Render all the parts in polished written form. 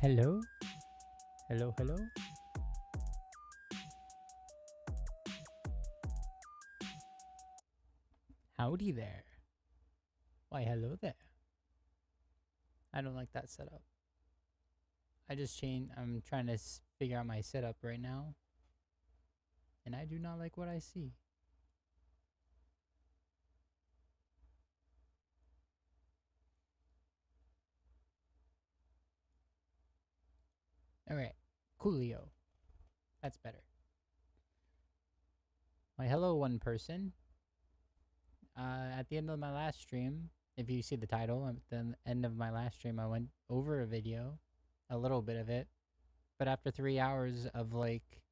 Hello? Hello, hello? Howdy there. Why, hello there. I don't like that setup. I'm trying to figure out my setup right now. And I do not like what I see. Alright. Coolio. That's better. Why, hello, one person. At the end of my last stream, if you see the title, at the end of my last stream, I went over a video, a little bit of it. But after 3 hours of, like,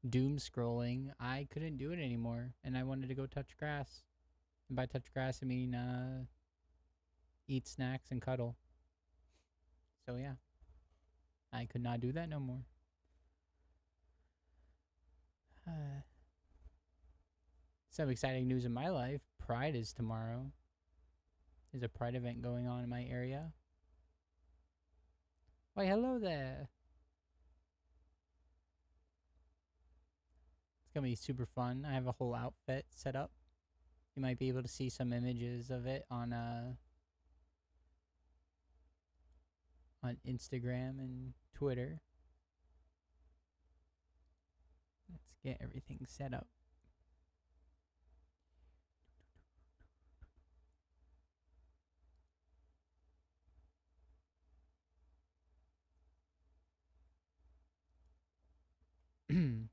doom scrolling, I couldn't do it anymore. And I wanted to go touch grass. And by touch grass, I mean, eat snacks and cuddle. So, yeah. I could not do that no more. Some exciting news in my life. Pride is tomorrow. There's a Pride event going on in my area. Why, hello there. It's going to be super fun. I have a whole outfit set up. You might be able to see some images of it on Instagram and Twitter. Let's get everything set up.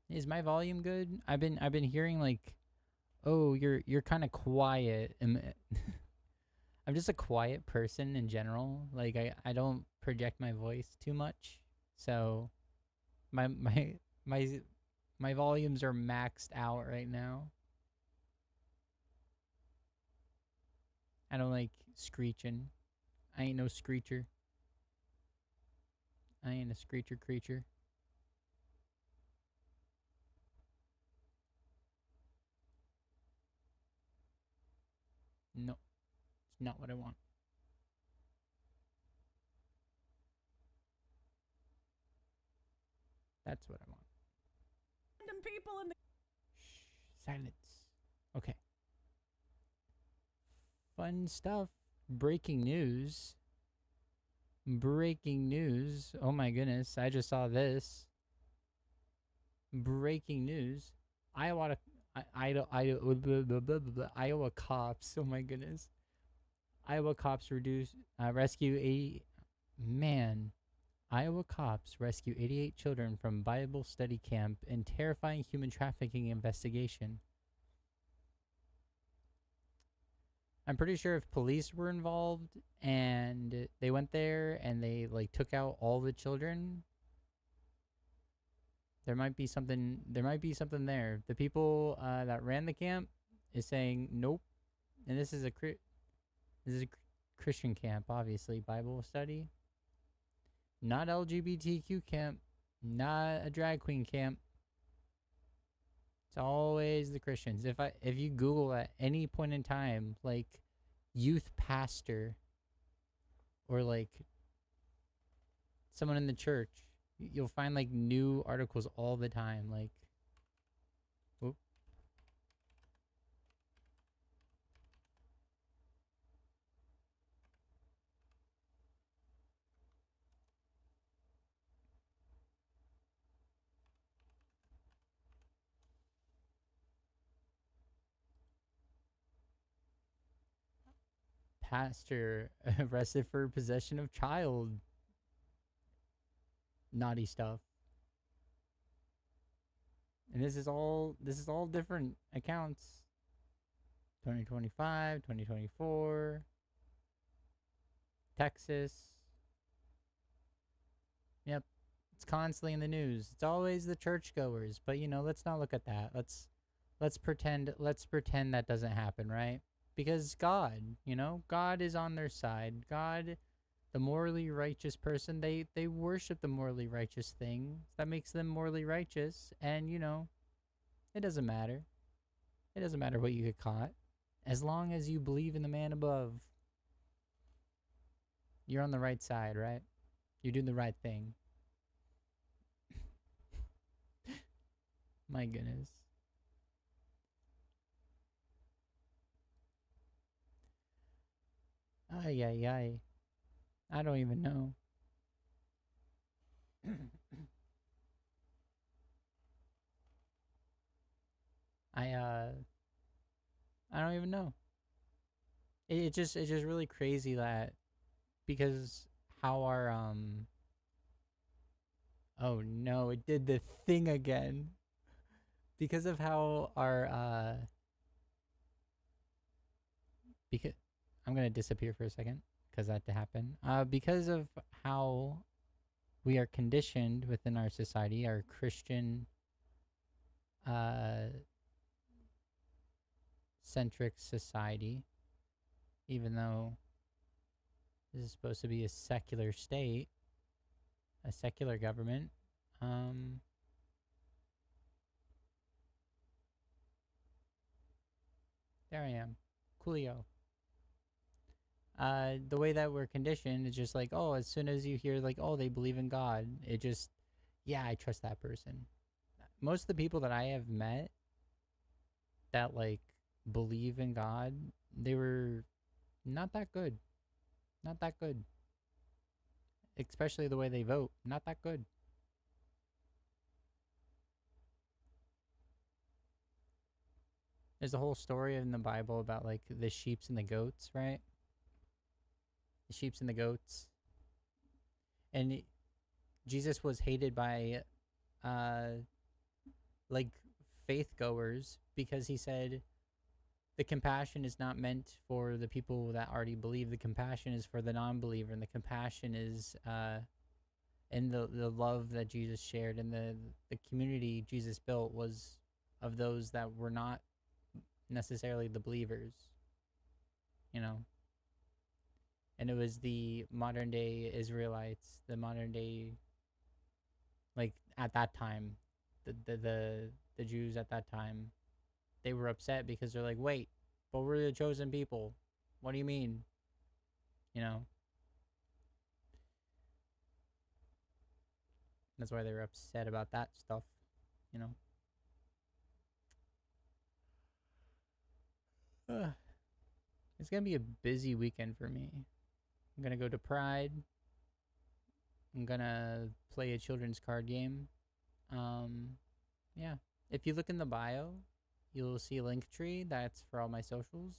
Is my volume good? I've been hearing like, oh, you're kind of quiet. I'm just a quiet person in general. Like I don't project my voice too much. So my my my my volumes are maxed out right now. I don't like screeching. I ain't no screecher. I ain't a screecher creature. No, it's not what I want. That's what I want. Random people in the Shh, silence. Okay. Fun stuff. Breaking news. Breaking news. Oh my goodness, I just saw this. Breaking news. Iowa Iowa cops. Oh my goodness. Iowa cops rescue 80 man. Iowa cops rescue 88 children from Bible study camp in terrifying human trafficking investigation. I'm pretty sure if police were involved and they went there and they like took out all the children, there might be something there. The people that ran the camp is saying nope. And this is a Christian camp, obviously, Bible study. Not LGBTQ camp, not a drag queen camp. It's always the Christians. If you Google at any point in time, like youth pastor or like someone in the church, you'll find like new articles all the time. Like, whoop. Pastor arrested for possession of child. Naughty stuff. And this is all different accounts. 2025, 2024, Texas. Yep. It's constantly in the news. It's always the churchgoers, but you know, let's not look at that. Let's pretend that doesn't happen, right? Because God, you know, God is on their side. God, the morally righteous person, they worship the morally righteous thing. That makes them morally righteous, and you know, it doesn't matter. It doesn't matter what you get caught. As long as you believe in the man above, you're on the right side, right? You're doing the right thing. My goodness. Ay, ay, ay. I don't even know. I I don't even know. It's just really crazy that because how our oh no, it did the thing again. Because of how our because I'm gonna disappear for a second because that to happen. Because of how we are conditioned within our society, our Christian uh centric society, even though this is supposed to be a secular state, a secular government. Um, there I am, Coolio. The way that we're conditioned is just like, oh, as soon as you hear like, oh, they believe in God, it just, yeah, I trust that person. Most of the people that I have met that like believe in God, they were not that good, not that good. Especially the way they vote, not that good. There's a whole story in the Bible about like the sheeps and the goats, right? The sheeps and the goats, and Jesus was hated by uh like faith goers because he said the compassion is not meant for the people that already believe. The compassion is for the non-believer, and the compassion is and the love that Jesus shared and the community Jesus built was of those that were not necessarily the believers, you know. And it was the modern day Israelites, the modern day, like at that time, the Jews at that time, they were upset because they're like, wait, but we're the chosen people. What do you mean? You know, that's why they were upset about that stuff. You know, Ugh. It's gonna be a busy weekend for me. I'm gonna go to Pride. I'm gonna play a children's card game. Um, yeah. If you look in the bio, you'll see a link tree that's for all my socials.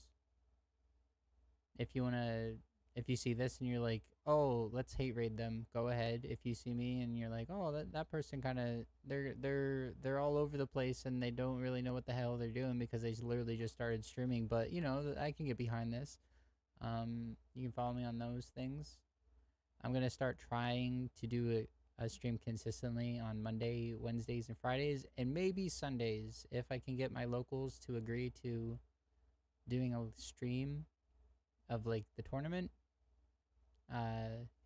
If you wanna, if you see this and you're like, oh, let's hate raid them, go ahead. If you see me and you're like, oh, that person kind of they're all over the place and they don't really know what the hell they're doing because they literally just started streaming. But you know, I can get behind this. You can follow me on those things. I'm gonna start trying to do a stream consistently on Monday, Wednesdays, and Fridays, and maybe Sundays if I can get my locals to agree to doing a stream of like the tournament.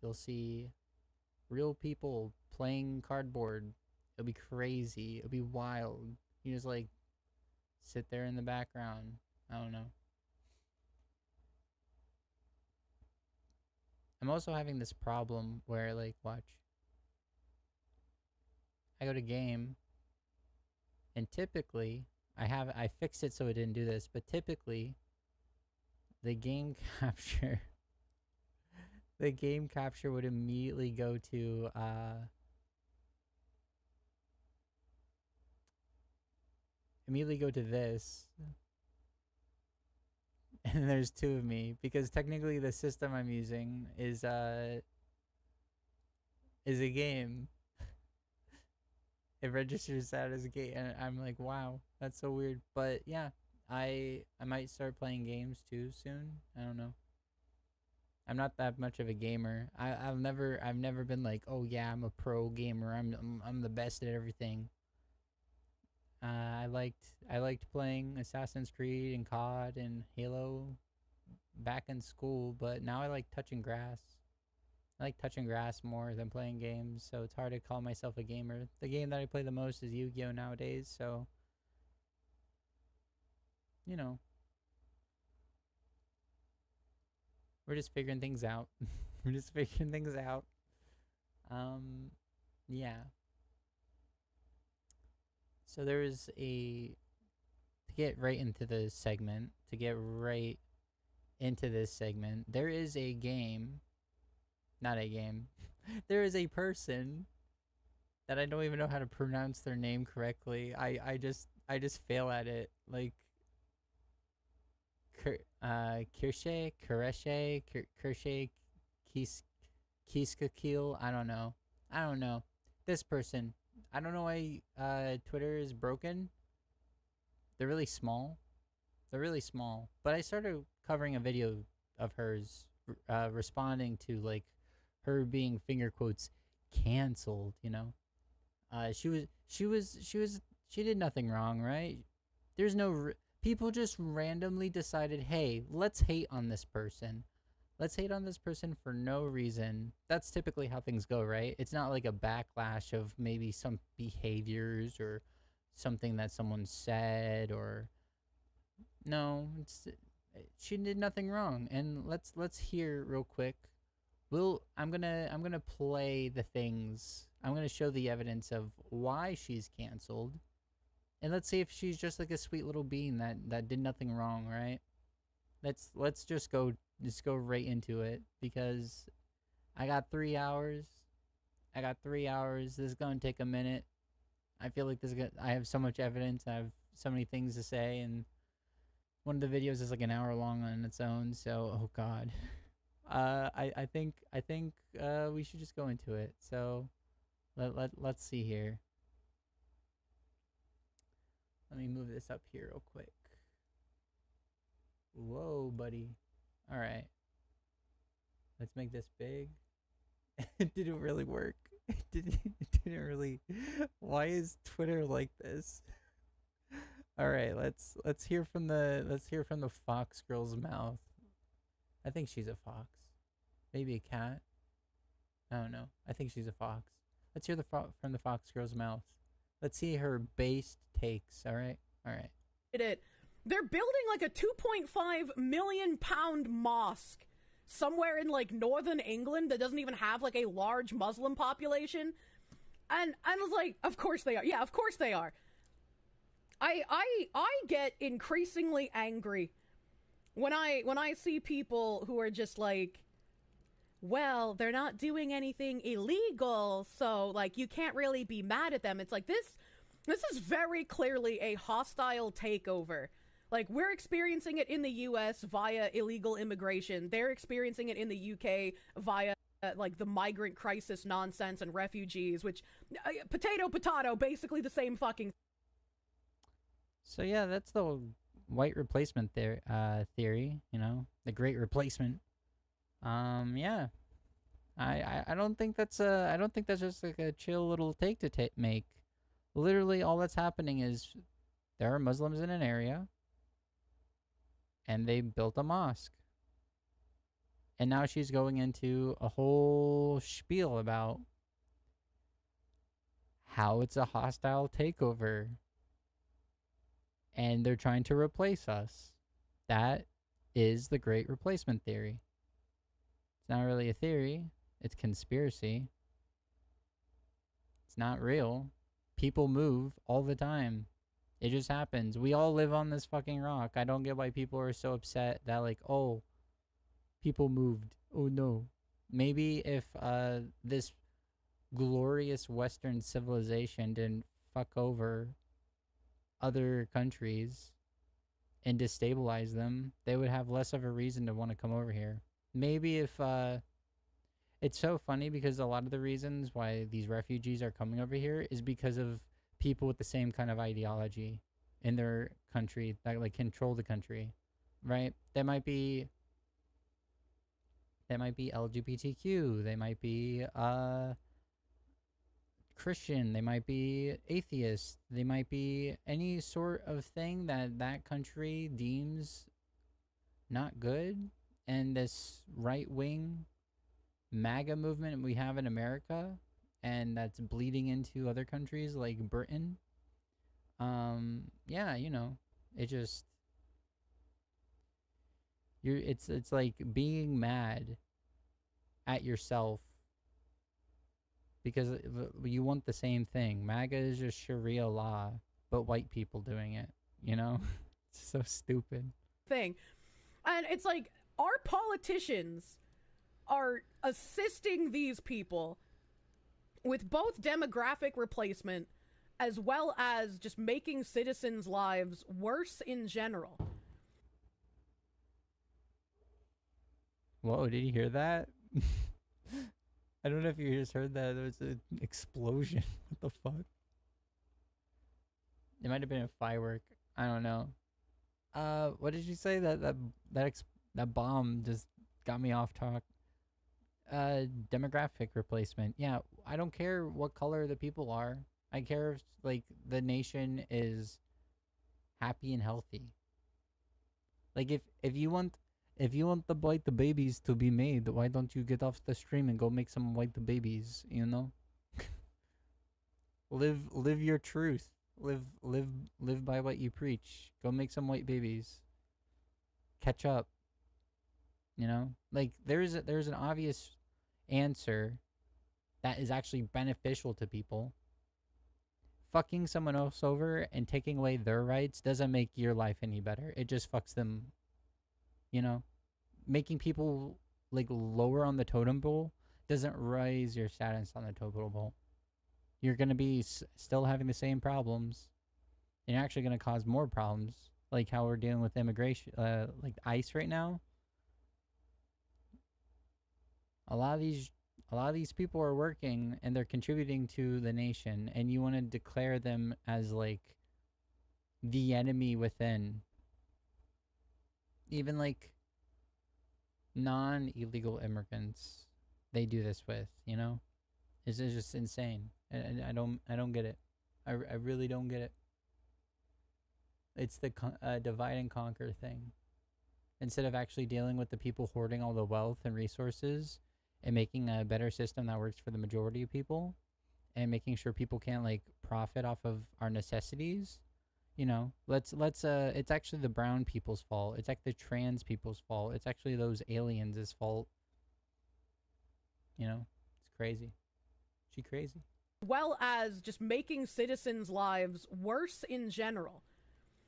You'll see real people playing cardboard. It'll be crazy. It'll be wild. You just like sit there in the background. I don't know. I'm also having this problem where like watch. I go to game and typically I fixed it so it didn't do this, but typically the game capture the game capture would immediately go to this. And there's two of me because technically the system I'm using is a game. It registers that as a game, and I'm like, wow, that's so weird. But yeah, I might start playing games too soon. I don't know. I'm not that much of a gamer. I've never been like, oh yeah, I'm a pro gamer. I'm the best at everything. I liked playing Assassin's Creed and COD and Halo back in school, but now I like touching grass. I like touching grass more than playing games, so it's hard to call myself a gamer. The game that I play the most is Yu-Gi-Oh nowadays, so you know, we're just figuring things out. We're just figuring things out. Um, yeah. So there is a to get right into the segment. To get right into this segment, there is a game. Not a game. There is a person that I don't even know how to pronounce their name correctly. I just fail at it. Like Kirsche, Kirsche, Kis Kiskakil. I don't know. I don't know. This person. I don't know why Twitter is broken. They're really small. They're really small. But I started covering a video of hers responding to like her being finger quotes canceled, you know. She did nothing wrong, right? There's no people just randomly decided, "Hey, let's hate on this person. Let's hate on this person for no reason." That's typically how things go, right? It's not like a backlash of maybe some behaviors or something that someone said or no, it's she did nothing wrong. And let's hear real quick. I'm gonna play the things. I'm gonna show the evidence of why she's canceled, and let's see if she's just like a sweet little bean that did nothing wrong, right? Let's just go right into it because I got 3 hours. I got 3 hours. This is gonna take a minute. I feel like I have so much evidence. I have so many things to say, and one of the videos is like an hour long on its own. So, oh god. I think we should just go into it. So let's see here. Let me move this up here real quick. Whoa, buddy. All right. Let's make this big. It didn't really work. It didn't really. Why is Twitter like this? All right, let's hear from the fox girl's mouth. I think she's a fox. Maybe a cat. I don't know. I think she's a fox. Let's hear from the fox girl's mouth. Let's see her based takes. All right. All right. it. They're building like a 2.5 million pound mosque somewhere in like northern England that doesn't even have like a large Muslim population. And I was like, of course they are. Yeah, of course they are. I get increasingly angry when I see people who are just like, well, they're not doing anything illegal, so like you can't really be mad at them. It's like this is very clearly a hostile takeover. Like we're experiencing it in the US via illegal immigration. They're experiencing it in the UK via like the migrant crisis nonsense and refugees, which potato basically the same fucking. So yeah, that's the white replacement theory. You know, the great replacement. Yeah. I don't think I don't think that's just like a chill little take to make. Literally, all that's happening is there are Muslims in an area, and they built a mosque, and now she's going into a whole spiel about how it's a hostile takeover, and they're trying to replace us. That is the great replacement theory. It's not really a theory. It's conspiracy. It's not real. People move all the time. It just happens. We all live on this fucking rock. I don't get why people are so upset that like, oh, people moved. Oh no. Maybe if this glorious Western civilization didn't fuck over other countries and destabilize them, they would have less of a reason to want to come over here. Maybe if it's so funny because a lot of the reasons why these refugees are coming over here is because of people with the same kind of ideology in their country that like control the country, right? They might be LGBTQ, they might be Christian, they might be atheist, they might be any sort of thing that that country deems not good, and this right wing MAGA movement we have in America and that's bleeding into other countries like Britain. Yeah, you know, it just it's like being mad at yourself because you want the same thing. MAGA is just Sharia law, but white people doing it. You know, it's so stupid. thing. And it's like our politicians are assisting these people with both demographic replacement as well as just making citizens' lives worse in general. Whoa, did you hear that? I don't know if you just heard that. There was an explosion. What the fuck? It might have been a firework. I don't know. What did you say? That bomb just got me off talk. Demographic replacement. Yeah, I don't care what color the people are. I care if like the nation is happy and healthy. Like if you want the babies to be made, why don't you get off the stream and go make some white the babies, you know? Live your truth. Live by what you preach. Go make some white babies. Catch up. You know? Like there's an obvious answer that is actually beneficial to people. Fucking someone else over and taking away their rights doesn't make your life any better. It just fucks them, you know? Making people like lower on the totem pole doesn't raise your status on the totem pole. You're going to be still having the same problems. And you're actually going to cause more problems, like how we're dealing with immigration, like ICE right now. A lot of these people are working and they're contributing to the nation, and you want to declare them as like the enemy within. Even like non-illegal immigrants, they do this with, you know? It's just insane. And I don't get it. I really don't get it. It's the divide and conquer thing. Instead of actually dealing with the people hoarding all the wealth and resources and making a better system that works for the majority of people and making sure people can't like profit off of our necessities, you know, let's it's actually the brown people's fault. It's like the trans people's fault. It's actually those aliens' fault. You know, it's crazy. She crazy. Well as just making citizens' lives worse in general.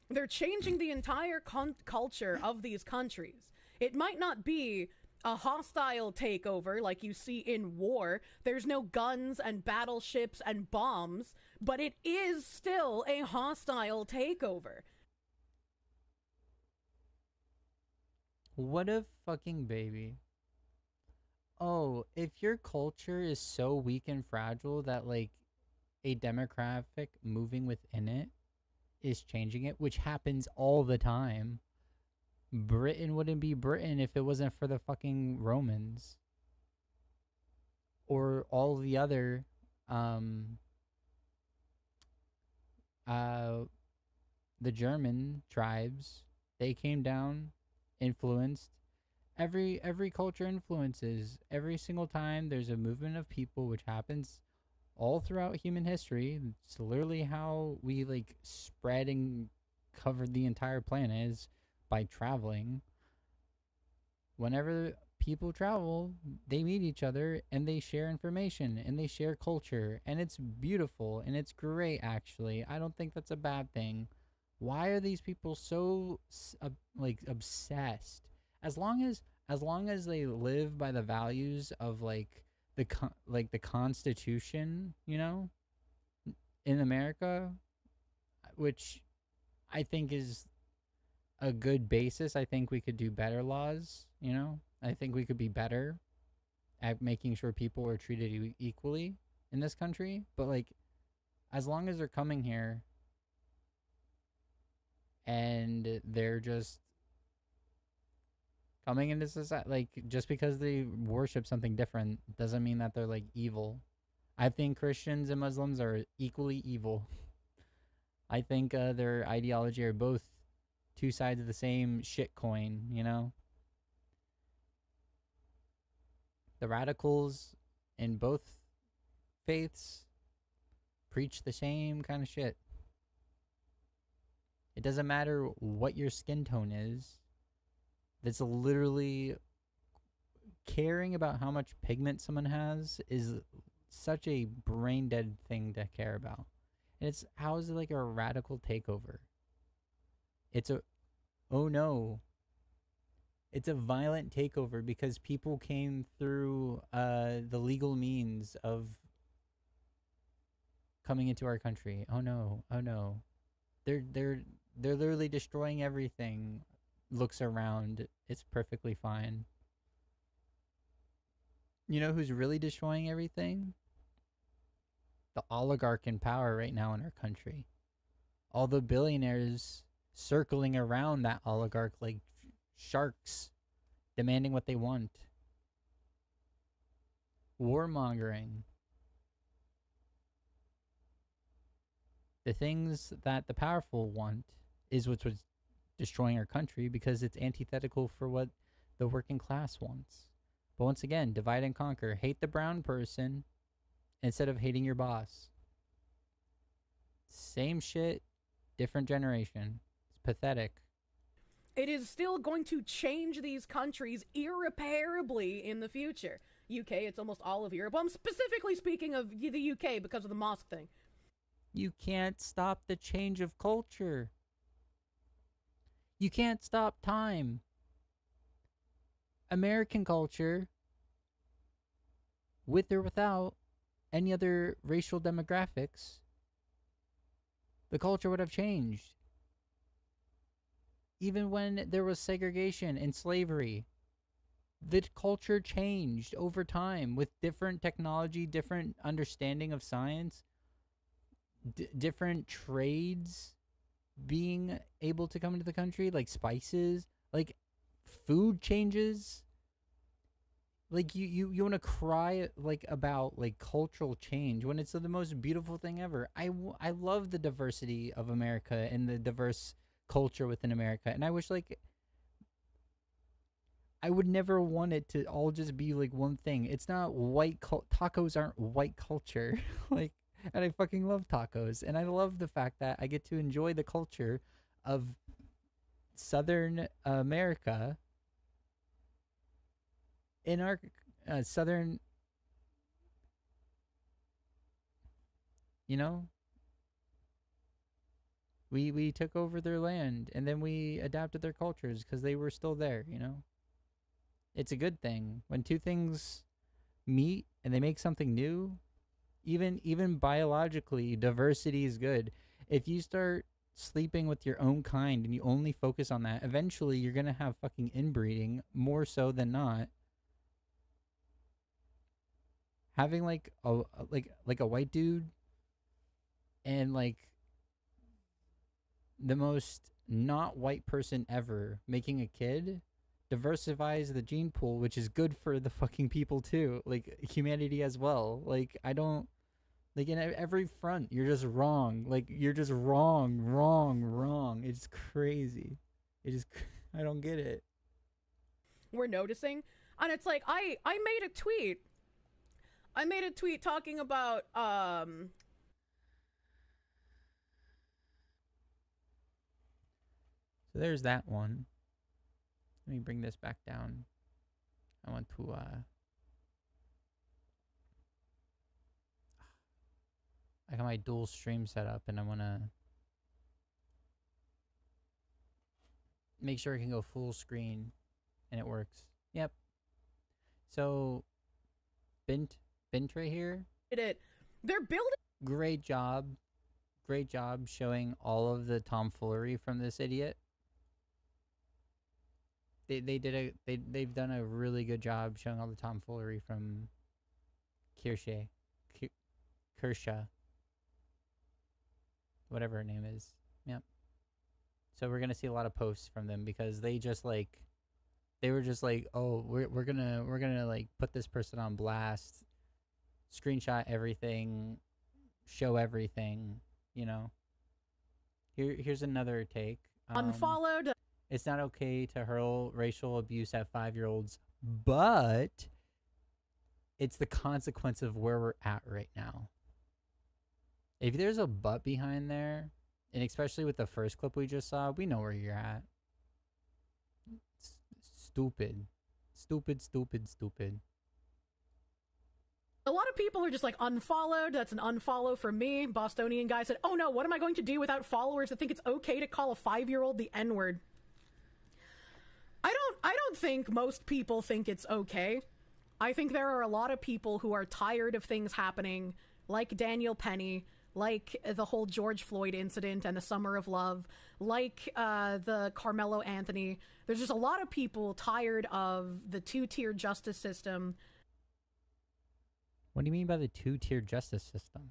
They're changing the entire culture of these countries. It might not be a hostile takeover like you see in war. There's no guns and battleships and bombs, but it is still a hostile takeover. What a fucking baby. Oh, if your culture is so weak and fragile that like a demographic moving within it is changing it, which happens all the time. Britain wouldn't be Britain if it wasn't for the fucking Romans. Or all the other the German tribes. They came down, influenced. Every culture influences. Every single time there's a movement of people, which happens all throughout human history. It's literally how we like spread and covered the entire planet is by traveling. Whenever people travel, they meet each other and they share information and they share culture, and it's beautiful and it's great. Actually, I don't think that's a bad thing. Why are these people so like obsessed? As long as they live by the values of like the Constitution, you know, in America, which I think is a good basis. I think we could do better laws, you know? I think we could be better at making sure people are treated equally in this country. But like, as long as they're coming here and they're just coming into society, like just because they worship something different doesn't mean that they're like evil. I think Christians and Muslims are equally evil. I think their ideology are both two sides of the same shit coin, you know? The radicals in both faiths preach the same kind of shit. It doesn't matter what your skin tone is. That's literally caring about how much pigment someone has is such a brain dead thing to care about. And it's how is it like a radical takeover? It's a oh no, it's a violent takeover because people came through the legal means of coming into our country. Oh no, oh no, they're literally destroying everything. Looks around, it's perfectly fine. You know who's really destroying everything? The oligarch in power right now in our country. All the billionaires circling around that oligarch like sharks, demanding what they want. Warmongering. The things that the powerful want is what's destroying our country because it's antithetical for what the working class wants. But once again, divide and conquer. Hate the brown person instead of hating your boss. Same shit, different generation. It's pathetic. It is still going to change these countries irreparably in the future. UK, it's almost all of Europe. Well, I'm specifically speaking of the UK because of the mosque thing. You can't stop the change of culture. You can't stop time. American culture, with or without any other racial demographics, the culture would have changed. Even when there was segregation and slavery, the culture changed over time with different technology, different understanding of science, different trades being able to come into the country, like spices, like food changes. Like you want to cry like about like cultural change when it's the most beautiful thing ever. I love the diversity of America and the diverse culture within America, and I wish like I would never want it to all just be like one thing. It's not tacos aren't white culture. Like, and I fucking love tacos, and I love the fact that I get to enjoy the culture of Southern America in our southern, you know, we took over their land and then we adapted their cultures because they were still there, you know. It's a good thing when two things meet and they make something new. Even biologically, diversity is good. If you start sleeping with your own kind and you only focus on that, eventually you're gonna have fucking inbreeding more so than not. Having like a white dude and like the most not white person ever making a kid diversifies the gene pool, which is good for the fucking people too, like humanity as well. Like I don't like in every front you're just wrong. Like you're just wrong. It's crazy. It is. I don't get it. We're noticing, and it's like I made a tweet. I made a tweet talking about So there's that one. Let me bring this back down. I want to I got my dual stream set up and I want to make sure I can go full screen and it works. Yep. So Bint right here. it. They're building. Great job. Great job showing all of the tomfoolery from this idiot. They've done a really good job showing all the tomfoolery from Kirsche. Kirsche. Whatever her name is. Yep. So we're gonna see a lot of posts from them because they were just like, oh, we're gonna like put this person on blast, screenshot everything, show everything, you know. Here's another take. Unfollowed. It's not okay to hurl racial abuse at 5-year-olds, but it's the consequence of where we're at right now. If there's a but behind there, and especially with the first clip we just saw, we know where you're at. Stupid. Stupid. A lot of people are just like unfollowed. That's an unfollow from me. Bostonian guy said, "Oh no, what am I going to do without followers that think it's okay to call a 5-year-old the N-word?" I don't think most people think it's okay. I think there are a lot of people who are tired of things happening, like Daniel Penny, like the whole George Floyd incident and the Summer of Love, like the Carmelo Anthony. There's just a lot of people tired of the two-tier justice system. What do you mean by the two-tier justice system?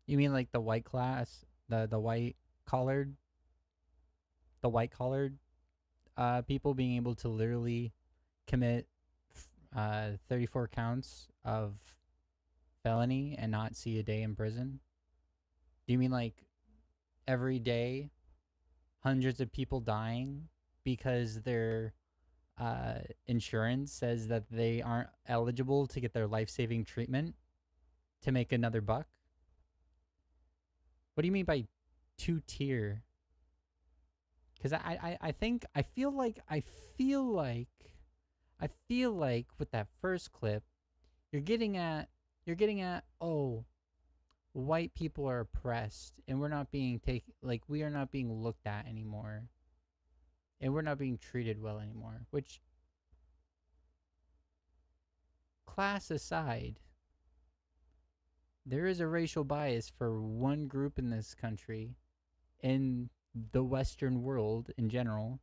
You mean like the white class, the white collared, people being able to literally commit 34 counts of felony and not see a day in prison? Do you mean like every day hundreds of people dying because their insurance says that they aren't eligible to get their life-saving treatment to make another buck? What do you mean by two-tier? Because I think I feel like with that first clip, you're getting at oh, white people are oppressed and we're not being we are not being looked at anymore, and we're not being treated well anymore. Which, class aside, there is a racial bias for one group in this country, in the Western world in general,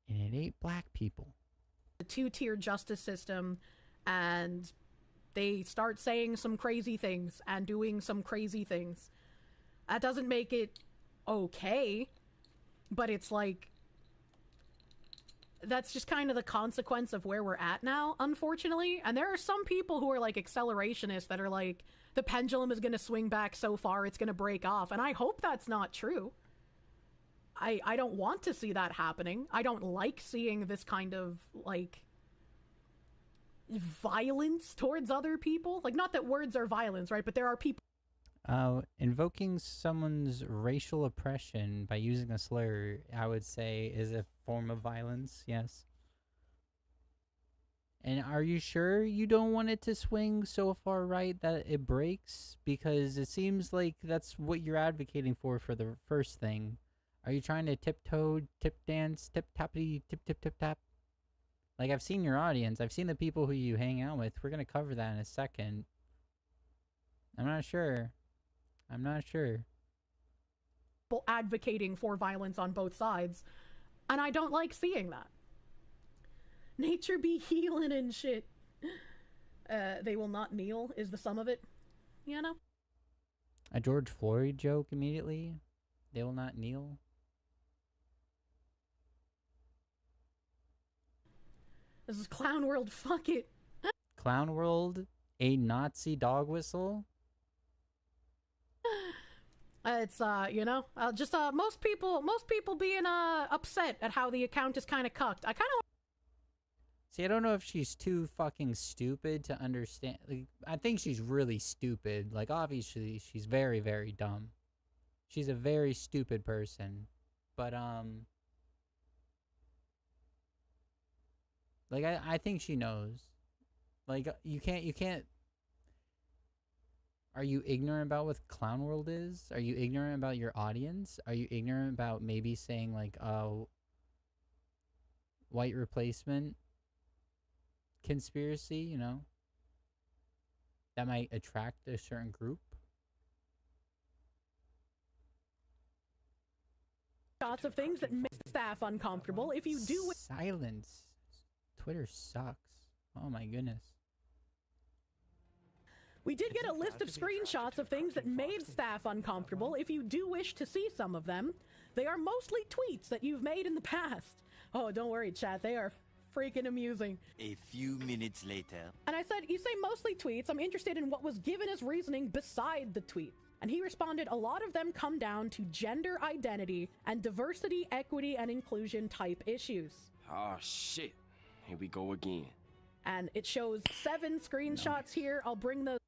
and it ain't black people. The two-tier justice system, and they start saying some crazy things and doing some crazy things. That doesn't make it okay, but it's like, that's just kind of the consequence of where we're at now, unfortunately. And there are some people who are like accelerationists that are like, the pendulum is going to swing back so far it's going to break off. And I hope that's not true. I don't want to see that happening. I don't like seeing this kind of like violence towards other people. Like, not that words are violence, right? But there are people. Invoking someone's racial oppression by using a slur, I would say, is a form of violence, yes. And are you sure you don't want it to swing so far right that it breaks? Because it seems like that's what you're advocating for the first thing. Are you trying to tiptoe, tip dance, tip tappity, tip tip tip tap? Like, I've seen your audience. I've seen the people who you hang out with. We're going to cover that in a second. I'm not sure. Advocating for violence on both sides. And I don't like seeing that. Nature be healing and shit. They will not kneel is the sum of it. You know? A George Floyd joke immediately. They will not kneel. This is Clown World, fuck it. Clown World, a Nazi dog whistle? It's you know, just most people being upset at how the account is kind of cucked. I kind of See, I don't know if she's too fucking stupid to understand. Like, I think she's really stupid. Like, obviously, she's very, very dumb. She's a very stupid person. But, like, I think she knows. Like, you can't. Are you ignorant about what Clown World is? Are you ignorant about your audience? Are you ignorant about maybe saying, like, white replacement conspiracy, you know, that might attract a certain group? shots of things that make staff uncomfortable. If you do Silence. Twitter sucks. Oh my goodness. We did get a list of screenshots of things that made staff uncomfortable. If you do wish to see some of them, they are mostly tweets that you've made in the past. Oh, don't worry, chat. They are freaking amusing. A few minutes later. And I said, you say mostly tweets. I'm interested in what was given as reasoning beside the tweet. And he responded, a lot of them come down to gender identity and diversity, equity, and inclusion type issues. Oh, shit. Here we go again. And it shows 7 screenshots here. I'll bring those.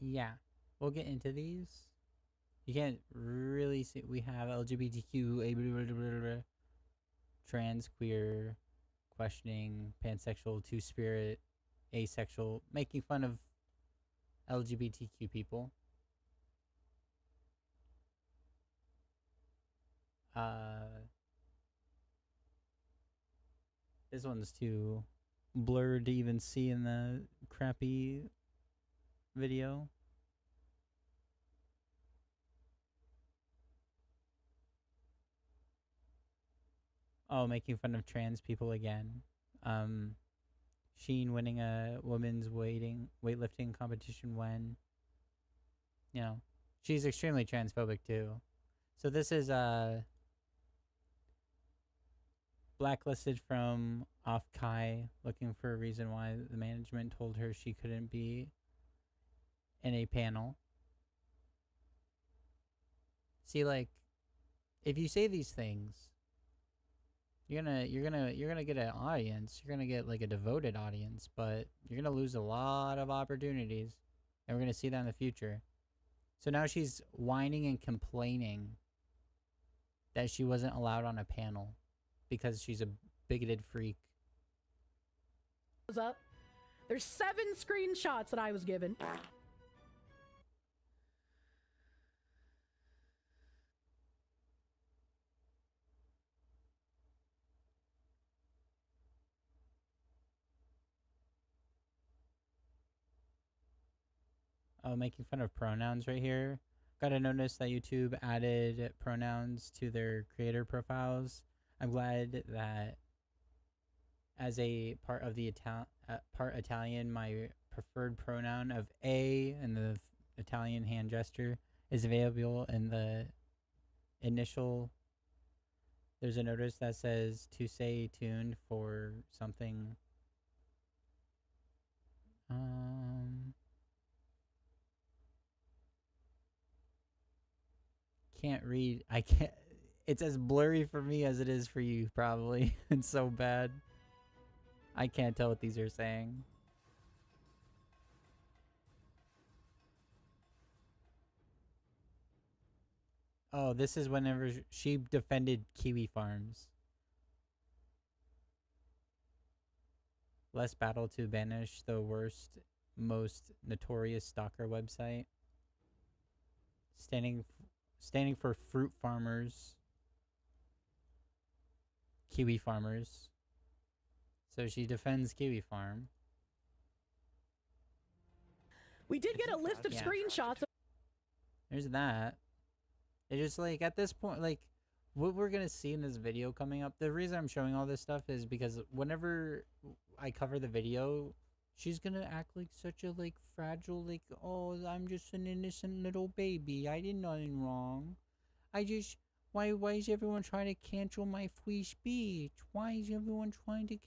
Yeah, we'll get into these. You can't really see. We have LGBTQ, trans, queer, questioning, pansexual, two-spirit, asexual, making fun of LGBTQ people. This one's too blurred to even see in the crappy video. Oh, making fun of trans people again. Sheen winning a women's weightlifting competition when, you know, she's extremely transphobic too. So this is blacklisted from Off Kai, looking for a reason why the management told her she couldn't be in a panel. See, like, if you say these things, you're gonna get an audience. You're gonna get like a devoted audience, but you're gonna lose a lot of opportunities, and we're gonna see that in the future. So now she's whining and complaining that she wasn't allowed on a panel because she's a bigoted freak. Up. There's 7 screenshots that I was given. Oh, making fun of pronouns right here. Gotta notice that YouTube added pronouns to their creator profiles. I'm glad that as a part of the part Italian, my preferred pronoun of A and the Italian hand gesture is available in the initial. There's a notice that says to stay tuned for something. Can't read. I can't. It's as blurry for me as it is for you, probably. It's so bad. I can't tell what these are saying. Oh, this is whenever she defended Kiwi Farms. Less battle to banish the worst, most notorious stalker website. Standing for fruit farmers. Kiwi farmers. So she defends Kiwi Farm. We did get a list of screenshots. There's that. It's just like at this point, like what we're gonna see in this video coming up. The reason I'm showing all this stuff is because whenever I cover the video, she's gonna act like such a like fragile, like, oh, I'm just an innocent little baby. I did nothing wrong. I just why is everyone trying to cancel my free speech? Why is everyone trying to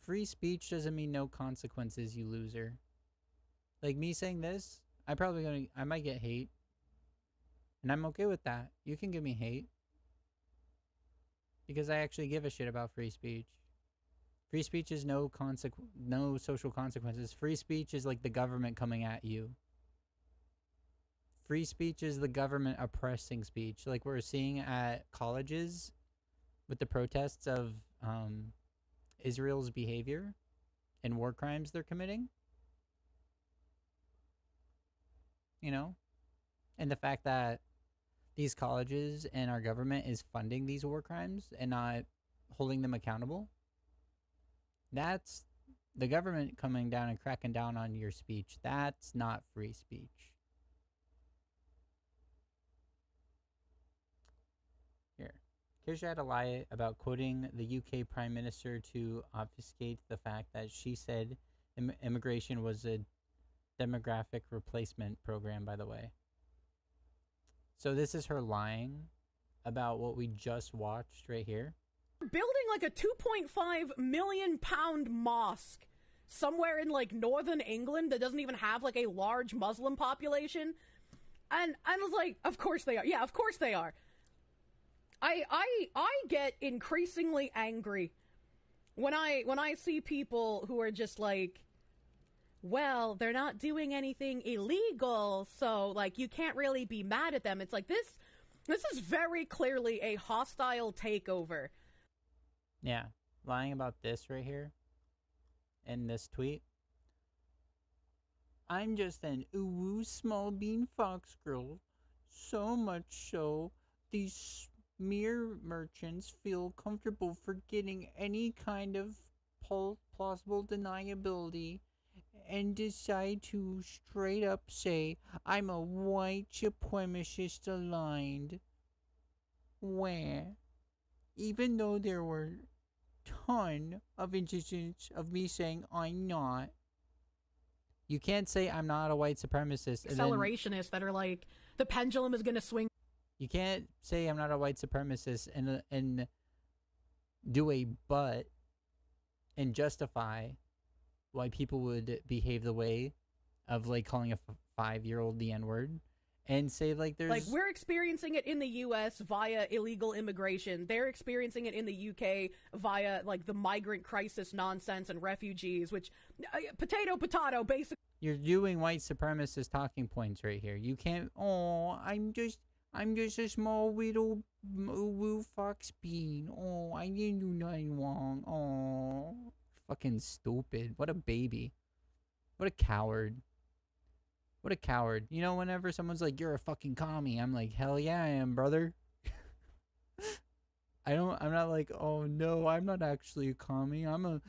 free speech doesn't mean no consequences, you loser. Like me saying this, I might get hate. And I'm okay with that. You can give me hate. Because I actually give a shit about free speech. Free speech is no social consequences. Free speech is like the government coming at you. Free speech is the government oppressing speech. Like we're seeing at colleges with the protests of Israel's behavior and war crimes they're committing. You know? And the fact that these colleges and our government is funding these war crimes and not holding them accountable. That's the government coming down and cracking down on your speech. That's not free speech. Here. Kirsche had a lie about quoting the UK Prime Minister to obfuscate the fact that she said immigration was a demographic replacement program, by the way. So this is her lying about what we just watched right here. Building like a 2.5 million pound mosque somewhere in like northern England that doesn't even have like a large Muslim population. And I was like, of course they are. Yeah, of course they are. I get increasingly angry when I see people who are just like, well, they're not doing anything illegal, so like you can't really be mad at them. It's like this is very clearly a hostile takeover. Yeah, lying about this right here in this tweet. I'm just an ooh small bean fox girl. So much so, these smear merchants feel comfortable forgetting any kind of plausible deniability and decide to straight up say, I'm a white supremacist aligned. Where, even though there were ton of instances of me saying I'm not, you can't say I'm not a white supremacist. Accelerationists that are like, the pendulum is going to swing. You can't say I'm not a white supremacist and do a but and justify why people would behave the way of like calling a 5-year-old the N-word and say like there's like we're experiencing it in the US via illegal immigration. They're experiencing it in the UK via like the migrant crisis nonsense and refugees, which potato basically. You're doing white supremacist talking points right here. You can't. Oh, I'm just a small little fox bean. Oh, I didn't do nothing wrong. Oh, fucking stupid. What a baby. What a coward. What a coward. You know, whenever someone's like, "You're a fucking commie," I'm like, "Hell yeah, I am, brother." I'm not like, "Oh no, I'm not actually a commie. I'm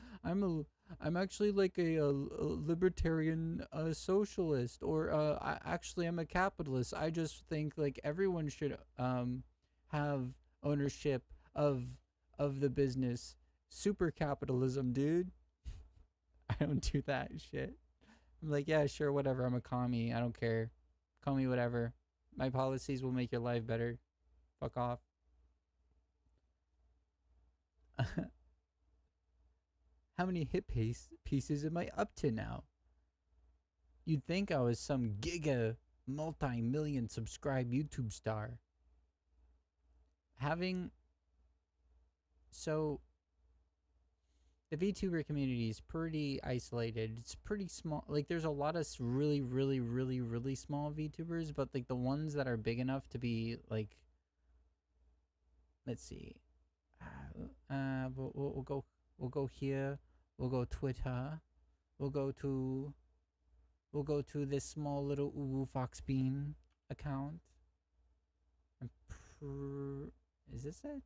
actually like a libertarian socialist, or actually I'm a capitalist. I just think like everyone should have ownership of the business. Super capitalism, dude." I don't do that shit. I'm like, yeah, sure, whatever. I'm a commie. I don't care. Call me whatever. My policies will make your life better. Fuck off. How many hit pieces am I up to now? You'd think I was some giga multi-million subscribe YouTube star. So the VTuber community is pretty isolated. It's pretty small. Like there's a lot of really, really, really, really small VTubers, but like the ones that are big enough to be like, let's see. We'll go here. We'll go Twitter. We'll go to this small little Uwu Fox Bean account. Is this it?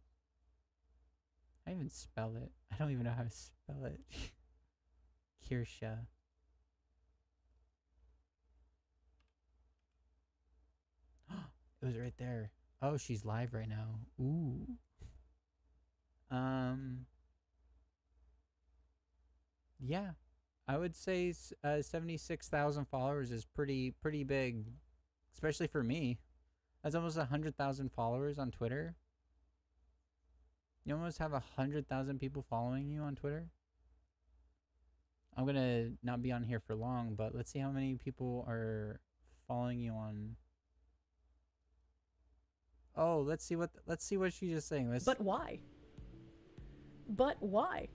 I even spell it. I don't even know how to spell it. Kirsche. It was right there. Oh, she's live right now. Ooh. Yeah, I would say 76,000 followers is pretty big, especially for me. That's almost 100,000 followers on Twitter. You almost have 100,000 people following you on Twitter. I'm gonna not be on here for long, but let's see how many people are following you on. Oh, let's see what she's just saying. But why? But why?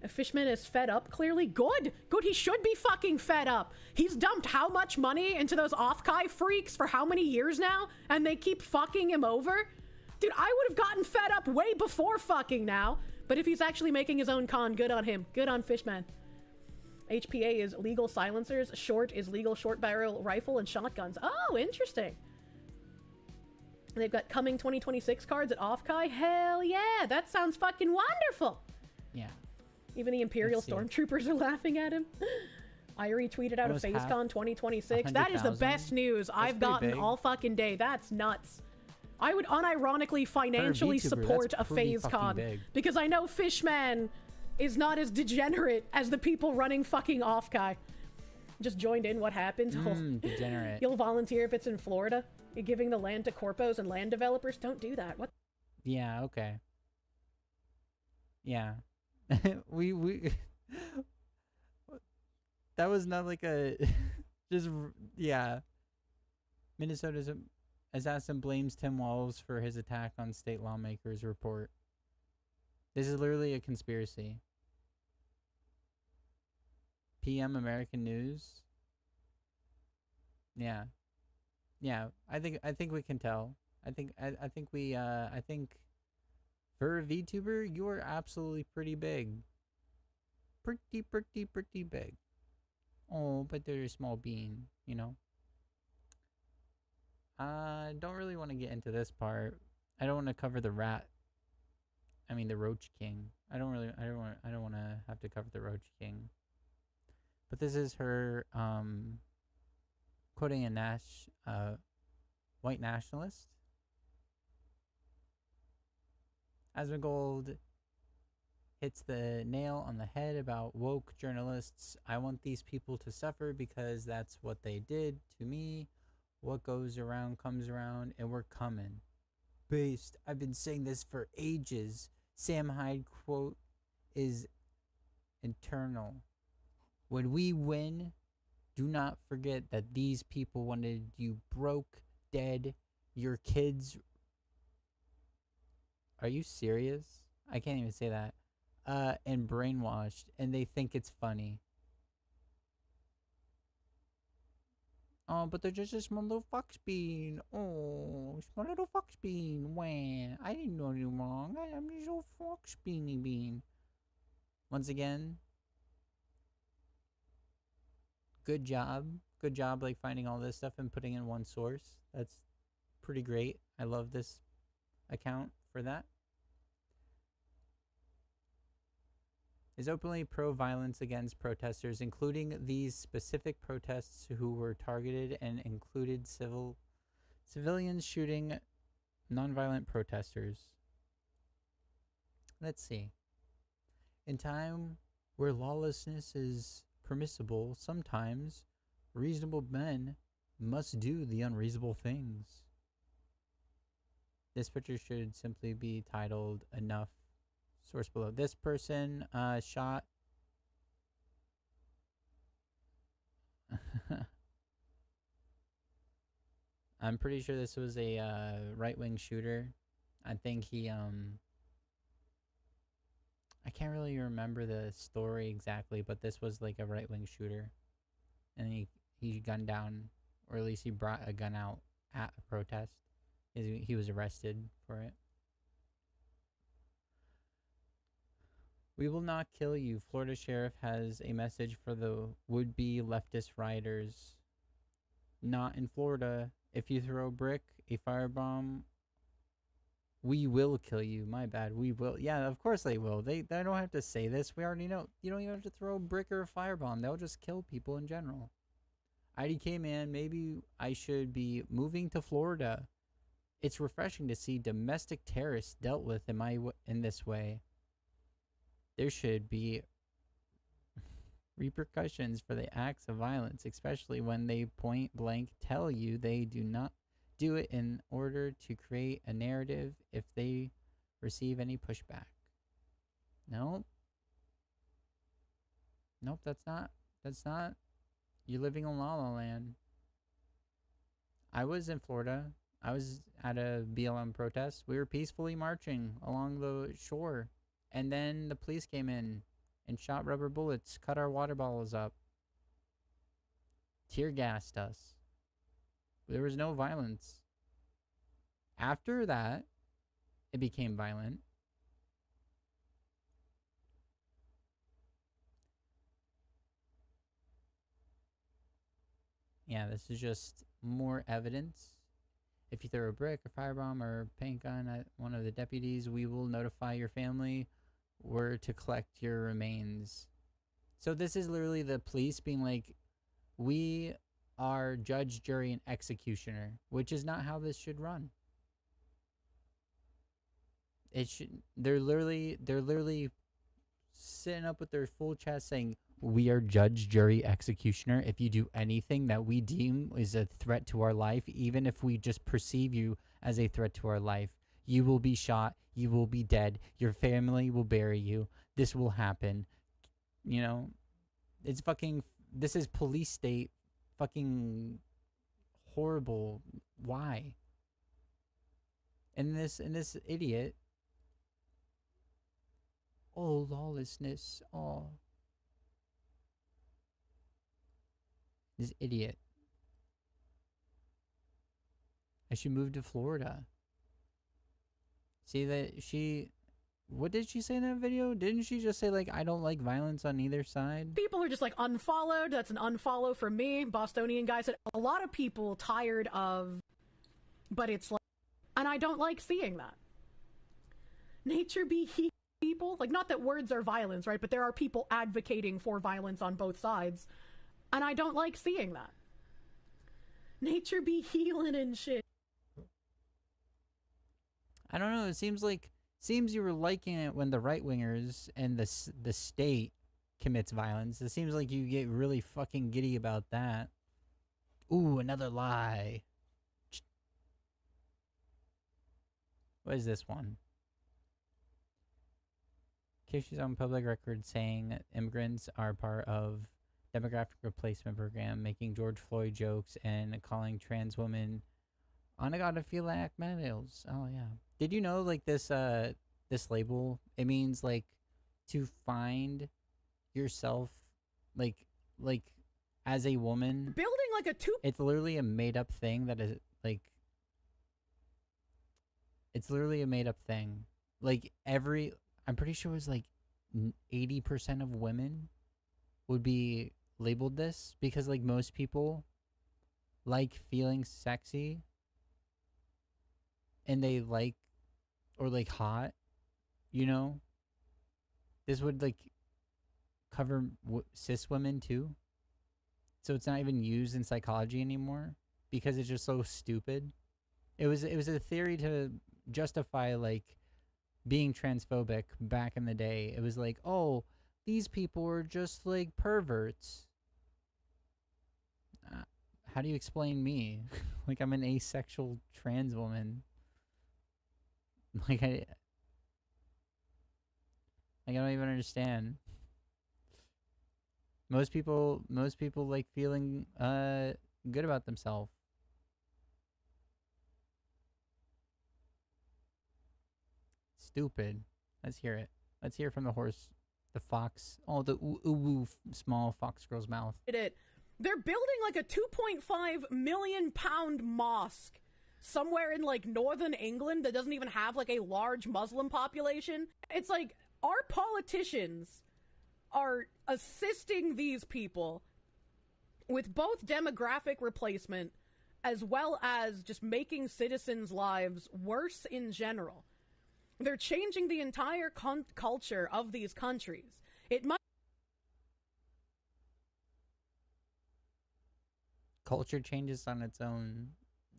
A Fishman is fed up, clearly. Good, he should be fucking fed up. He's dumped how much money into those off-kai freaks for how many years now, and they keep fucking him over? Dude, I would have gotten fed up way before fucking now, but if he's actually making his own con, good on him. Good on Fishman. HPA is legal silencers, short is legal short barrel rifle and shotguns. Oh, interesting. And they've got coming 2026 cards at off-kai. Hell yeah, that sounds fucking wonderful. Yeah. Even the Imperial Stormtroopers are laughing at him. I retweeted out of FaceCon 2026. That is the best news I've gotten all fucking day. That's nuts. I would unironically financially support a FaceCon because I know Fishman is not as degenerate as the people running fucking off-kai. Just joined in. What happened? Degenerate. You'll volunteer if it's in Florida. You're giving the land to corpos and land developers. Don't do that. What? Yeah. Okay. Yeah. we that was not like a just yeah. Minnesota's assassin blames Tim Walz for his attack on state lawmakers report. This is literally a conspiracy. PM American News. Yeah. Yeah, I think we can tell. I think for a VTuber, you are absolutely pretty big. Pretty big. Oh, but they're a small bean, you know. I don't really want to get into this part. I don't want to cover the rat. I mean the Roach King. I don't want to have to cover the Roach King. But this is her quoting a white nationalist. Asmongold hits the nail on the head about woke journalists. I want these people to suffer because that's what they did to me. What goes around comes around, and we're coming. Based. I've been saying this for ages. Sam Hyde quote is internal. When we win, do not forget that these people wanted you broke, dead, your kids. Are you serious? I can't even say that. And brainwashed, and they think it's funny. Oh, but they're just a small little fox bean. Oh, small little fox bean. Wah. I didn't know you wrong. I'm just a fox beanie bean. Once again, good job. Good job, like finding all this stuff and putting in one source. That's pretty great. I love this account for that. Is openly pro-violence against protesters, including these specific protests who were targeted and included civilians shooting nonviolent protesters. Let's see. In time where lawlessness is permissible, sometimes reasonable men must do the unreasonable things. This picture should simply be titled "Enough." Source below. This person shot I'm pretty sure this was a right-wing shooter. I think he I can't really remember the story exactly, but this was like a right-wing shooter. And he gunned down, or at least he brought a gun out at a protest. He was arrested for it. We will not kill you. Florida sheriff has a message for the would-be leftist rioters. Not in Florida. If you throw a brick, a firebomb, we will kill you. My bad. We will. Yeah, of course they will. They don't have to say this. We already know. You don't even have to throw a brick or a firebomb. They'll just kill people in general. IDK man, maybe I should be moving to Florida. It's refreshing to see domestic terrorists dealt with in this way. There should be repercussions for the acts of violence, especially when they point blank tell you they do not do it in order to create a narrative if they receive any pushback. Nope. Nope, that's not. You're living in La La Land. I was in Florida. I was at a BLM protest. We were peacefully marching along the shore. And then the police came in and shot rubber bullets, cut our water bottles up, tear gassed us. There was no violence. After that, it became violent. Yeah, this is just more evidence. If you throw a brick, a firebomb, or a paint gun at one of the deputies, we will notify your family. We're to collect your remains. So this is literally the police being like, we are judge, jury, and executioner, which is not how this should run. It should. They're literally sitting up with their full chest saying, we are judge, jury, executioner. If you do anything that we deem is a threat to our life, even if we just perceive you as a threat to our life, you will be shot. You will be dead. Your family will bury you. This will happen. You know, it's fucking. This is police state. Fucking horrible. Why? And this idiot. Oh, lawlessness. Oh. This idiot. And she moved to Florida. See that she... What did she say in that video? Didn't she just say, like, I don't like violence on either side? People are just like unfollowed. That's an unfollow for me. Bostonian guy said a lot of people tired of, but it's like, and I don't like seeing that. Nature be people. Like, not that words are violence, right? But there are people advocating for violence on both sides. And I don't like seeing that. Nature be healing and shit. I don't know. It seems you were liking it when the right wingers and the state commits violence. It seems like you get really fucking giddy about that. Ooh, another lie. What is this one? Kirsche's on public record saying immigrants are part of demographic replacement program, making George Floyd jokes and calling trans women onogotophiliac males. Oh yeah. Did you know, like, this label, it means, like, to find yourself, like as a woman. Building like a It's literally a made up thing that is, like, it's literally a made up thing. Like, I'm pretty sure it was, like, 80% of women would be labeled this because, like, most people like feeling sexy and they like, or like hot, you know? This would, like, cover cis women too. So it's not even used in psychology anymore because it's just so stupid. It was a theory to justify, like, being transphobic back in the day. It was like, oh, these people are just, like, perverts. How do you explain me? Like, I'm an asexual trans woman. Like, I don't even understand. Most people like feeling good about themselves. Stupid. Let's hear it. Let's hear from the horse, the fox. Oh, the ooh small fox girl's mouth. They're building like a 2.5 million pound mosque somewhere in like northern England that doesn't even have like a large Muslim population. It's like our politicians are assisting these people with both demographic replacement as well as just making citizens' lives worse in general. They're changing the entire culture of these countries. It might Culture changes on its own,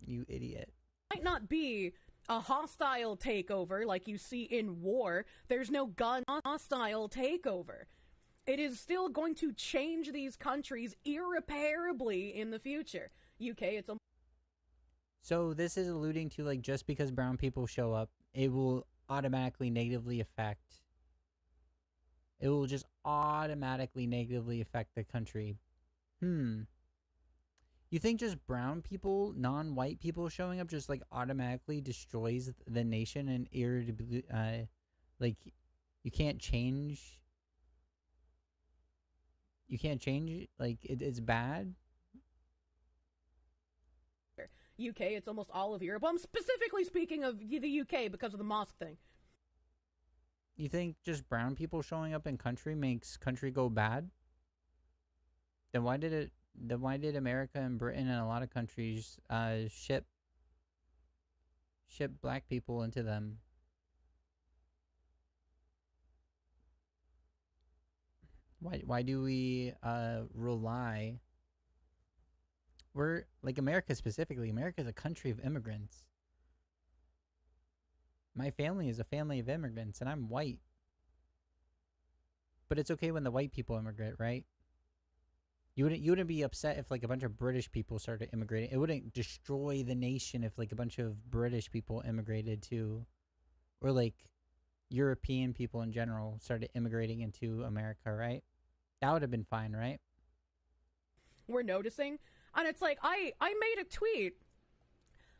you idiot. Might not be a hostile takeover like you see in war. There's no gun hostile takeover. It is still going to change these countries irreparably in the future. UK, it's a... So this is alluding to, like, just because brown people show up, it will automatically negatively affect. It will just automatically negatively affect the country. You think just brown people, non-white people showing up just, like, automatically destroys the nation and irritably, like, you can't change, like, it's bad? UK, it's almost all of Europe. I'm specifically speaking of the UK because of the mosque thing. You think just brown people showing up in country makes country go bad? Then why did America and Britain and a lot of countries ship black people into them? Why do we rely? We're, like, America specifically. America is a country of immigrants. My family is a family of immigrants, and I'm white. But it's okay when the white people immigrate, right? You wouldn't be upset if, like, a bunch of British people started immigrating. It wouldn't destroy the nation if, like, a bunch of British people immigrated too, or, like, European people in general started immigrating into America, right? That would have been fine, right? We're noticing, and it's like I made a tweet.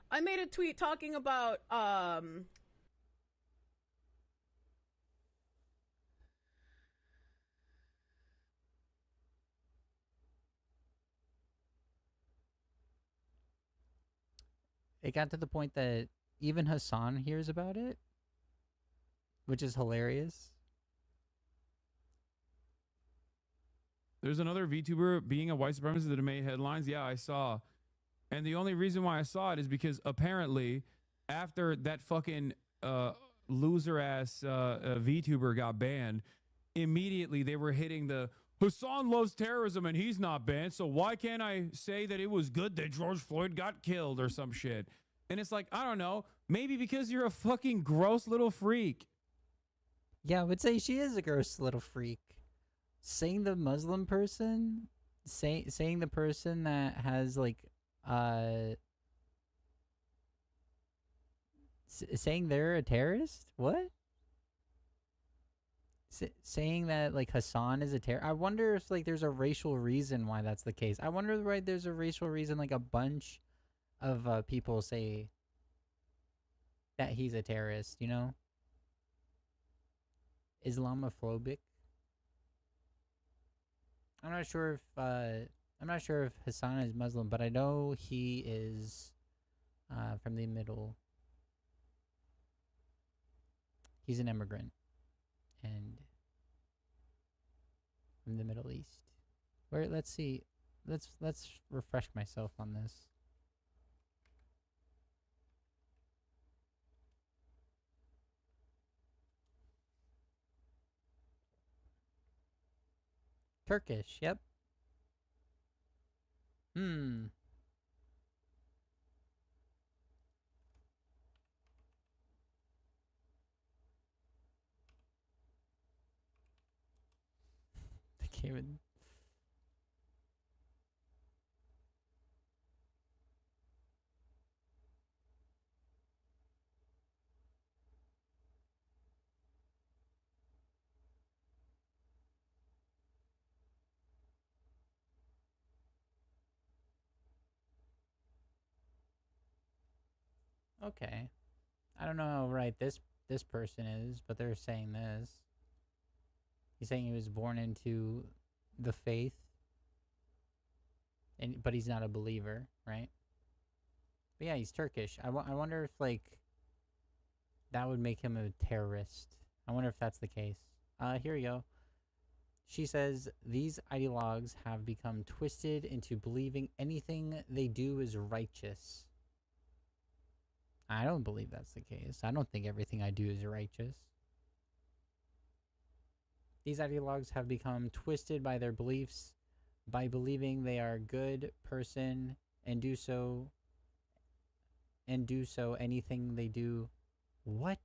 I made a tweet talking about it got to the point that even Hassan hears about it, which is hilarious. There's another VTuber being a white supremacist that made headlines. Yeah, I saw. And the only reason why I saw it is because apparently after that fucking loser ass VTuber got banned, immediately they were hitting the Hassan loves terrorism and he's not banned. So why can't I say that it was good that George Floyd got killed or some shit? And it's like, I don't know, maybe because you're a fucking gross little freak. Yeah, I would say she is a gross little freak. Saying the Muslim person, saying the person that has like, saying they're a terrorist. What? Saying that like Hassan is a terrorist. I wonder if like there's a racial reason why that's the case. I wonder right there's a racial reason like a bunch of people say that he's a terrorist. You know, Islamophobic. I'm not sure if Hassan is Muslim, but I know he is from the middle. He's an immigrant and from the Middle East. Where let's see. Let's refresh myself on this. Turkish, yep. The Kevin. Okay. I don't know how right this person is, but they're saying this. He's saying he was born into the faith, but he's not a believer, right? But yeah, he's Turkish. I wonder if like that would make him a terrorist. I wonder if that's the case. Here we go. She says these ideologues have become twisted into believing anything they do is righteous. I don't believe that's the case. I don't think everything I do is righteous. These ideologues have become twisted by their beliefs, by believing they are a good person and do so anything they do. What?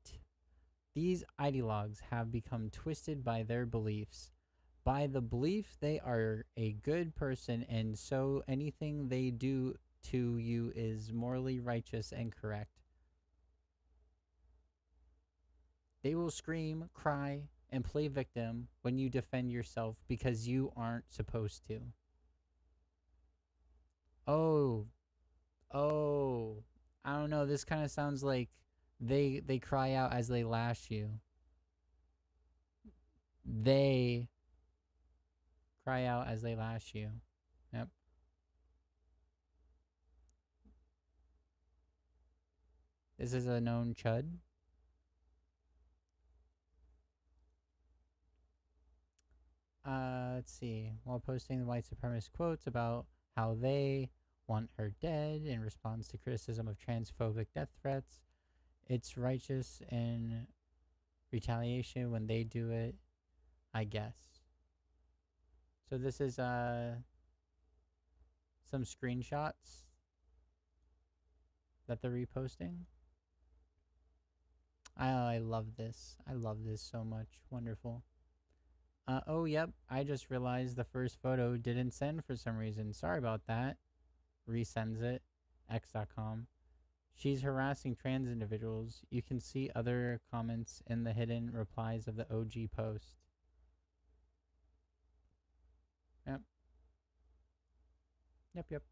These ideologues have become twisted by their beliefs, by the belief they are a good person and so anything they do to you is morally righteous and correct. They will scream, cry, and play victim when you defend yourself because you aren't supposed to. Oh, I don't know. This kind of sounds like they cry out as they lash you. They cry out as they lash you. Yep. This is a known chud. Let's see. While posting the white supremacist quotes about how they want her dead in response to criticism of transphobic death threats, it's righteous in retaliation when they do it, I guess. So this is some screenshots that they're reposting. I love this. I love this so much. Wonderful. Oh, yep. I just realized the first photo didn't send for some reason. Sorry about that. Resends it. X.com. She's harassing trans individuals. You can see other comments in the hidden replies of the OG post. Yep. Yep.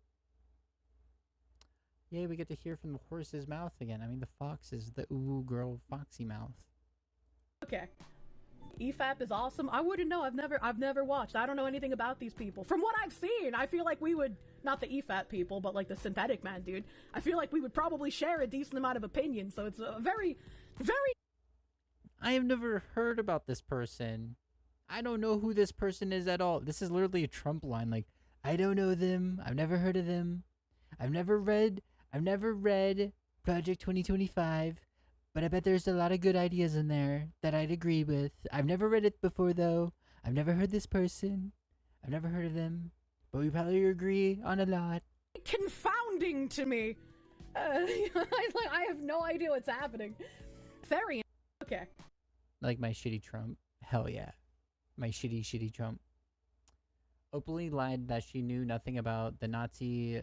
Yay, we get to hear from the horse's mouth again. I mean, the fox is the ooh girl foxy mouth. Okay. EFAP is awesome. I wouldn't know. I've never watched. I don't know anything about these people. From what I've seen, I feel like we would, not the EFAP people, but like the synthetic man dude. I feel like we would probably share a decent amount of opinion. So it's a very, very. I have never heard about this person. I don't know who this person is at all. This is literally a Trump line. Like, I don't know them. I've never heard of them. I've never read Project 2025, but I bet there's a lot of good ideas in there that I'd agree with. I've never read it before, though. I've never heard this person. I've never heard of them, but we probably agree on a lot. Confounding to me. I have no idea what's happening. Very okay. Like my shitty Trump. Hell yeah. My shitty Trump. Openly lied that she knew nothing about the Nazi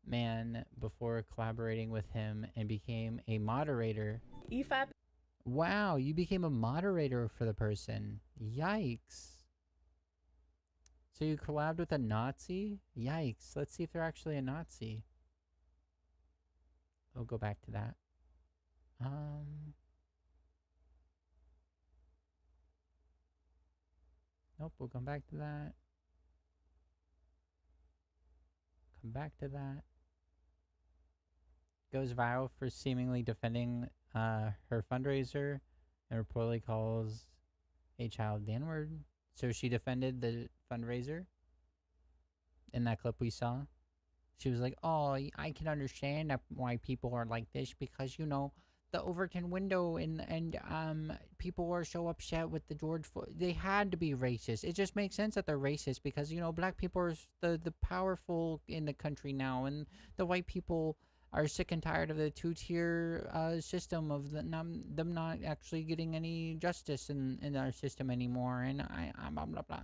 man before collaborating with him and became a moderator. EFAP. Wow, you became a moderator for the person. Yikes. So you collabed with a Nazi? Yikes. Let's see if they're actually a Nazi. We'll go back to that. Nope, we'll come back to that. Come back to that. Goes viral for seemingly defending her fundraiser and reportedly calls a child the N-word. So she defended the fundraiser in that clip we saw. She was like, oh, I can understand why people are like this because, you know, the Overton window and people are so upset with the George Floyd. They had to be racist. It just makes sense that they're racist because, you know, black people are the powerful in the country now, and the white people are sick and tired of the two-tier system of them not actually getting any justice in our system anymore. And I'm blah blah blah.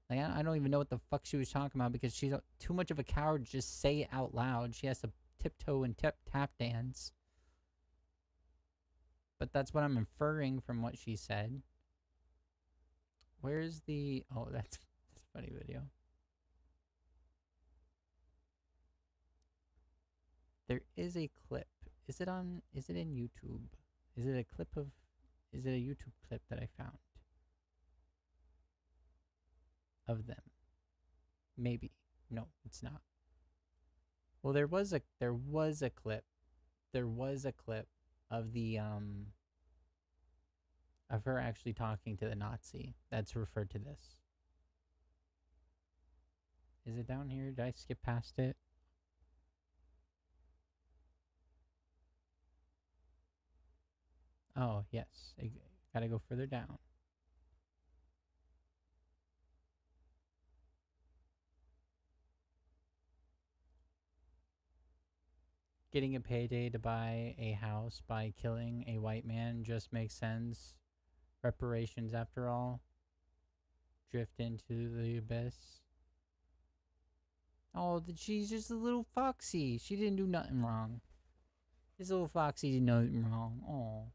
Like, I don't even know what the fuck she was talking about because she's too much of a coward to just say it out loud. She has to tiptoe and tap dance. But that's what I'm inferring from what she said. Where's the... Oh, that's a funny video. There is a clip. Is it in YouTube? Is it a clip of... Is it a YouTube clip that I found? Of them. Maybe. No, it's not. Well, there was a clip. There was a clip of the of her actually talking to the Nazi that's referred to this. Is it down here? Did I skip past it? Oh, yes. I gotta go further down. Getting a payday to buy a house by killing a white man just makes sense. Reparations, after all. Drift into the abyss. Oh, she's just a little foxy. She didn't do nothing wrong. This little foxy did nothing wrong. Oh.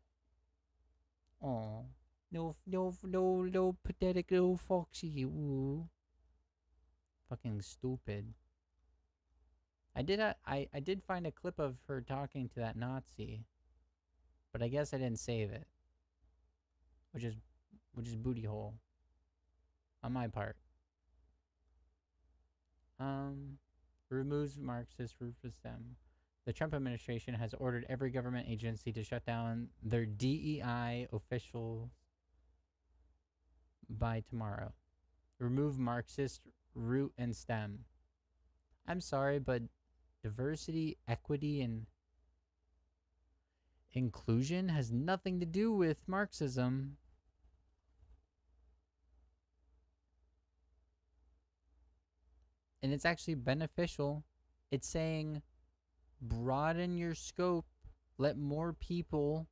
Oh. No pathetic little foxy. Ooh. Fucking stupid. I did find a clip of her talking to that Nazi, but I guess I didn't save it, which is booty hole on my part. Removes Marxist ruthless them. The Trump administration has ordered every government agency to shut down their DEI officials by tomorrow. Remove Marxist root and stem. I'm sorry, but diversity, equity, and inclusion has nothing to do with Marxism. And it's actually beneficial. It's saying broaden your scope, let more people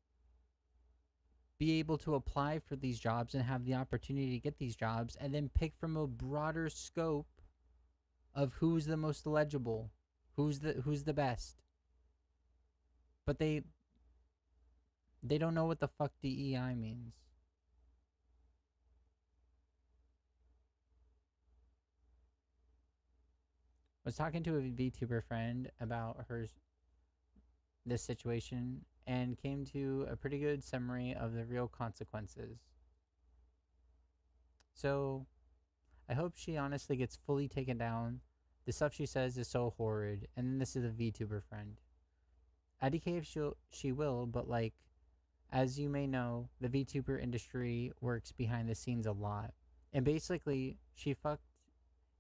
be able to apply for these jobs and have the opportunity to get these jobs, and then pick from a broader scope of who's the most legible, who's the best. But they don't know what the fuck DEI means. I was talking to a VTuber friend about this situation and came to a pretty good summary of the real consequences. So I hope she honestly gets fully taken down. The stuff she says is so horrid. And then this is a VTuber friend. IDK if she will, but like, as you may know, the VTuber industry works behind the scenes a lot. And basically, she fucked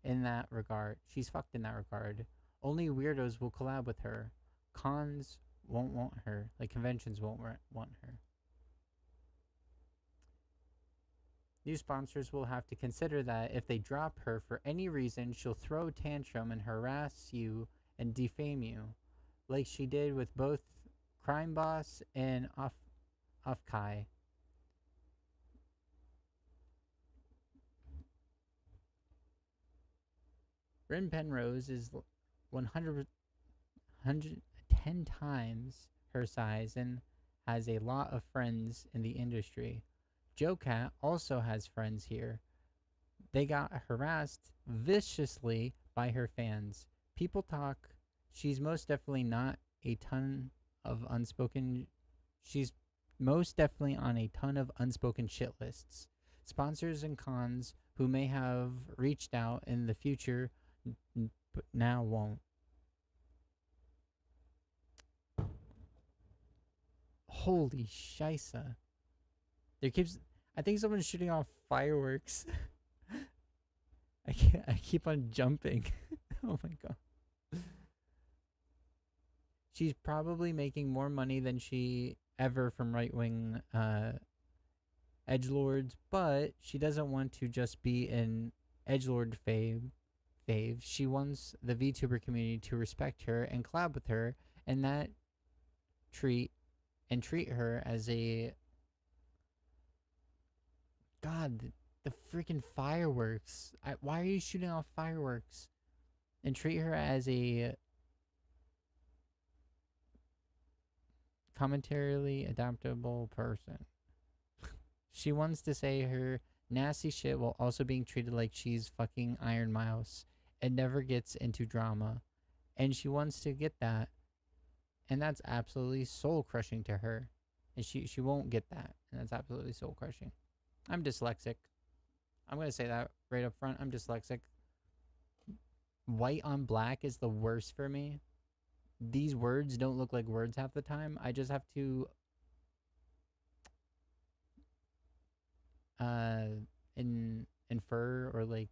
in that regard. She's fucked in that regard. Only weirdos will collab with her. Cons won't want her. Like, conventions won't want her. New sponsors will have to consider that if they drop her for any reason, she'll throw a tantrum and harass you and defame you, like she did with both Crime Boss and Kai. Rin Penrose is 110 times her size and has a lot of friends in the industry. Joe Cat also has friends here. They got harassed viciously by her fans. People talk. She's most definitely not a ton of unspoken. She's most definitely on a ton of unspoken shit lists. Sponsors and cons who may have reached out in the future but now won't. Holy shisa. I think someone's shooting off fireworks. I keep on jumping. Oh my god. She's probably making more money than she ever from right-wing edgelords, but she doesn't want to just be an edgelord fave. She wants the VTuber community to respect her and collab with her, and that treat her as a god. The freaking fireworks! Why are you shooting off fireworks? And treat her as a commentarily adaptable person. She wants to say her nasty shit while also being treated like she's fucking Iron Mouse and never gets into drama. And she wants to get that. And that's absolutely soul crushing to her. And she won't get that. And that's absolutely soul crushing. I'm dyslexic. I'm going to say that right up front. I'm dyslexic. White on black is the worst for me. These words don't look like words half the time. I just have to infer or like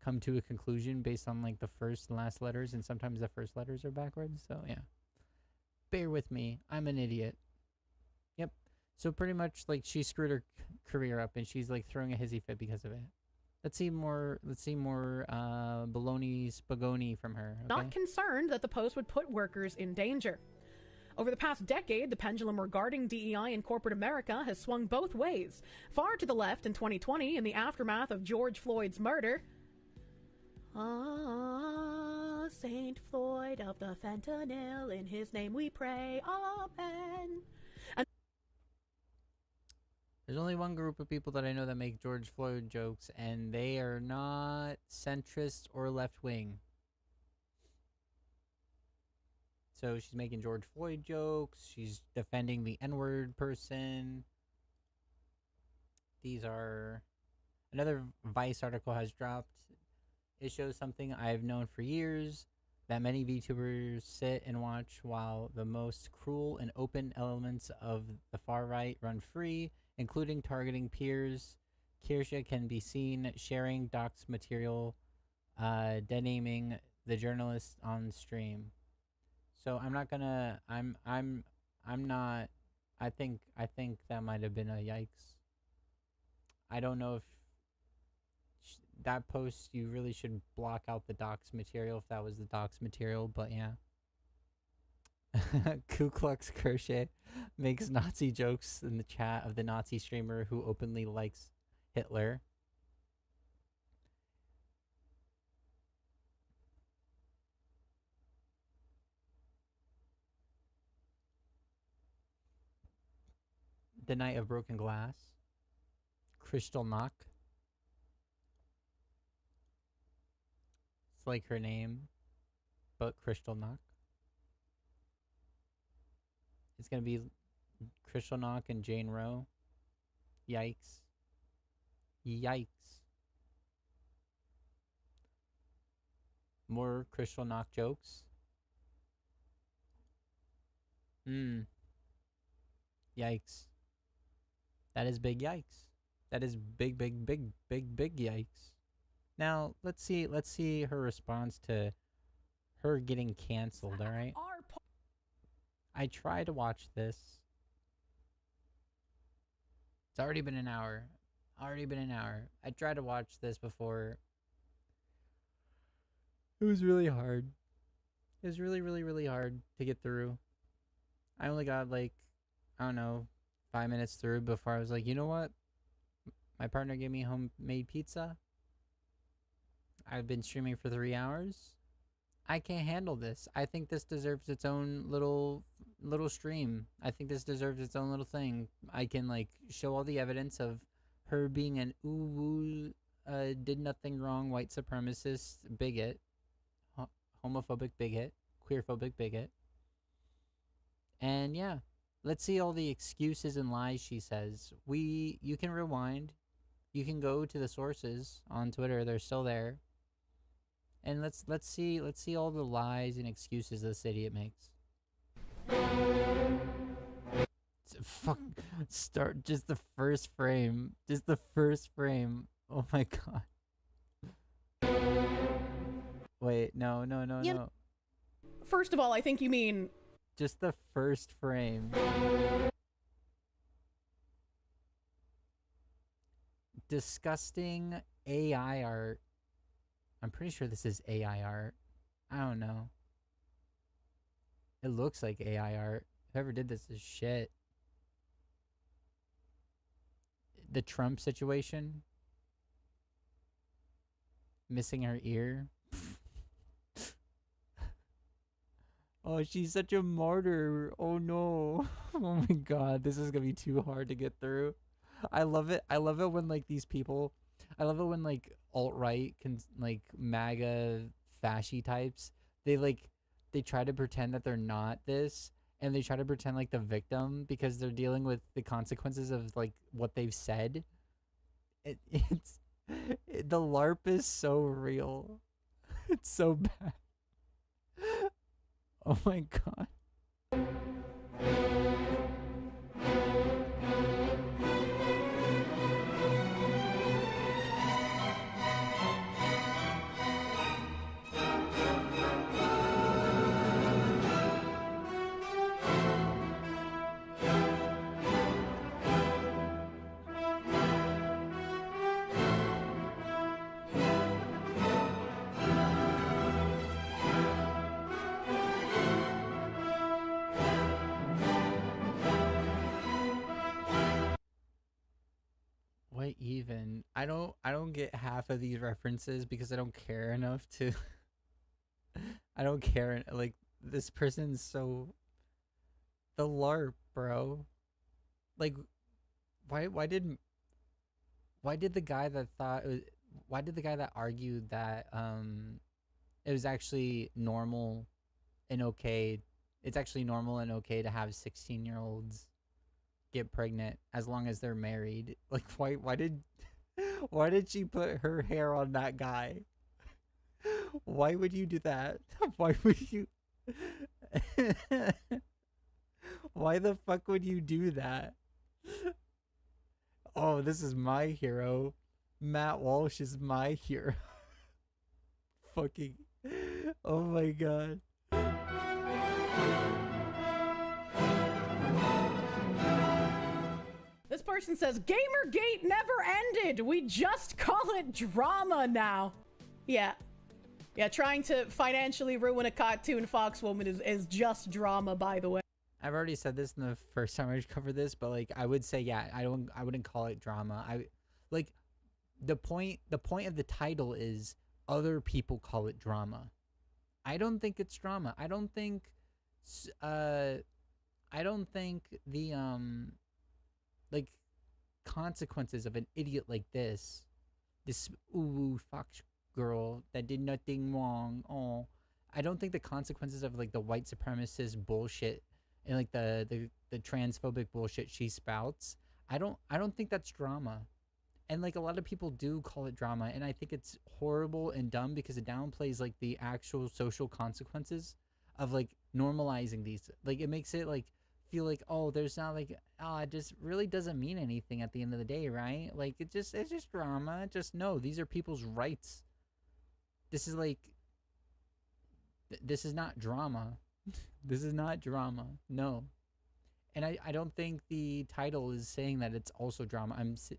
come to a conclusion based on like the first and last letters, and sometimes the first letters are backwards. So yeah, bear with me. I'm an idiot. Yep. So pretty much like she screwed her career up, and she's like throwing a hissy fit because of it. Let's see more baloney spagoni from her. Okay? Not concerned that the post would put workers in danger. Over the past decade, the pendulum regarding DEI in corporate America has swung both ways. Far to the left in 2020, in the aftermath of George Floyd's murder. Ah, Saint Floyd of the fentanyl, in his name we pray, amen. And there's only one group of people that I know that make George Floyd jokes, and they are not centrist or left wing. So she's making George Floyd jokes. She's defending the N-word person. These are... Another Vice article has dropped. It shows something I've known for years, that many VTubers sit and watch while the most cruel and open elements of the far right run free, including targeting peers. Kirsche can be seen sharing docs material, denaming the journalist on stream. So I'm not gonna. I'm not. I think that might have been a yikes. I don't know if that post, you really should block out the docs material if that was the docs material. But yeah. Ku Klux Kirsche makes Nazi jokes in the chat of the Nazi streamer who openly likes Hitler. The Night of Broken Glass. Crystal Knock. It's like her name, but Crystal Knock. It's gonna be Crystal Knock and Jane Roe. Yikes. Yikes. More crystal knock jokes. Yikes. That is big yikes. That is big yikes. Now, let's see her response to her getting canceled, all right? I try to watch this. It's already been an hour. I tried to watch this before. It was really hard. It was really hard to get through. I only got like, I don't know, 5 minutes through before I was like, you know what? My partner gave me homemade pizza. I've been streaming for 3 hours. I can't handle this. I think this deserves its own little stream. I think this deserves its own little thing. I can like show all the evidence of her being an did nothing wrong white supremacist bigot, homophobic bigot, queerphobic bigot. And yeah, let's see all the excuses and lies she says. You can rewind. You can go to the sources on Twitter. They're still there. And let's see all the lies and excuses this idiot makes. Fuck, start just the first frame. Just the first frame. Oh my god. Wait, no. First of all, I think you mean just the first frame. Disgusting AI art. I'm pretty sure this is AI art. I don't know. It looks like AI art. Whoever did this is shit. The Trump situation. Missing her ear. Oh, she's such a martyr. Oh no. Oh my god, this is gonna be too hard to get through. I love it. I love it when like these people, I love it when like alt-right like MAGA fasci types, they try to pretend that they're not this, and they try to pretend like the victim because they're dealing with the consequences of like what they've said. The LARP is so real. It's so bad. Oh my god. What even? I don't get half of these references because I don't care enough to I don't care, like this person's so the LARP, bro. Like why did the guy that thought it was, why did the guy that argued that it was actually normal and okay, it's actually normal and okay to have 16-year-olds get pregnant as long as they're married? Like why did she put her hair on that guy? Why would you do that? Why would you why the fuck would you do that? Oh, this is my hero. Matt Walsh is my hero. Fucking oh my god. this person says Gamergate never ended. We just call it drama now. Yeah, trying to financially ruin a cartoon Foxwoman is just drama, by the way. I've already said this in the first time I covered this, but like I would say, yeah, I wouldn't call it drama. I like the point of the title is other people call it drama. I don't think it's drama. I don't think the like consequences of an idiot like this fox girl that did nothing wrong. Oh, I don't think the consequences of like the white supremacist bullshit and like the transphobic bullshit she spouts, I don't think that's drama. And like a lot of people do call it drama, and I think it's horrible and dumb because it downplays like the actual social consequences of like normalizing these. Like it makes it like feel like, oh, there's not like, oh, it just really doesn't mean anything at the end of the day, right? Like it's just drama. Just no, these are people's rights. This is like this is not drama. This is not drama. No. And I don't think the title is saying that it's also drama.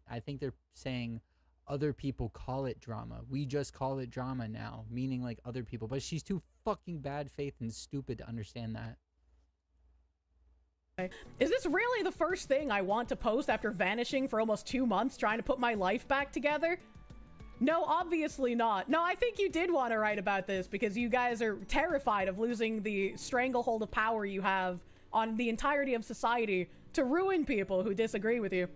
I think they're saying other people call it drama. We just call it drama now, meaning like other people. But she's too fucking bad faith and stupid to understand that. Is this really the first thing I want to post after vanishing for almost 2 months trying to put my life back together? No, obviously not. No, I think you did want to write about this because you guys are terrified of losing the stranglehold of power you have on the entirety of society to ruin people who disagree with you.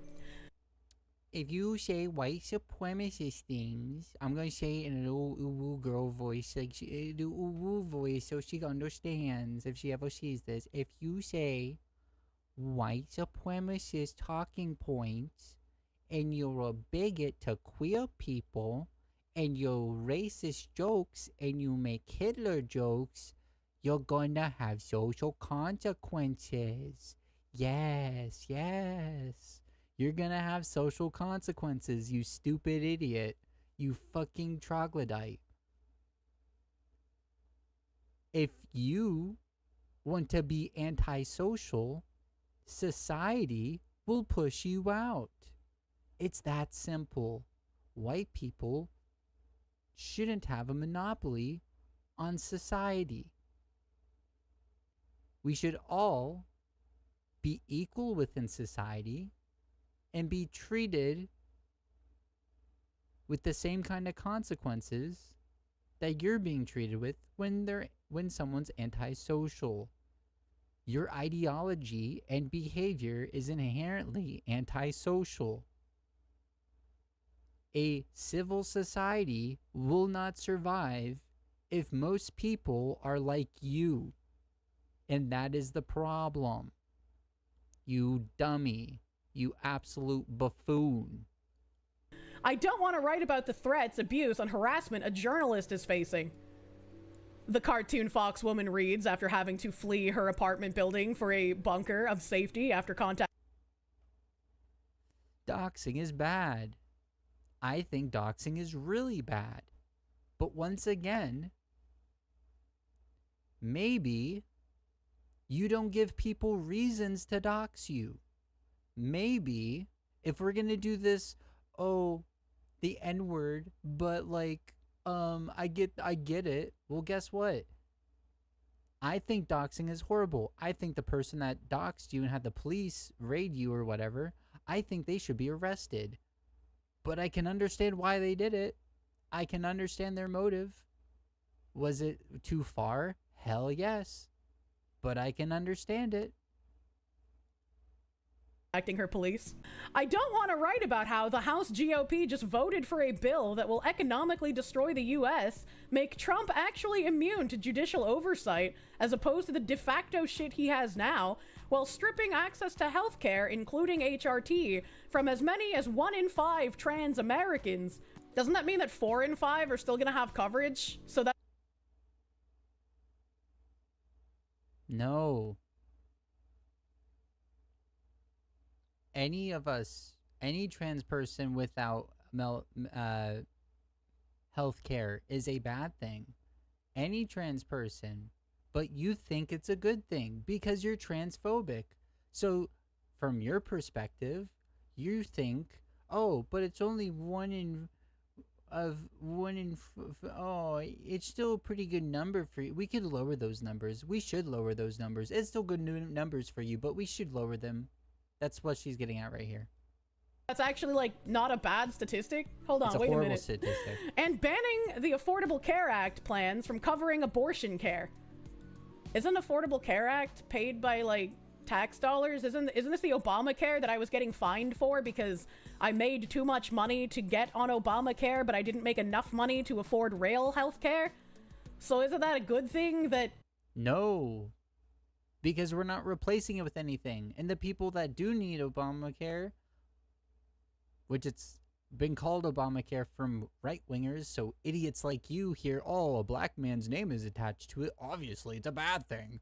If you say white supremacist things, I'm going to say it in a little uwu girl voice, like the uwu voice, so she understands if she ever sees this. If you say white supremacist talking points, and you're a bigot to queer people, and you're racist jokes, and you make Hitler jokes, you're gonna have social consequences. Yes, yes. You're gonna have social consequences, you stupid idiot. You fucking troglodyte. If you want to be antisocial, society will push you out. It's that simple. White people shouldn't have a monopoly on society. We should all be equal within society and be treated with the same kind of consequences that you're being treated with when someone's antisocial. Your ideology and behavior is inherently antisocial. A civil society will not survive if most people are like you. And that is the problem. You dummy. You absolute buffoon. I don't want to write about the threats, abuse, and harassment a journalist is facing. The cartoon fox woman reads after having to flee her apartment building for a bunker of safety after contact. Doxing is bad. I think doxing is really bad. But once again, maybe you don't give people reasons to dox you. Maybe if we're going to do this, oh, the N-word, but like, I get it. Well, guess what? I think doxing is horrible. I think the person that doxed you and had the police raid you or whatever, I think they should be arrested. But I can understand why they did it. I can understand their motive. Was it too far? Hell yes. But I can understand it. Acting her police. I don't want to write about how the House GOP just voted for a bill that will economically destroy the US, make Trump actually immune to judicial oversight, as opposed to the de facto shit he has now, while stripping access to healthcare, including HRT, from as many as 1 in 5 trans Americans. Doesn't that mean that 4 in 5 are still gonna have coverage? So that... No. Any of us, any trans person without health care is a bad thing. Any trans person, but you think it's a good thing because you're transphobic. So from your perspective, you think, oh, but it's only it's still a pretty good number for you. We could lower those numbers. We should lower those numbers. It's still good numbers for you, but we should lower them. That's what she's getting at right here. That's actually, like, not a bad statistic. Hold on, it's a wait a horrible minute. Statistic. And banning the Affordable Care Act plans from covering abortion care. Isn't Affordable Care Act paid by, like, tax dollars? Isn't this the Obamacare that I was getting fined for because I made too much money to get on Obamacare, but I didn't make enough money to afford real health care? So isn't that a good thing that... No. Because we're not replacing it with anything. And the people that do need Obamacare, which it's been called Obamacare from right wingers, so idiots like you hear, oh, a black man's name is attached to it. Obviously, it's a bad thing.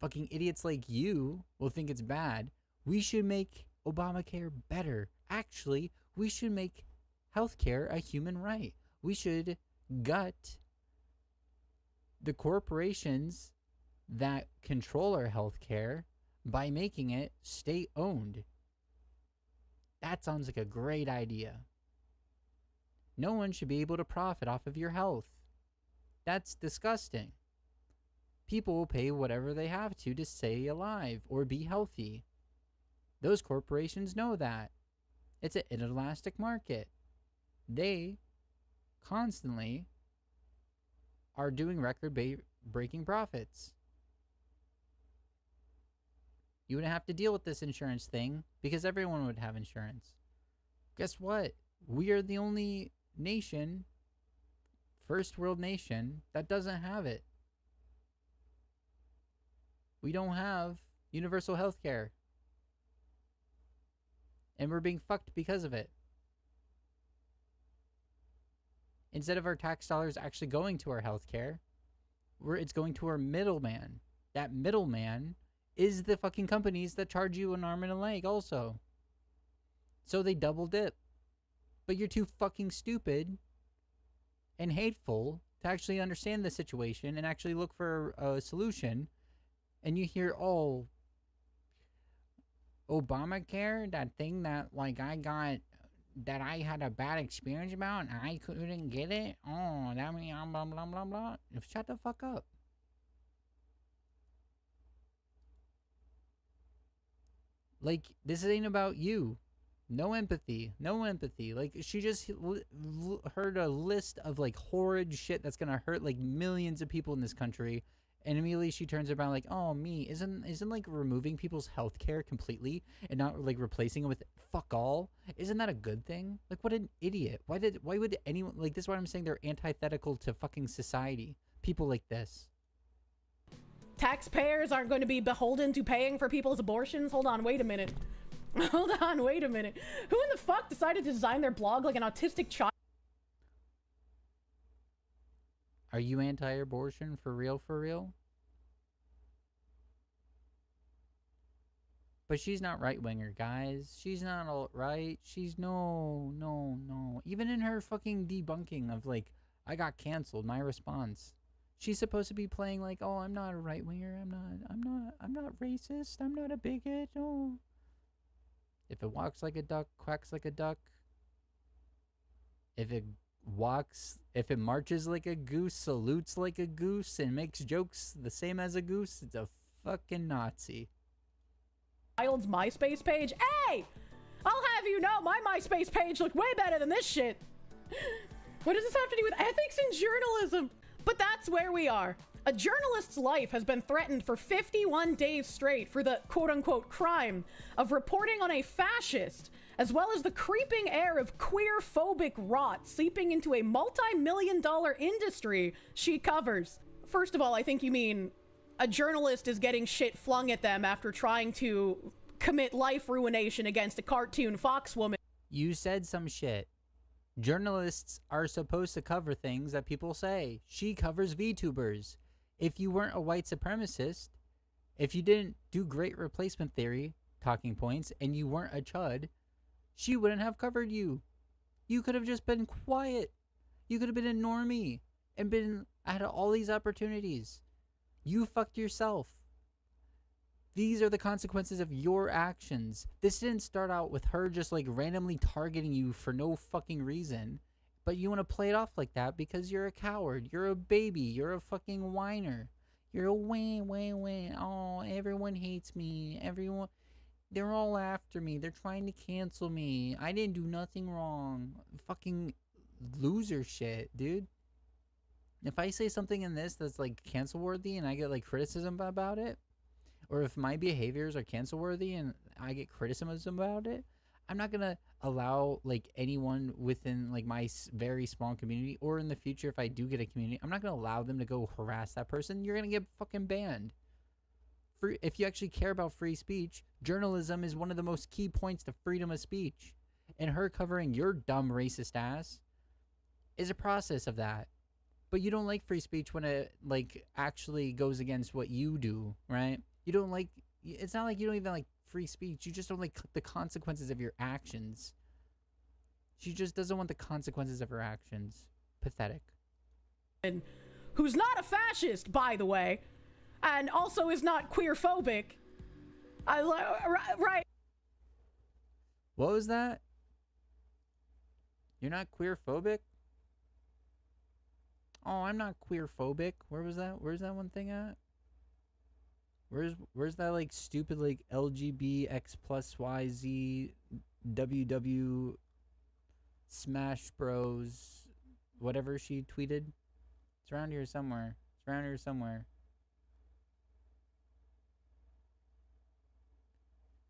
Fucking idiots like you will think it's bad. We should make Obamacare better. Actually, we should make healthcare a human right. We should gut the corporations that control our healthcare by making it state-owned. That sounds like a great idea. No one should be able to profit off of your health. That's disgusting. People will pay whatever they have to stay alive or be healthy. Those corporations know that. It's an inelastic market. They constantly are doing record-breaking profits. You wouldn't have to deal with this insurance thing because everyone would have insurance. Guess what? We are the only nation, first world nation, that doesn't have it. We don't have universal health care. And we're being fucked because of it. Instead of our tax dollars actually going to our health care, it's going to our middleman. That middleman is the fucking companies that charge you an arm and a leg also. So they double dip. But you're too fucking stupid and hateful to actually understand the situation and actually look for a solution. And you hear, oh, Obamacare, that thing that like I got, that I had a bad experience about and I couldn't get it. Oh, that means blah, blah, blah, blah. Shut the fuck up. Like, this ain't about you. No empathy. No empathy. Like, she just heard a list of, like, horrid shit that's gonna hurt, like, millions of people in this country. And immediately she turns around like, oh, me. Isn't like, removing people's health care completely and not, like, replacing it with fuck all? Isn't that a good thing? Like, what an idiot. Why would anyone... Like, this is what I'm saying. They're antithetical to fucking society. People like this. Taxpayers aren't going to be beholden to paying for people's abortions? Hold on, wait a minute. Hold on, wait a minute. Who in the fuck decided to design their blog like an autistic child? Are you anti-abortion for real, for real? But she's not right-winger, guys. She's not alt-right. She's no. Even in her fucking debunking of, like, I got canceled, my response. She's supposed to be playing like, oh, I'm not a right-winger. I'm not racist. I'm not a bigot. Oh. If it walks like a duck, quacks like a duck. If it marches like a goose, salutes like a goose, and makes jokes the same as a goose, it's a fucking Nazi. Child's MySpace page? Hey! I'll have you know, my MySpace page looked way better than this shit. What does this have to do with ethics in journalism? But that's where we are. A journalist's life has been threatened for 51 days straight for the quote-unquote crime of reporting on a fascist, as well as the creeping air of queer-phobic rot seeping into a multi-million-dollar industry she covers. First of all, I think you mean a journalist is getting shit flung at them after trying to commit life ruination against a cartoon Fox woman. You said some shit. Journalists are supposed to cover things that people say. She covers VTubers. If you weren't a white supremacist, if you didn't do great replacement theory talking points, and you weren't a chud, she wouldn't have covered you. You could have just been quiet. You could have been a normie and had all these opportunities. You fucked yourself. These are the consequences of your actions. This didn't start out with her just like randomly targeting you for no fucking reason. But you want to play it off like that because you're a coward. You're a baby. You're a fucking whiner. You're a wah. Oh, everyone hates me. They're all after me. They're trying to cancel me. I didn't do nothing wrong. Fucking loser shit, dude. If I say something in this that's like cancel worthy and I get like criticism about it, or if my behaviors are cancel worthy and I get criticism about it, I'm not gonna allow like anyone within like my very small community, or in the future if I do get a community, I'm not gonna allow them to go harass that person. You're gonna get fucking banned. If you actually care about free speech, journalism is one of the most key points to freedom of speech. and her covering your dumb racist ass is a process of that. But you don't like free speech when it like actually goes against what you do, right? You don't like, it's not like you don't even like free speech. You just don't like the consequences of your actions. She just doesn't want the consequences of her actions. Pathetic. Who's not a fascist, by the way, and also is not queer-phobic. Right. What was that? You're not queer-phobic? Oh, I'm not queer-phobic. Where was that? Where's that one thing at? Where's that like stupid like LGBX plus YZ WW Smash Bros whatever she tweeted? It's around here somewhere. It's around here somewhere.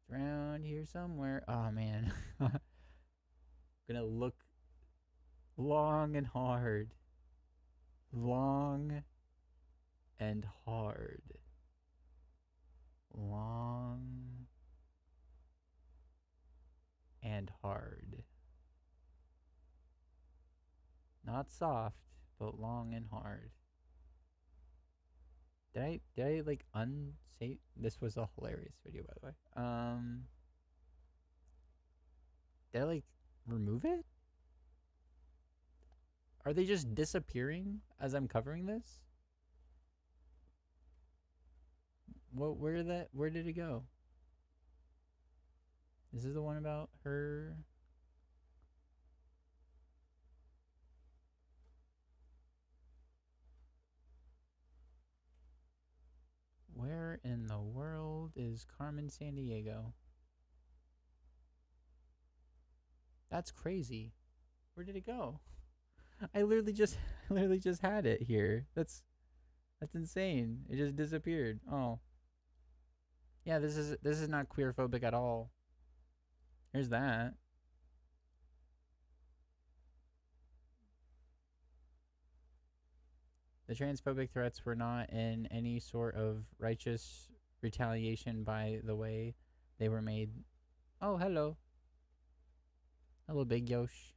It's around here somewhere. Oh man. Gonna look long and hard. Long and hard. Long and hard. Not soft, but long and hard. Did I like unsay? This was a hilarious video, by the way. Did I like remove it? Are they just disappearing as I'm covering this? Where did it go? This is the one about her. Where in the world is Carmen Sandiego? That's crazy. Where did it go? I literally just had it here. That's insane. It just disappeared. Oh. Yeah, this is not queerphobic at all. Here's that. The transphobic threats were not in any sort of righteous retaliation by the way they were made. Oh, hello. Hello, Big Yosh.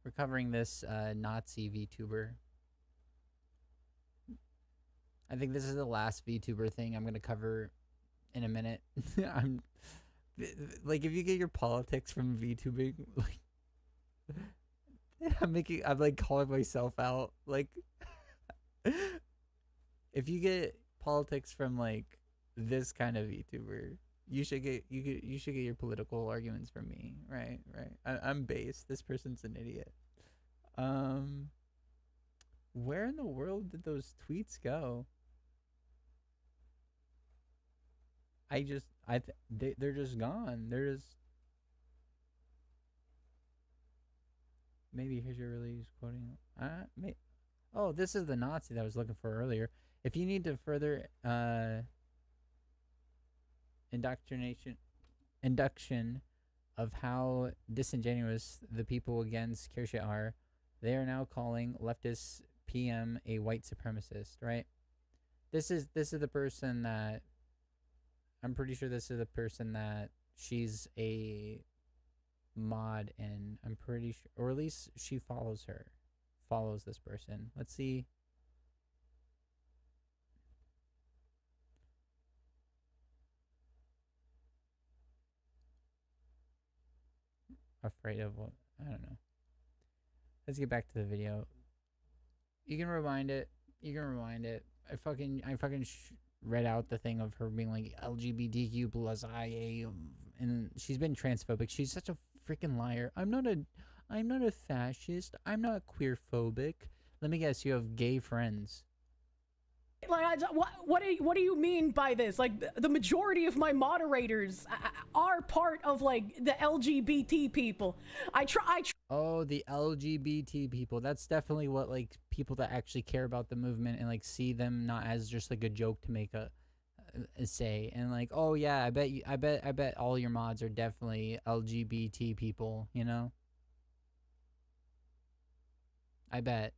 We're covering this Nazi VTuber. I think this is the last VTuber thing I'm going to cover in a minute. I'm like, if you get your politics from VTubing, like I'm like calling myself out. Like if you get politics from like this kind of VTuber, you should get your political arguments from me, right? I'm based. This person's an idiot. Where in the world did those tweets go? They're just gone. They're just. Maybe here's your release quoting. Oh, this is the Nazi that I was looking for earlier. If you need to further induction of how disingenuous the people against Kirsche are, they are now calling leftist PM a white supremacist, right? This is the person that I'm pretty sure this is the person that she's a mod in. I'm pretty sure, or at least she follows this person. Let's see. Afraid of what? I don't know. Let's get back to the video. You can rewind it. I fucking read out the thing of her being like LGBTQ plus IA, and she's been transphobic. She's such a freaking liar. I'm not a fascist. I'm not queerphobic. Let me guess, you have gay friends. Like, what do you mean by this? Like, the majority of my moderators are part of like the LGBT people. Oh, the LGBT people. That's definitely what like people that actually care about the movement and like see them not as just like a joke to make a say, and like, oh yeah, I bet all your mods are definitely LGBT people, you know? I bet.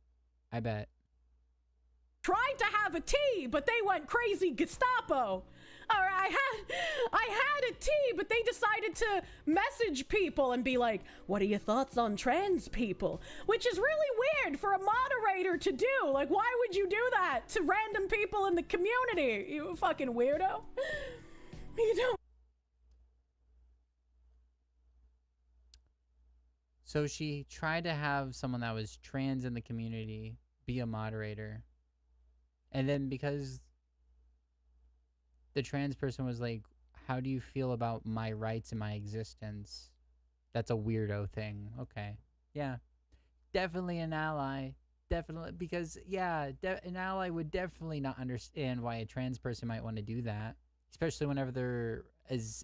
Tried to have a tea, but they went crazy Gestapo. All right, I had a tea, but they decided to message people and be like, "What are your thoughts on trans people?" Which is really weird for a moderator to do. Like, why would you do that to random people in the community? You fucking weirdo. You don't. So she tried to have someone that was trans in the community be a moderator. And then because the trans person was like, how do you feel about my rights and my existence? That's a weirdo thing. Okay. Yeah. Definitely an ally. Definitely. Because, yeah, an ally would definitely not understand why a trans person might want to do that. Especially whenever there is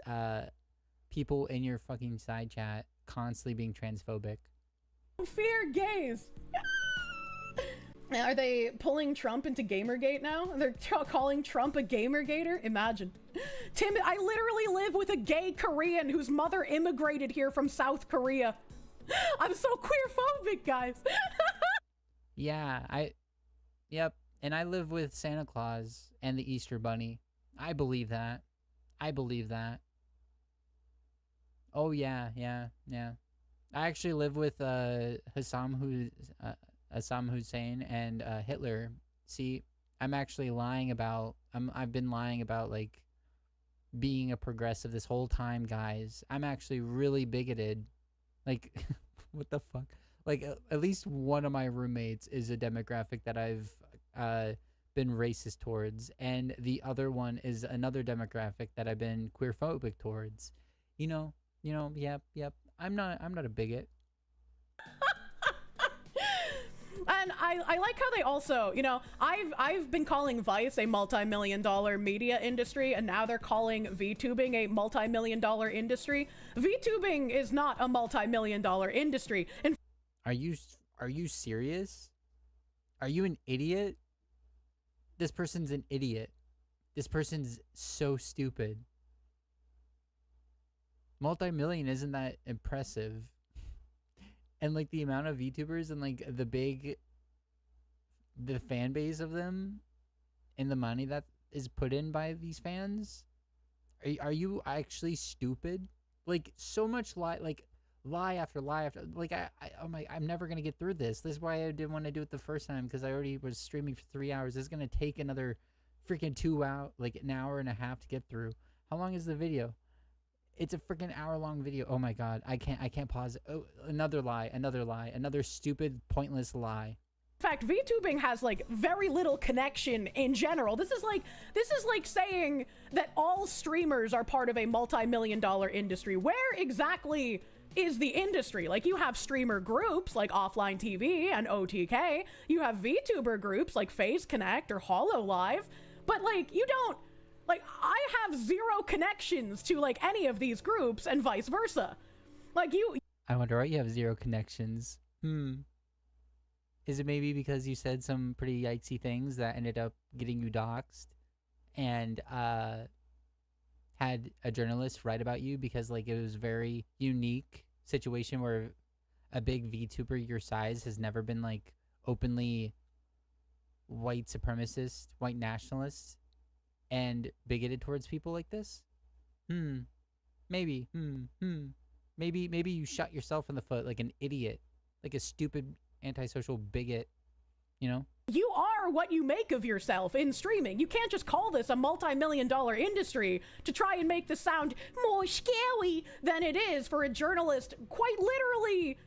people in your fucking side chat constantly being transphobic. Fear gays. Are they pulling Trump into Gamergate now? They're calling Trump a Gamergater? Imagine. Tim, I literally live with a gay Korean whose mother immigrated here from South Korea. I'm so queerphobic, guys. Yeah, yep. And I live with Santa Claus and the Easter Bunny. I believe that. I believe that. Oh, yeah. I actually live with Saddam Hussein and Hitler. See, I'm actually lying about. I've been lying about like being a progressive this whole time, guys. I'm actually really bigoted. Like, what the fuck? Like, at least one of my roommates is a demographic that I've been racist towards, and the other one is another demographic that I've been queerphobic towards. You know. Yep. I'm not a bigot. And I like how they also, I've been calling Vice a multi-million-dollar media industry, and now they're calling VTubing a multi-million-dollar industry. VTubing is not a multi-million-dollar industry. And Are you serious? Are you an idiot? This person's an idiot. This person's so stupid. Multi-million isn't that impressive. And like the amount of VTubers and like the fan base of them and the money that is put in by these fans, are you actually stupid? Like so much lie after lie after, like I'm never gonna get through this. This is why I didn't want to do it the first time, because I already was streaming for 3 hours. This is gonna take another freaking 2 hours, like an hour and a half to get through. How long is the video? It's a freaking hour-long video. Oh my god, I can't pause it. Oh, another lie, another stupid, pointless lie. in fact, VTubing has like very little connection in general. This is like saying that all streamers are part of a multi-million-dollar industry. Where exactly is the industry? Like, you have streamer groups like Offline TV and OTK. You have VTuber groups like FaZe Connect or HoloLive. But like, you don't. Like, I have zero connections to, like, any of these groups, and vice versa. Like, I wonder why you have zero connections. Is it maybe because you said some pretty yikesy things that ended up getting you doxxed? And, had a journalist write about you because, like, it was a very unique situation where a big VTuber your size has never been, like, openly white supremacist, white nationalist, and bigoted towards people like this? Maybe. Maybe you shot yourself in the foot like an idiot, like a stupid antisocial bigot, you know? You are what you make of yourself in streaming. You can't just call this a multi-million-dollar industry to try and make this sound more scary than it is for a journalist quite literally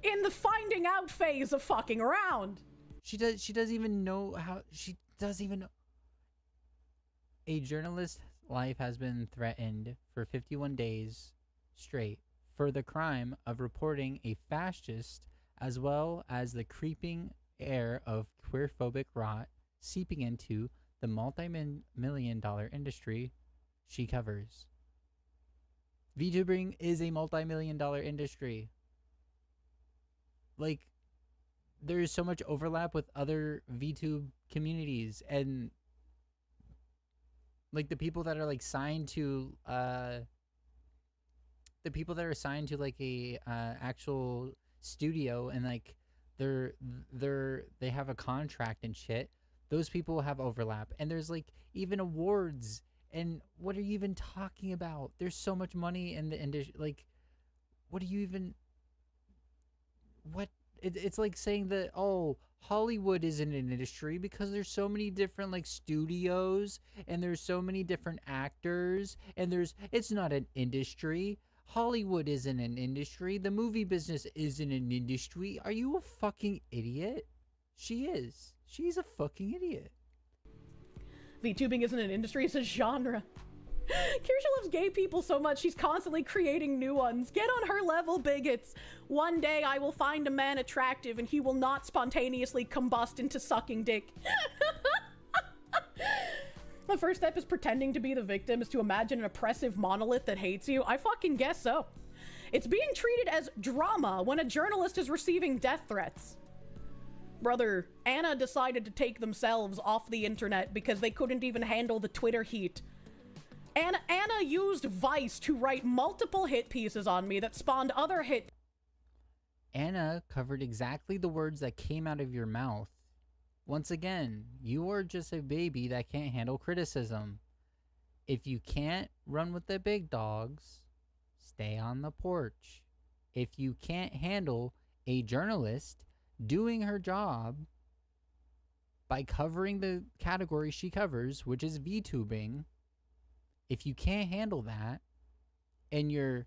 in the finding out phase of fucking around. She doesn't even know how. She doesn't even know. A journalist's life has been threatened for 51 days straight for the crime of reporting a fascist, as well as the creeping air of queerphobic rot seeping into the multi-million-dollar industry she covers. VTubing is a multi-million-dollar industry. Like, there's so much overlap with other VTube communities, and like the people that are like signed to like a actual studio, and like they have a contract and shit. Those people have overlap, and there's like even awards And what are you even talking about? There's so much money in the industry. Like, what do you even? What? It's like saying that, oh, Hollywood isn't an industry because there's so many different like studios and there's so many different actors and it's not an industry. Hollywood isn't an industry. The movie business isn't an industry. Are you a fucking idiot? She is. She's a fucking idiot. VTubing isn't an industry, it's a genre. Kirsche loves gay people so much she's constantly creating new ones. Get on her level, bigots. One day I will find a man attractive and he will not spontaneously combust into sucking dick. The first step is pretending to be the victim, is to imagine an oppressive monolith that hates you. I fucking guess so. It's being treated as drama when a journalist is receiving death threats. Brother, Anna decided to take themselves off the internet because they couldn't even handle the Twitter heat. Anna used Vice to write multiple hit pieces on me that spawned other hit. Anna covered exactly the words that came out of your mouth. Once again, you are just a baby that can't handle criticism. If you can't run with the big dogs, stay on the porch. If you can't handle a journalist doing her job by covering the category she covers, which is VTubing, if you can't handle that, and your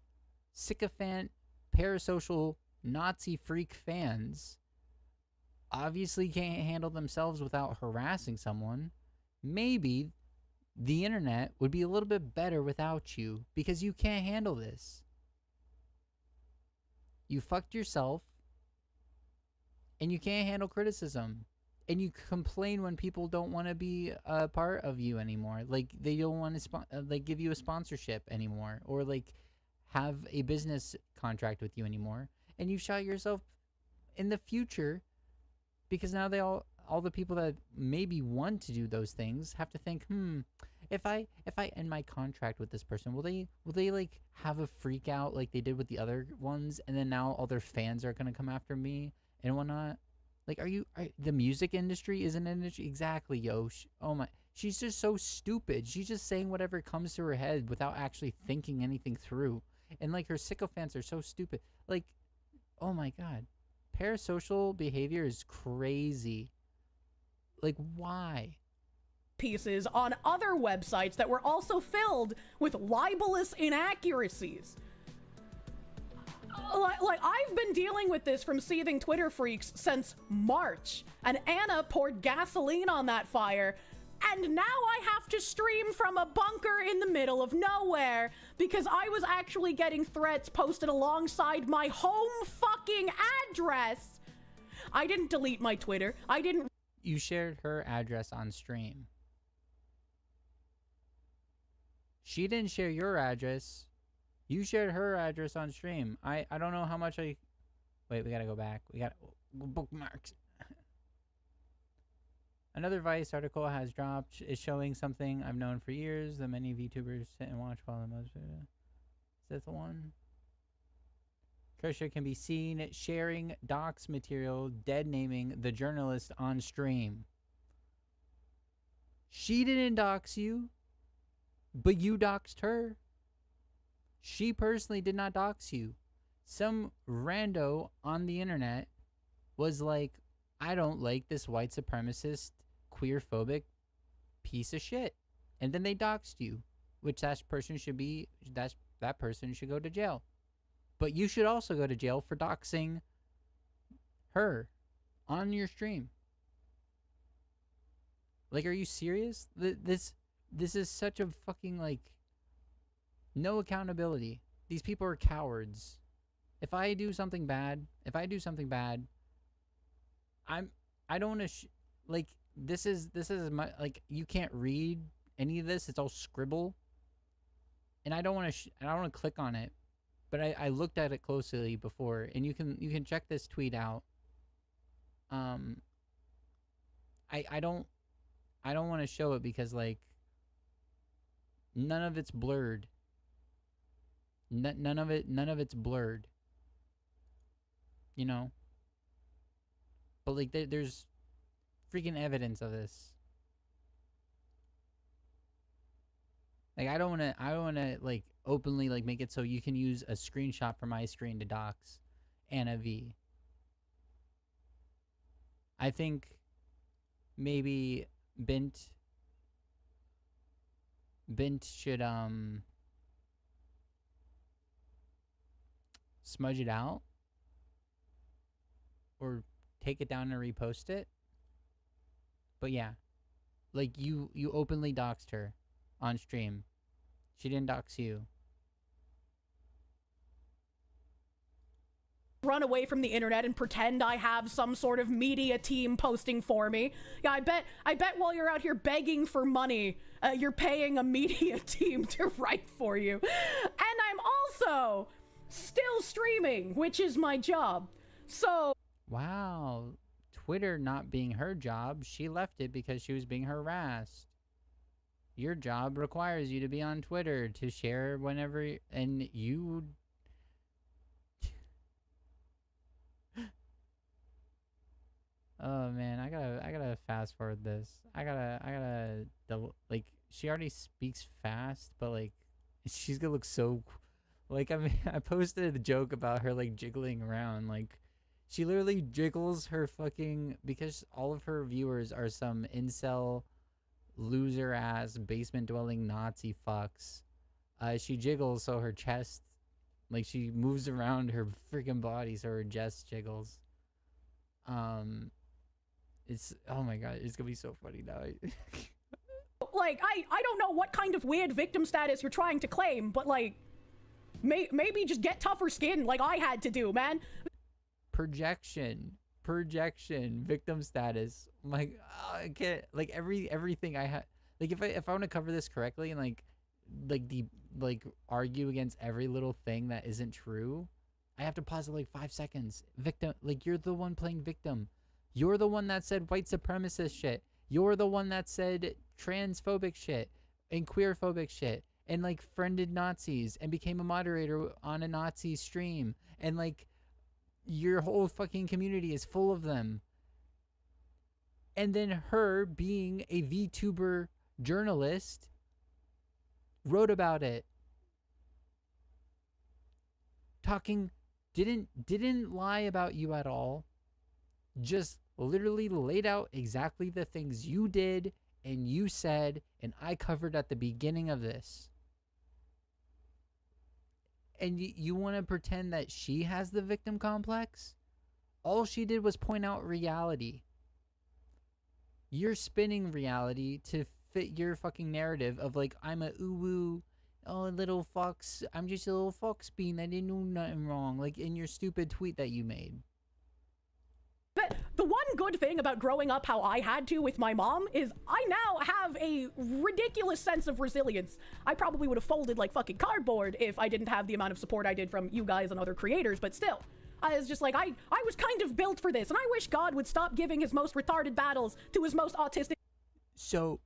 sycophant, parasocial, Nazi freak fans obviously can't handle themselves without harassing someone, maybe the internet would be a little bit better without you because you can't handle this. You fucked yourself, and you can't handle criticism. And you complain when people don't want to be a part of you anymore. Like, they don't want to give you a sponsorship anymore, or like have a business contract with you anymore. And you shot yourself in the future because now all the people that maybe want to do those things have to think, if I end my contract with this person, will they like have a freak out like they did with the other ones, and then now all their fans are gonna come after me and whatnot? Like, the music industry isn't an industry? Exactly, yo. Oh my, she's just so stupid. She's just saying whatever comes to her head without actually thinking anything through. And like, her sycophants are so stupid. Like, oh my god. Parasocial behavior is crazy. Like, why? Pieces on other websites that were also filled with libelous inaccuracies. Like, I've been dealing with this from seething Twitter freaks since March, and Anna poured gasoline on that fire, and now I have to stream from a bunker in the middle of nowhere because I was actually getting threats posted alongside my home fucking address. I didn't delete my Twitter. I didn't. You shared her address on stream. She didn't share your address. You shared her address on stream. I don't know how much I... Wait, we gotta go back. We got bookmarks. Another Vice article has dropped. Is showing something I've known for years that many VTubers sit and watch while the most... Is that the one? Kirsche can be seen sharing docs material, dead naming the journalist on stream. She didn't dox you, but you doxed her. She personally did not dox you. Some rando on the internet was like, I don't like this white supremacist, queer-phobic piece of shit. And then they doxed you, which that person should go to jail. But you should also go to jail for doxing her on your stream. Like, are you serious? This is such a fucking, like, no accountability. These people are cowards. If I do something bad, I don't want to like, this is my, like, you can't read any of this. It's all scribble. And I don't want to click on it. But I looked at it closely before, and you can check this tweet out. I don't want to show it because, like, none of it's blurred. None of it's blurred. You know? But, like, there's freaking evidence of this. Like I don't want to like openly like make it so you can use a screenshot from my screen to dox Anna V. I think maybe Bint should smudge it out or take it down and repost it. But yeah, like you openly doxed her on stream. She didn't dox you. Run away from the internet and pretend I have some sort of media team posting for me. Yeah, I bet while you're out here begging for money, you're paying a media team to write for you. And I'm also still streaming, which is my job. So Wow. Twitter not being her job, she left it because she was being harassed. Your job requires you to be on Twitter to share whenever, and you. Oh man, I gotta fast forward this. I gotta like she already speaks fast, but like she's gonna look so like I mean I posted a joke about her like jiggling around like she literally jiggles her fucking because all of her viewers are some incel loser ass basement dwelling Nazi fucks. She jiggles so her chest like she moves around her freaking body so her chest jiggles. It's oh my god, it's gonna be so funny now. like I don't know what kind of weird victim status you're trying to claim, but like maybe just get tougher skin like I had to do, man. Projection, victim status. Like I can't like everything I had. Like if I want to cover this correctly and like argue against every little thing that isn't true, I have to pause it like 5 seconds. Victim, like you're the one playing victim. You're the one that said white supremacist shit. You're the one that said transphobic shit and queerphobic shit and like friended Nazis and became a moderator on a Nazi stream and like your whole fucking community is full of them. And then her being a VTuber journalist wrote about it. Talking didn't lie about you at all. Just literally laid out exactly the things you did and you said and I covered at the beginning of this. And you want to pretend that she has the victim complex? All she did was point out reality. You're spinning reality to fit your fucking narrative of like, I'm a ooh-woo, oh, little fox. I'm just a little fox bean. I didn't do nothing wrong. Like in your stupid tweet that you made. But the one good thing about growing up how I had to with my mom is I now have a ridiculous sense of resilience. I probably would have folded like fucking cardboard if I didn't have the amount of support I did from you guys and other creators, but still. I was just like, I was kind of built for this, and I wish God would stop giving his most retarded battles to his most autistic. So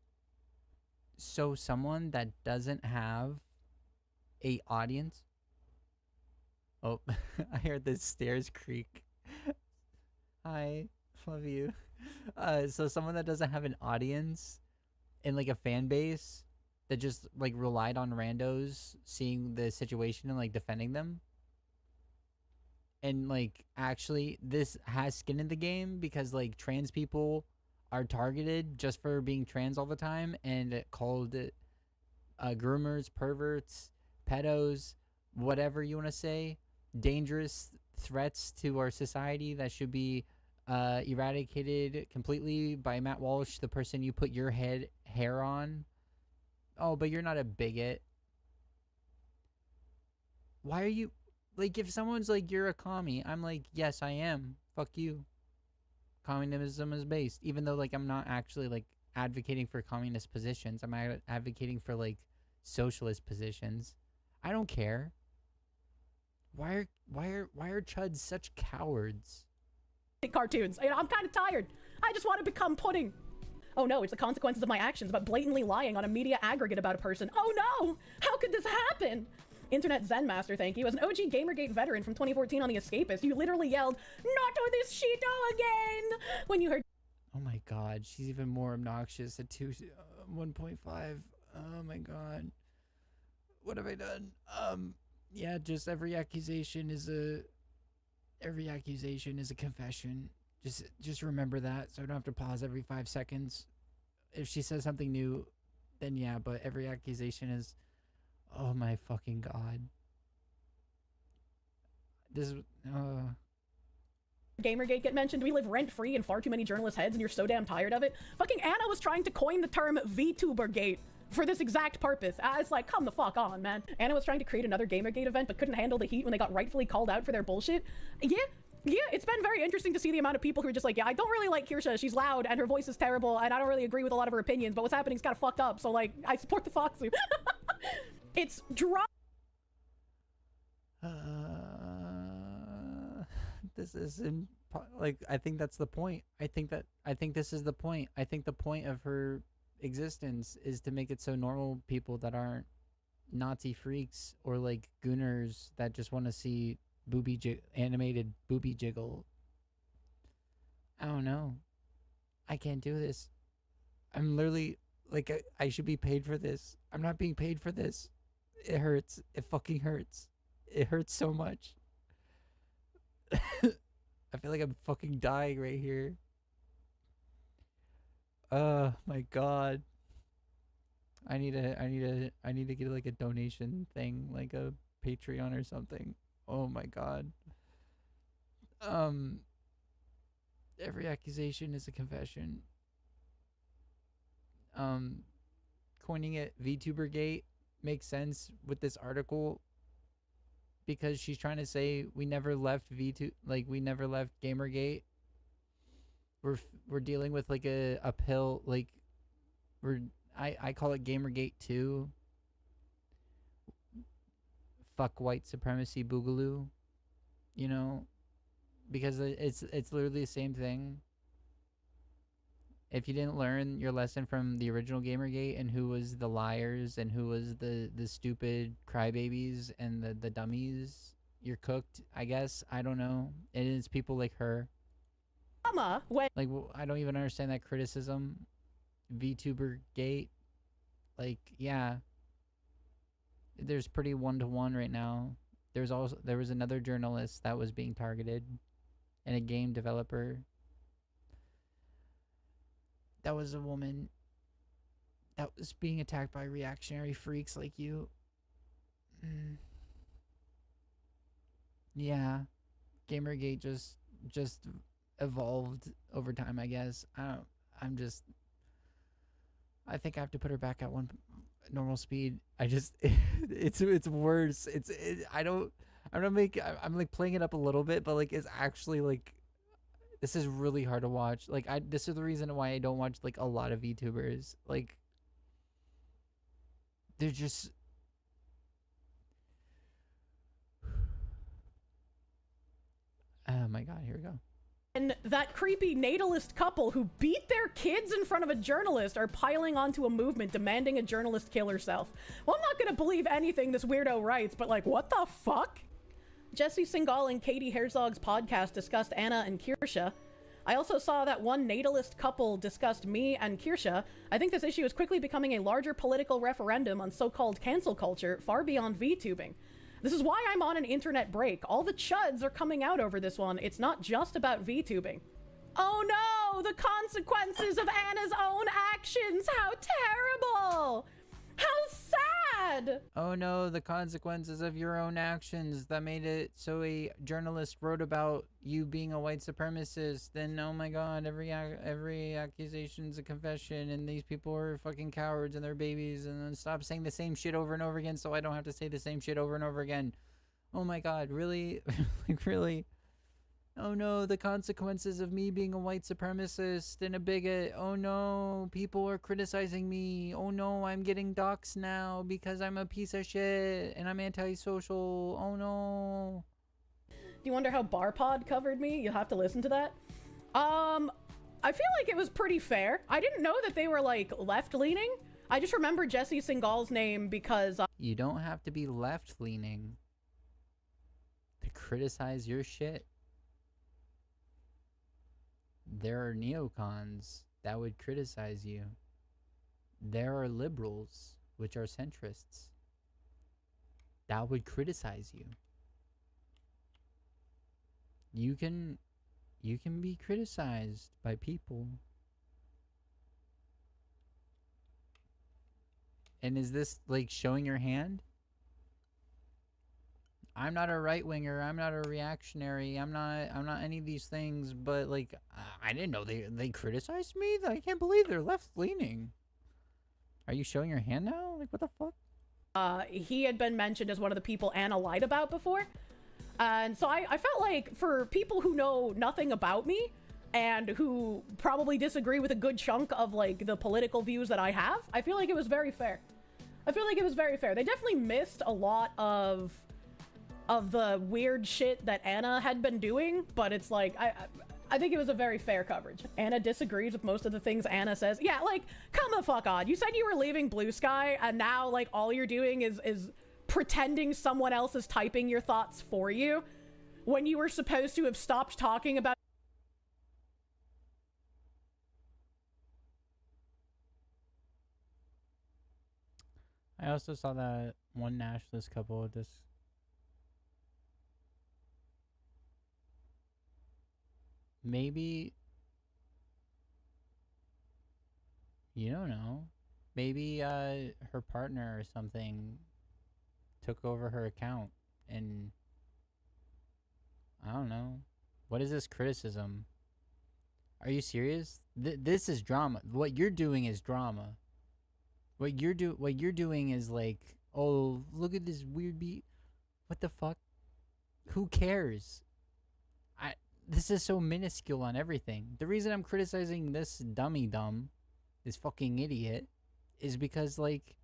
someone that doesn't have a audience. Oh, I heard the stairs creak. Hi, love you. So someone that doesn't have an audience and like a fan base that just like relied on randos seeing the situation and like defending them. And like actually this has skin in the game because like trans people are targeted just for being trans all the time and called groomers, perverts, pedos, whatever you want to say, dangerous threats to our society that should be eradicated completely by Matt Walsh, the person you put your hair on. Oh, but you're not a bigot. Why are you like, if someone's like, you're a commie, I'm like, yes, I am. Fuck you. Communism is based, even though like I'm not actually like advocating for communist positions. I'm advocating for like socialist positions. I don't care. Why are chuds such cowards? Cartoons. You know, I'm kind of tired. I just want to become pudding. Oh no, it's the consequences of my actions about blatantly lying on a media aggregate about a person. Oh no! How could this happen? Internet Zen Master, thank you. As an OG Gamergate veteran from 2014 on The Escapist, you literally yelled, "Not on this Cheeto again!" when you heard. Oh my god, she's even more obnoxious at 1.5. Oh my god. What have I done? Yeah, just every accusation is a confession. Just remember that, so I don't have to pause every 5 seconds. If she says something new, then yeah, but every accusation is, oh my fucking god. This Gamergate get mentioned. We live rent-free in far too many journalists' heads and you're so damn tired of it. Fucking Anna was trying to coin the term VTubergate for this exact purpose. It's like, come the fuck on, man. Anna was trying to create another Gamergate event but couldn't handle the heat when they got rightfully called out for their bullshit. Yeah, it's been very interesting to see the amount of people who are just like, yeah, I don't really like Kirsche. She's loud and her voice is terrible and I don't really agree with a lot of her opinions, but what's happening is kind of fucked up, so like, I support the Foxu. It's dry. This is like, I think that's the point. I think this is the point. I think the point of her existence is to make it so normal people that aren't Nazi freaks or like gooners that just want to see animated booby jiggle. I don't know. I can't do this. I'm literally like, I should be paid for this. I'm not being paid for this. It hurts. It fucking hurts. It hurts so much. I feel like I'm fucking dying right here. My god. I need to get like a donation thing, like a Patreon or something. Oh my god. Every accusation is a confession. Coining it VTubergate makes sense with this article because she's trying to say we never left we never left Gamergate. We're dealing with like a pill, like I call it Gamergate 2. Fuck white supremacy boogaloo, you know, because it's literally the same thing. If you didn't learn your lesson from the original Gamergate and who was the liars and who was the stupid crybabies and the dummies, you're cooked, I guess. I don't know. It is people like her. Like, I don't even understand that criticism. VTubergate. Like, yeah. There's pretty one-to-one right now. There was another journalist that was being targeted and a game developer. That was a woman that was being attacked by reactionary freaks like you. Yeah. Gamergate just evolved over time, I guess. I think I have to put her back at normal speed. It's worse. I'm like playing it up a little bit, but like it's actually like, this is really hard to watch. Like this is the reason why I don't watch like a lot of VTubers. Like they're just oh my god, here we go. And that creepy natalist couple who beat their kids in front of a journalist are piling onto a movement demanding a journalist kill herself. Well, I'm not gonna believe anything this weirdo writes, but like, what the fuck? Jesse Singal and Katie Herzog's podcast discussed Anna and Kirsche. I also saw that one natalist couple discussed me and Kirsche. I think this issue is quickly becoming a larger political referendum on so-called cancel culture, far beyond VTubing. This is why I'm on an internet break. All the chuds are coming out over this one. It's not just about VTubing. Oh no! The consequences of Anna's own actions! How terrible! How sad! Oh no, the consequences of your own actions that made it so a journalist wrote about you being a white supremacist. Then oh my god, every accusation's a confession, and these people are fucking cowards and they're babies, and then stop saying the same shit over and over again so I don't have to say the same shit over and over again. Oh my god, really? Like really? Oh no, the consequences of me being a white supremacist and a bigot. Oh no, people are criticizing me. Oh no, I'm getting doxxed now because I'm a piece of shit and I'm antisocial. Oh no. Do you wonder how Barpod covered me? You'll have to listen to that. I feel like it was pretty fair. I didn't know that they were like left-leaning. I just remember Jesse Singal's name because you don't have to be left-leaning to criticize your shit. There are neocons that would criticize you. There are liberals, which are centrists. that would criticize you. You can be criticized by people. And is this like showing your hand? I'm not a right winger. I'm not a reactionary. I'm not any of these things. But like, I didn't know they criticized me. I can't believe they're left leaning. Are you showing your hand now? Like, what the fuck? He had been mentioned as one of the people Anna lied about before. And so I felt like for people who know nothing about me and who probably disagree with a good chunk of like the political views that I have, I feel like it was very fair. I feel like it was very fair. They definitely missed a lot of the weird shit that Anna had been doing, but it's like, I think it was a very fair coverage. Anna disagrees with most of the things Anna says. Yeah, like, come the fuck on. You said you were leaving Blue Sky, and now, like, all you're doing is pretending someone else is typing your thoughts for you when you were supposed to have stopped talking about. I also saw that one nationalist couple with this. Maybe, you don't know. Maybe her partner or something took over her account, and I don't know. What is this criticism? Are you serious? This is drama. What you're doing is drama. What you're doing is like, oh, look at this weird beat. What the fuck? Who cares? This is so minuscule on everything. The reason I'm criticizing this this fucking idiot, is because like,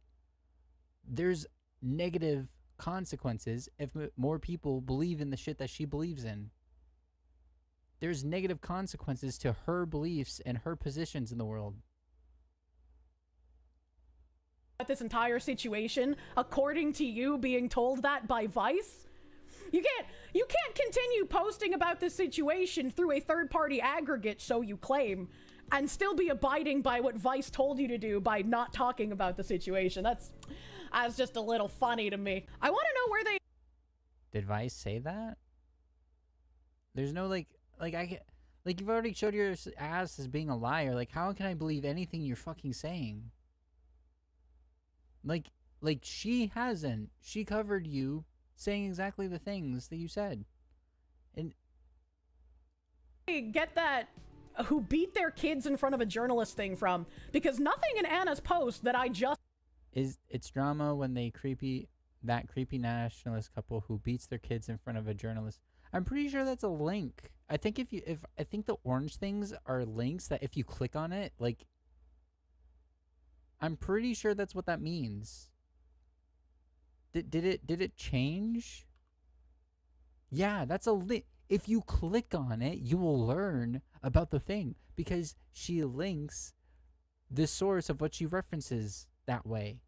there's negative consequences if more people believe in the shit that she believes in. There's negative consequences to her beliefs and her positions in the world. This entire situation, according to you being told that by Vice? You can't continue posting about this situation through a third-party aggregate, so you claim, and still be abiding by what Vice told you to do by not talking about the situation. That's just a little funny to me. I want to know where they... Did Vice say that? There's no like you've already showed your ass as being a liar. Like, how can I believe anything you're fucking saying? Like she hasn't. She covered you saying exactly the things that you said. And get that who beat their kids in front of a journalist thing from, because nothing in Anna's post that I just... It's drama when that creepy nationalist couple who beats their kids in front of a journalist. I'm pretty sure that's a link. I think I think the orange things are links that if you click on it, like, I'm pretty sure that's what that means. Did it change? Yeah, that's a link. If you click on it, you will learn about the thing, because she links the source of what she references that way.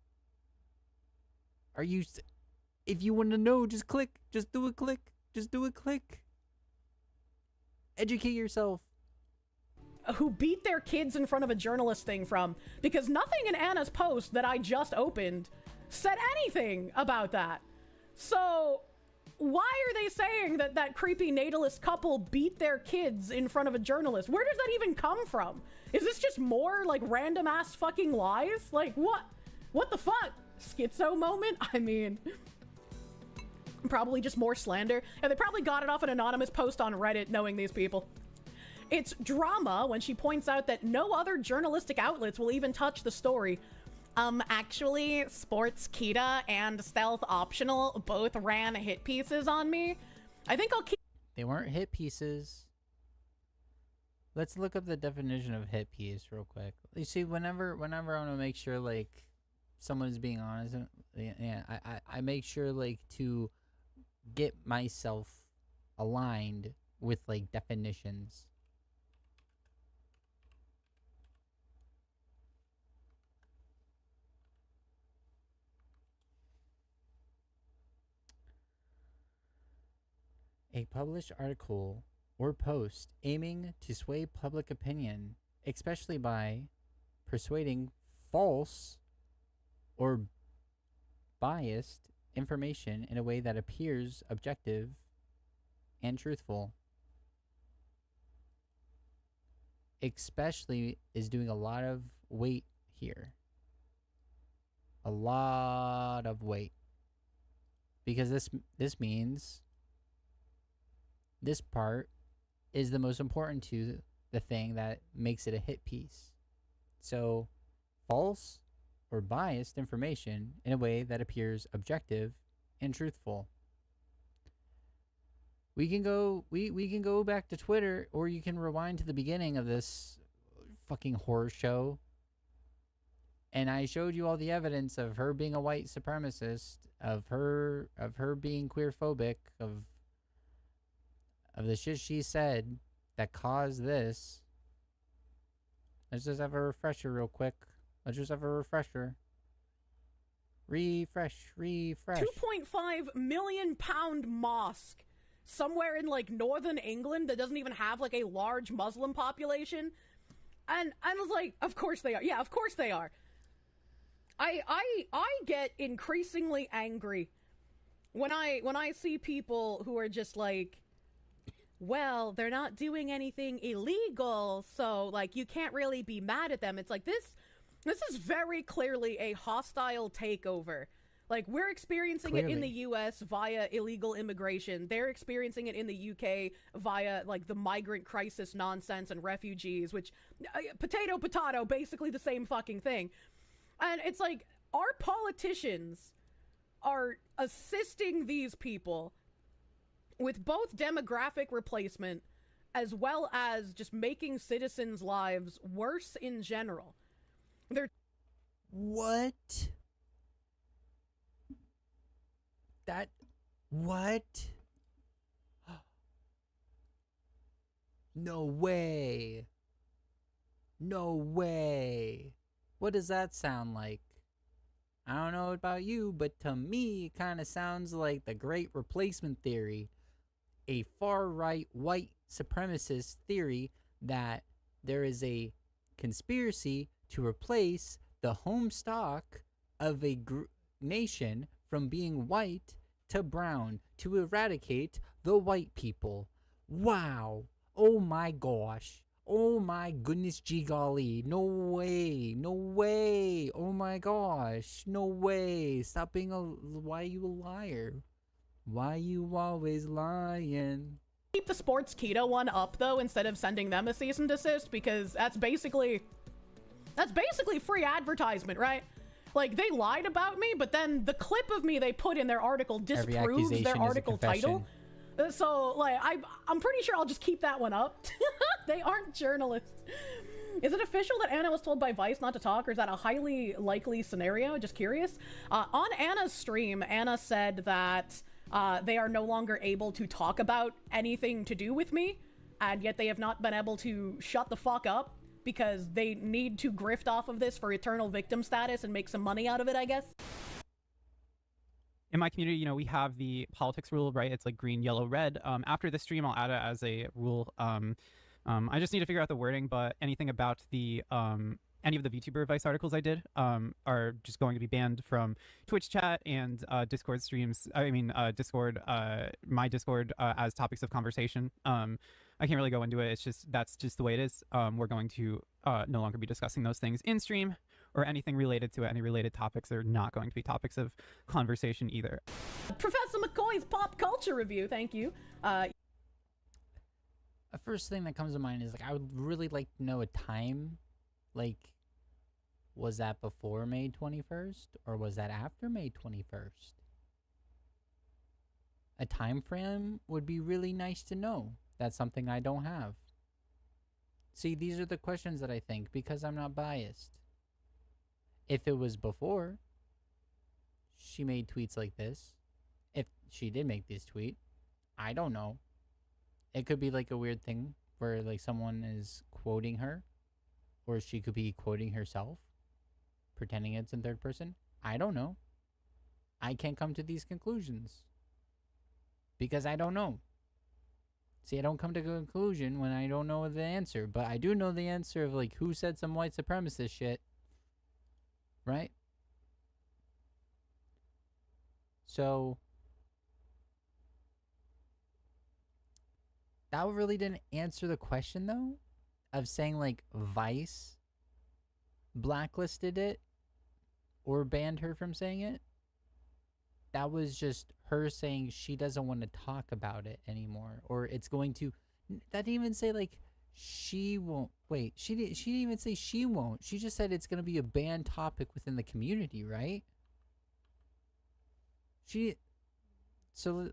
If you want to know, just click. Just do a click. Just do a click. Educate yourself. Who beat their kids in front of a journalist thing from, because nothing in Anna's post that I just opened said anything about that. So why are they saying that that creepy natalist couple beat their kids in front of a journalist? Where does that even come from? Is this just more like random ass fucking lies? Like, what the fuck? Schizo moment? I mean, probably just more slander. And they probably got it off an anonymous post on Reddit, knowing these people. It's drama when she points out that no other journalistic outlets will even touch the story. Actually, Sports Kita and Stealth Optional both ran hit pieces on me. I think I'll keep... They weren't hit pieces. Let's look up the definition of hit piece real quick. You see, whenever I want to make sure, like, someone's being honest, yeah, I make sure, like, to get myself aligned with, like, definitions. A published article or post aiming to sway public opinion, especially by persuading false or biased information in a way that appears objective and truthful. Especially is doing a lot of weight here. A lot of weight. Because this means this part is the most important to the thing that makes it a hit piece. So, false or biased information in a way that appears objective and truthful. We can go back to Twitter, or you can rewind to the beginning of this fucking horror show. And I showed you all the evidence of her being a white supremacist, of her being queerphobic, of the shit she said that caused this. Let's just have a refresher real quick. Refresh. 2.5 million pound mosque somewhere in like northern England that doesn't even have like a large Muslim population. And I was like, of course they are. Yeah, of course they are. I get increasingly angry when I see people who are just like, well, they're not doing anything illegal, so like you can't really be mad at them. It's like this is very clearly a hostile takeover. Like, we're experiencing it in the US via illegal immigration. They're experiencing it in the UK via, like, the migrant crisis nonsense and refugees, which, potato, basically the same fucking thing. And it's like, our politicians are assisting these people with both demographic replacement as well as just making citizens' lives worse in general. They're... What? What? No way. No way. What does that sound like? I don't know about you, but to me, it kind of sounds like the Great Replacement Theory. A far-right white supremacist theory that there is a conspiracy to replace the home stock of a nation from being white to brown, to eradicate the white people. Wow. Oh my gosh. Oh my goodness, gee golly. No way. No way. Oh my gosh. No way. Stop being why are you a liar? Why you always lying? Keep the Sports Keto one up though, instead of sending them a cease and desist, because that's basically free advertisement, right? Like, they lied about me, but then the clip of me they put in their article disproves their article title. So, like, I'm pretty sure I'll just keep that one up. They aren't journalists. Is it official that Anna was told by Vice not to talk, or is that a highly likely scenario? Just curious. On Anna's stream, Anna said that they are no longer able to talk about anything to do with me, and yet they have not been able to shut the fuck up because they need to grift off of this for eternal victim status and make some money out of it, I guess. In my community, you know, we have the politics rule, right? It's like green, yellow, red. After the stream, I'll add it as a rule. I just need to figure out the wording, but anything about the any of the VTuber Vice articles I did are just going to be banned from Twitch chat and Discord streams. I mean, Discord, my Discord as topics of conversation. I can't really go into it. It's just, that's just the way it is. We're going to no longer be discussing those things in stream, or anything related to it. Any related topics are not going to be topics of conversation either. Professor McCoy's pop culture review, thank you. The first thing that comes to mind is, like, I would really like to know a time. Like, was that before May 21st, or was that after May 21st? A time frame would be really nice to know. That's something I don't have. See, these are the questions that I think, because I'm not biased. If it was before she made tweets like this, if she did make this tweet, I don't know. It could be like a weird thing where, like, someone is quoting her, or she could be quoting herself, pretending it's in third person. I don't know. I can't come to these conclusions because I don't know. See, I don't come to a conclusion when I don't know the answer, but I do know the answer of, like, who said some white supremacist shit, right? So that really didn't answer the question though, of saying like Vice blacklisted it or banned her from saying it. That was just her saying she doesn't want to talk about it anymore, or it's going to. That didn't even say like she won't. Wait, she didn't even say she won't. She just said it's going to be a banned topic within the community, right? So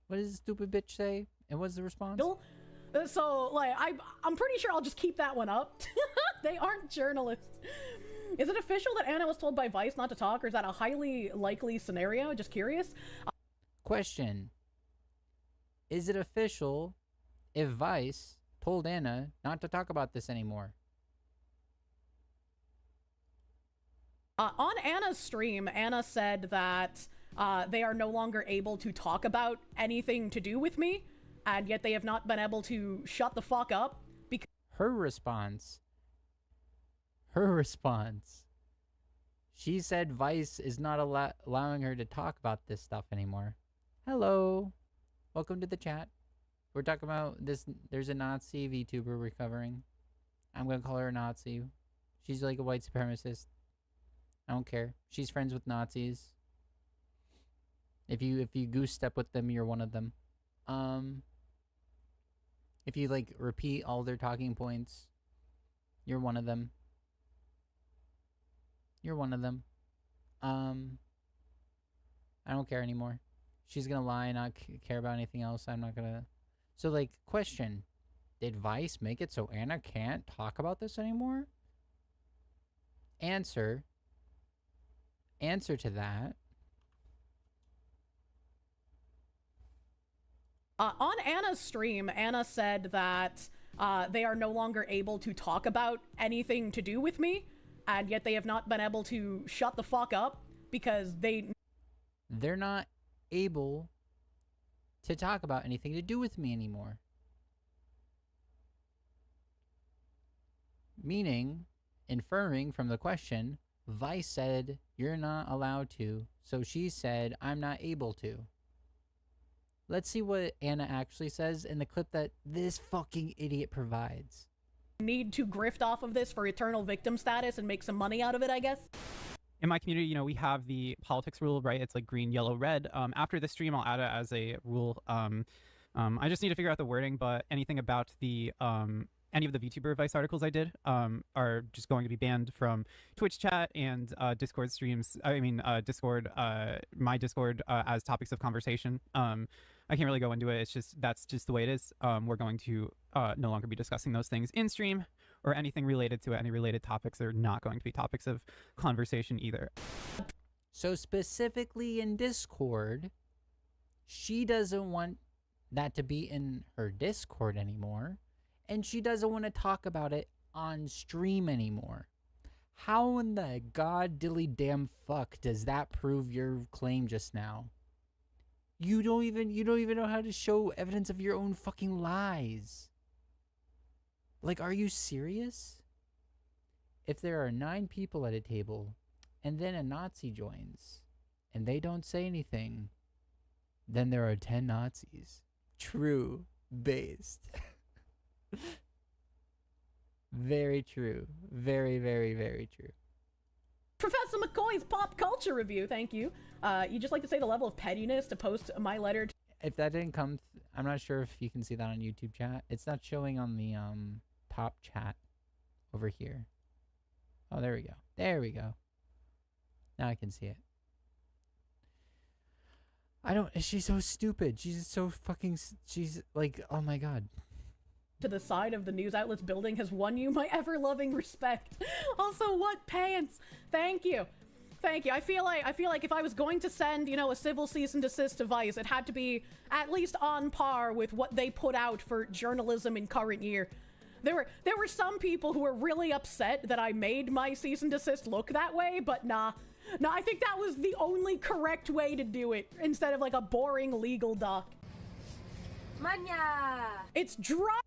what does the stupid bitch say? And what's the response? So, like, I'm pretty sure I'll just keep that one up. They aren't journalists. Is it official that Anna was told by Vice not to talk, or is that a highly likely scenario? Just curious. Question. Is it official if Vice told Anna not to talk about this anymore? On Anna's stream, Anna said that they are no longer able to talk about anything to do with me, and yet they have not been able to shut the fuck up. Because Her response. She said Vice is not allowing her to talk about this stuff anymore. Hello. Welcome to the chat. We're talking about this. There's a Nazi VTuber we're covering. I'm going to call her a Nazi. She's like a white supremacist. I don't care. She's friends with Nazis. If you goose step with them, you're one of them. If you like repeat all their talking points, you're one of them. You're one of them. I don't care anymore. She's gonna lie and not care about anything else. I'm not gonna. So like, question: did Vice make it so Anna can't talk about this anymore? Answer to that. On Anna's stream, Anna said that they are no longer able to talk about anything to do with me, and yet they have not been able to shut the fuck up because they're not able to talk about anything to do with me anymore. Meaning, inferring from the question, Vice said you're not allowed to, so she said I'm not able to. Let's see what Anna actually says in the clip that this fucking idiot provides. need to grift off of this for eternal victim status and make some money out of it, I guess. In my community, you know, we have the politics rule, right? It's like green, yellow, red. After the stream, I'll add it as a rule. I just need to figure out the wording, but anything about the any of the VTuber advice articles I did are just going to be banned from Twitch chat and Discord streams. I mean, Discord, my Discord as topics of conversation. I can't really go into it. It's just, that's just the way it is. We're going to no longer be discussing those things in stream or anything related to it. Any related topics are not going to be topics of conversation either. So specifically in Discord, she doesn't want that to be in her Discord anymore, and she doesn't want to talk about it on stream anymore. How in the god dilly damn fuck does that prove your claim just now? You don't even know how to show evidence of your own fucking lies. Like, are you serious? If there are 9 people at a table and then a Nazi joins and they don't say anything, then there are 10 Nazis. True. Based. Very true. Very, very, very true. Professor McCoy's pop culture review, thank you. You just like to say the level of pettiness to post my letter. If that didn't come, I'm not sure if you can see that on YouTube chat. It's not showing on the top chat over here. Oh, there we go. There we go. Now I can see it. She's so stupid. She's so fucking, she's like, oh my god. To the side of the news outlet's building has won you my ever-loving respect. Also, what pants? Thank you. Thank you. I feel like if I was going to send, you know, a civil cease and desist to Vice, it had to be at least on par with what they put out for journalism in current year. There were some people who were really upset that I made my cease and desist look that way, but nah, I think that was the only correct way to do it, instead of like a boring legal doc. Manya! It's dry.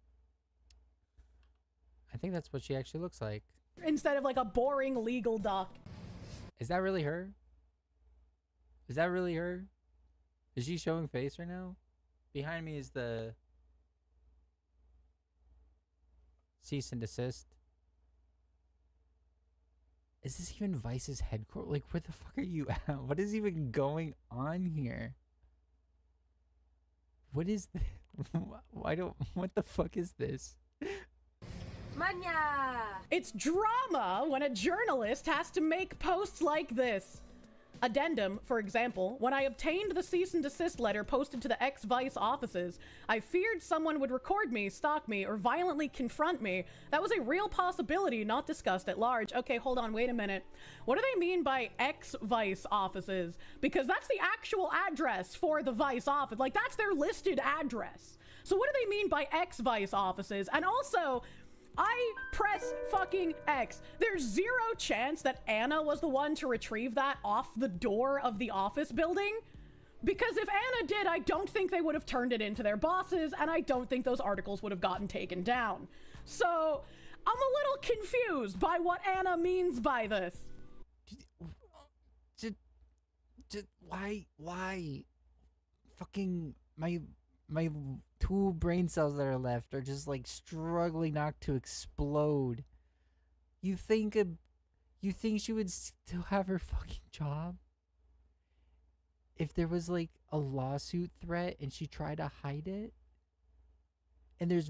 I think that's what she actually looks like. Instead of like a boring legal doc. Is that really her? Is that really her? Is she showing face right now? Behind me is the cease and desist. Is this even Vice's headquarters? Like, where the fuck are you at? What is even going on here? What is this? What the fuck is this? Manya! It's drama when a journalist has to make posts like this. Addendum, for example, when I obtained the cease and desist letter posted to the ex-Vice offices, I feared someone would record me, stalk me, or violently confront me. That was a real possibility not discussed at large. Okay, hold on, wait a minute. What do they mean by ex-Vice offices? Because that's the actual address for the Vice office. Like, that's their listed address. So what do they mean by ex-Vice offices? And also, I press fucking X. There's zero chance that Anna was the one to retrieve that off the door of the office building. Because if Anna did, I don't think they would have turned it into their bosses, and I don't think those articles would have gotten taken down. So, I'm a little confused by what Anna means by this. Why? Fucking my 2 brain cells that are left are just like struggling not to explode. You think she would still have her fucking job if there was like a lawsuit threat and she tried to hide it? And there's,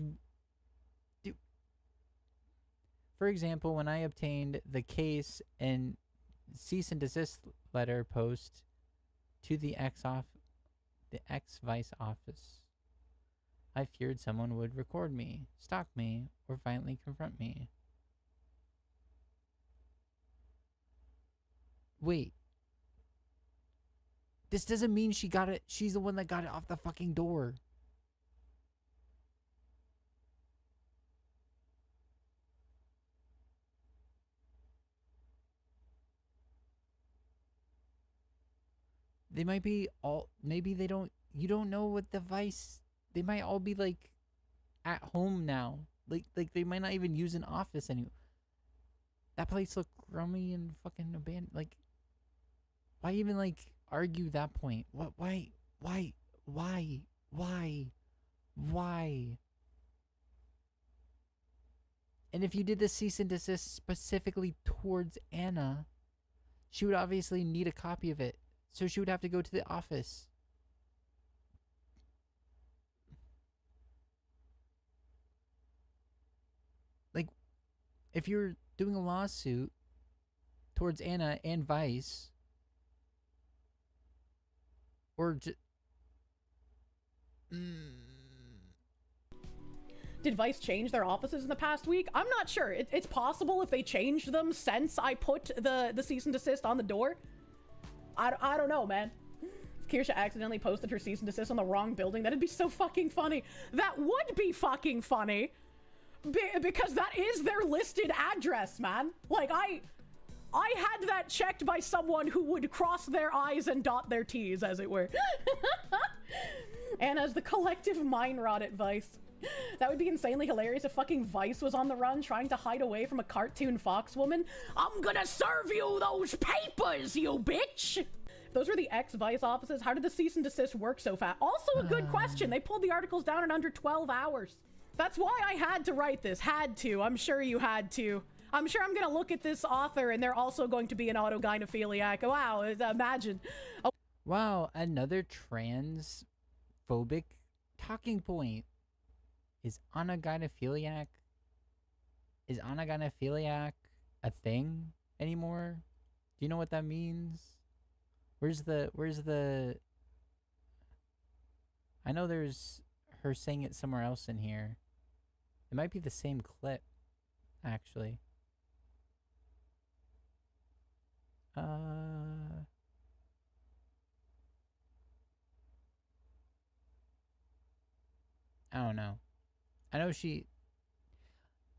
dude, for example, when I obtained the case and cease and desist letter post to the ex-Vice office, I feared someone would record me, stalk me, or violently confront me. Wait. This doesn't mean she got it. She's the one that got it off the fucking door. They might be all, maybe they don't, you don't know what the Vice, they might all be like at home now. Like they might not even use an office anymore. That place looked crummy and fucking abandoned. Like, why even like argue that point? What? Why? And if you did the cease and desist specifically towards Anna, she would obviously need a copy of it. So she would have to go to the office. Like, if you're doing a lawsuit towards Anna and Vice, or Did Vice change their offices in the past week? I'm not sure. It's possible if they changed them since I put the cease and desist on the door. I don't know, man. If Kirsche accidentally posted her cease and desist on the wrong building, that'd be so fucking funny. That would be fucking funny. Because that is their listed address, man. Like, I had that checked by someone who would cross their I's and dot their T's, as it were. And as the collective mind rot at Vice. That would be insanely hilarious if fucking Vice was on the run trying to hide away from a cartoon fox woman. I'm gonna serve you those papers, you bitch! Those were the ex-Vice offices. How did the cease and desist work so fast? Also a good question. They pulled the articles down in under 12 hours. That's why I had to write this. Had to. I'm sure you had to. I'm sure I'm gonna look at this author and they're also going to be an autogynephiliac. Wow, imagine. Oh. Wow, another transphobic talking point. Is anagynephiliac a thing anymore? Do you know what that means? Where's the I know there's her saying it somewhere else in here. It might be the same clip, actually. I don't know. I know she...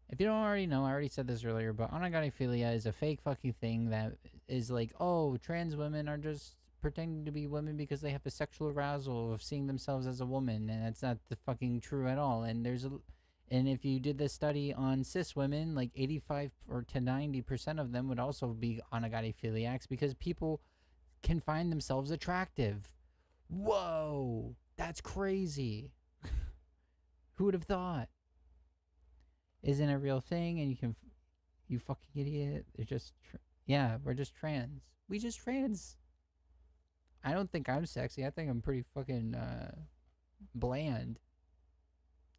If you don't already know, I already said this earlier, but anagonophilia is a fake fucking thing that is like, oh, trans women are just pretending to be women because they have a sexual arousal of seeing themselves as a woman, and that's not the fucking true at all. And and if you did this study on cis women, like 85 or to 90% of them would also be anagonophiliacs because people can find themselves attractive. Whoa, that's crazy. Who would have thought? Isn't a real thing, and you fucking idiot. They're just, yeah, we're just trans. We just trans. I don't think I'm sexy. I think I'm pretty fucking bland.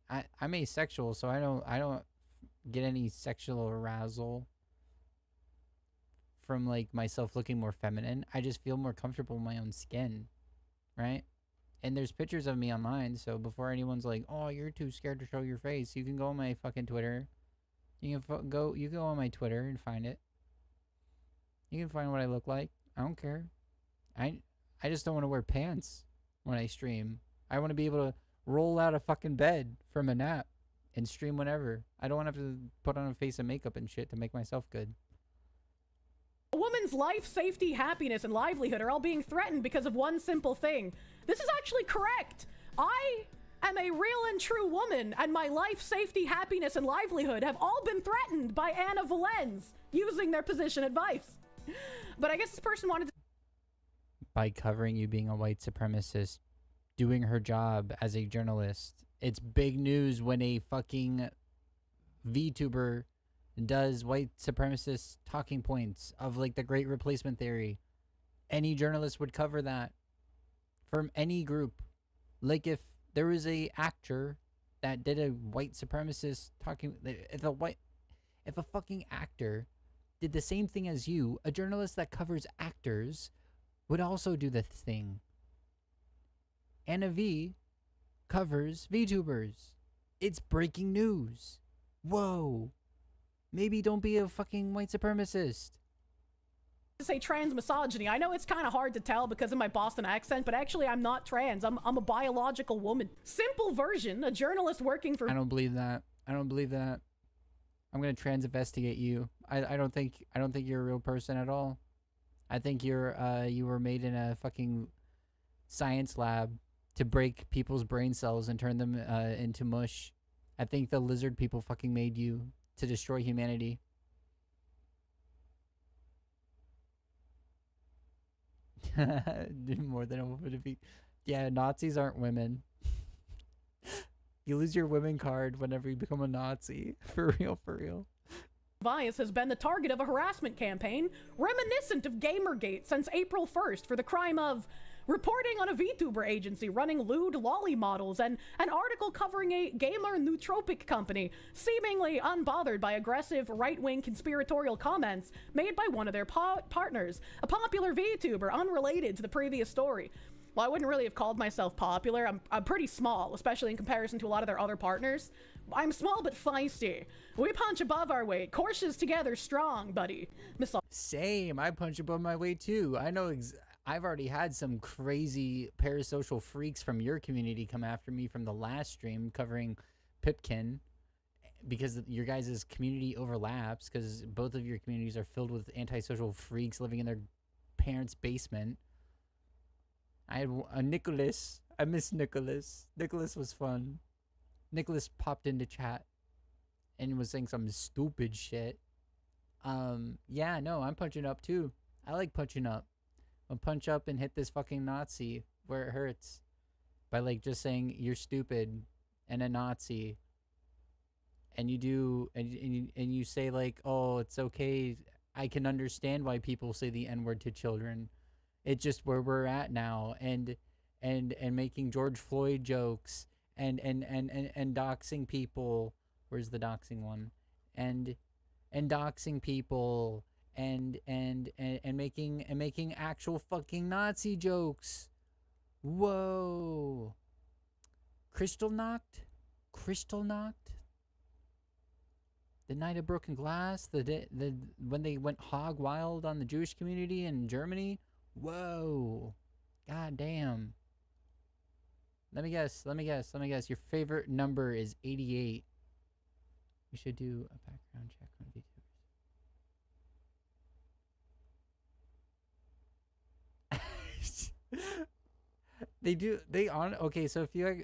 I'm asexual, so I don't get any sexual arousal from like myself looking more feminine. I just feel more comfortable in my own skin, right? And there's pictures of me online, so before anyone's like, "Oh, you're too scared to show your face," you can go on my fucking Twitter. You can go on my Twitter and find it. You can find what I look like. I don't care. I just don't want to wear pants when I stream. I want to be able to roll out of fucking bed from a nap and stream whenever. I don't want to have to put on a face of makeup and shit to make myself good. A woman's life, safety, happiness, and livelihood are all being threatened because of one simple thing. This is actually correct. I am a real and true woman, and my life, safety, happiness, and livelihood have all been threatened by Anna Valens using their position advice. But I guess this person wanted to... By covering you being a white supremacist, doing her job as a journalist. It's big news when a fucking VTuber does white supremacist talking points of like the great replacement theory. Any journalist would cover that from any group. Like if there was a actor that did a white supremacist talking, if a fucking actor did the same thing as you, a journalist that covers actors would also do the thing. Anna V covers VTubers. It's breaking news. Whoa. Maybe don't be a fucking white supremacist. say trans misogyny. I know it's kind of hard to tell because of my Boston accent, but actually I'm not trans. I'm a biological woman. Simple version, a journalist working for... I don't believe that. I don't believe that. I'm gonna trans investigate you. I don't think you're a real person at all. I think you were made in a fucking science lab to break people's brain cells and turn them into mush. I think the lizard people fucking made you to destroy humanity. More than a woman to be. Yeah, Nazis aren't women. You lose your women card whenever you become a Nazi. For real, for real. Bias has been the target of a harassment campaign reminiscent of Gamergate since April 1st for the crime of reporting on a VTuber agency running lewd lolly models and an article covering a gamer nootropic company seemingly unbothered by aggressive right-wing conspiratorial comments made by one of their partners, a popular VTuber unrelated to the previous story. Well, I wouldn't really have called myself popular. I'm pretty small, especially in comparison to a lot of their other partners. I'm small but feisty. We punch above our weight. Courses together strong, buddy. Same. I punch above my weight too. I know. I've already had some crazy parasocial freaks from your community come after me from the last stream covering Pipkin, because your guys' community overlaps, because both of your communities are filled with antisocial freaks living in their parents' basement. I had a Nicholas. I miss Nicholas. Nicholas was fun. Nicholas popped into chat and was saying some stupid shit. Yeah, no, I'm punching up too. I like punching up. I'll punch up and hit this fucking Nazi where it hurts by like just saying you're stupid and a Nazi. And you do, and you say like, oh, it's okay. I can understand why people say the N-word to children. It's just where we're at now, and making George Floyd jokes and doxing people. Where's the doxing one? And doxing people and making actual fucking Nazi jokes. Whoa. Crystal knocked. The night of broken glass. The when they went hog wild on the Jewish community in Germany. Whoa. God damn. Let me guess. Your favorite number is 88. We should do a background check on VTubers. Okay, so if you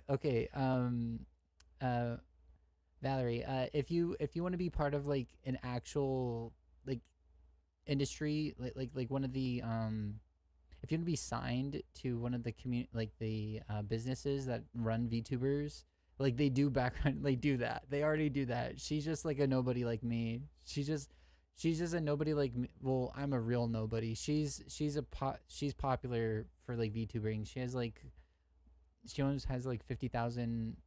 Valerie, if you want to be part of like an actual like industry, like one of the if you want to be signed to one of the businesses that run VTubers, like they do background, they do that. They already do that. She's just like a nobody like me. She's just a nobody like me. Well, I'm a real nobody. She's popular for like VTubering. She almost has like 50,000.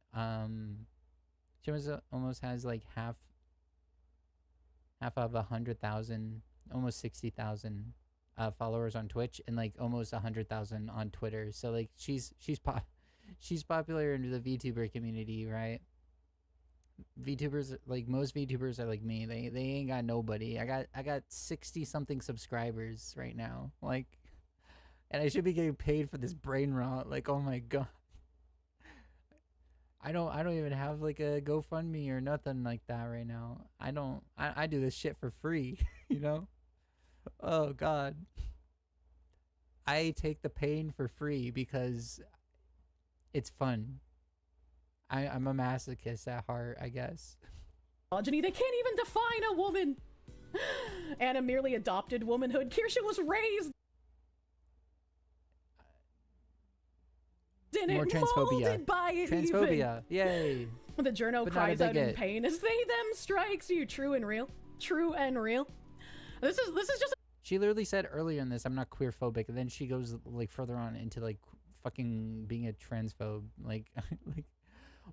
She almost has like half of 100,000, almost 60,000 followers on Twitch, and like almost 100,000 on Twitter. So like she's popular into the VTuber community, right? VTubers, like most VTubers are like me. They ain't got nobody. I got 60 something subscribers right now. Like, and I should be getting paid for this brain rot. Like, oh my god. I don't even have like a GoFundMe or nothing like that right now. I do this shit for free, you know? Oh god. I take the pain for free because it's fun. I'm a masochist at heart, I guess. They can't even define a woman. Anna merely adopted womanhood. Kirsche was raised in More it, transphobia. molded by it Transphobia. Yay. The journo But not a cries out in bigot. pain as they them strikes you. True and real. True and real. This is just She literally said earlier in this, I'm not queer phobic, and then she goes like further on into like fucking being a transphobe. Like, like,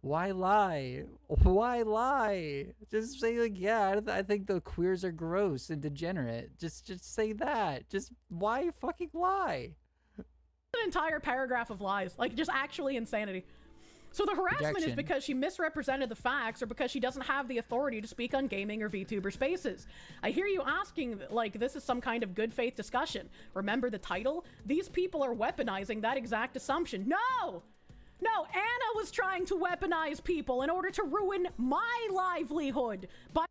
why lie? Why lie? Just say like, yeah, I think the queers are gross and degenerate. Just say that. Just why fucking lie? an entire paragraph of lies. Like, just actually insanity. So the harassment is Rejection. because she misrepresented the facts or because she doesn't have the authority to speak on gaming or VTuber spaces. I hear you asking, like, this is some kind of good faith discussion. Remember the title? These people are weaponizing that exact assumption. No! No, Anna was trying to weaponize people in order to ruin my livelihood by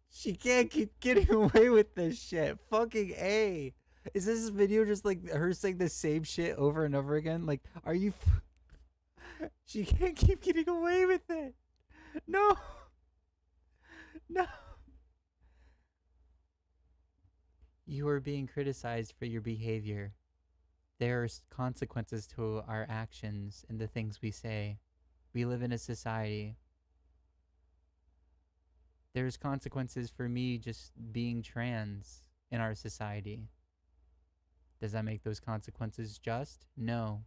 She can't keep getting away with this shit. Fucking A. Is this video just like her saying the same shit over and over again? Like, are you... She can't keep getting away with it. No. No. You are being criticized for your behavior. There are consequences to our actions and the things we say. We live in a society. There's consequences for me just being trans in our society. Does that make those consequences just? No.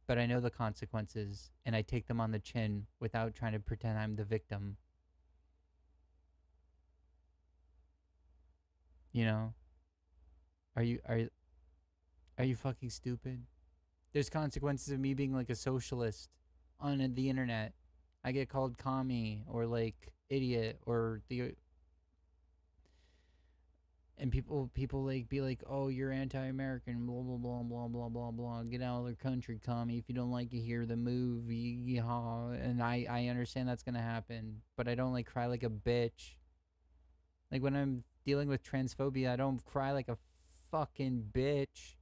But I know the consequences, and I take them on the chin without trying to pretend I'm the victim. You know? Are you fucking stupid? There's consequences of me being like a socialist on the internet. I get called commie or like idiot or and people like be like, oh, you're anti-American, blah blah blah blah blah blah blah. Get out of their country, commie. If you don't like it here, the move, yeehaw. And I understand that's gonna happen, but I don't like cry like a bitch. Like when I'm dealing with transphobia, I don't cry like a fucking bitch.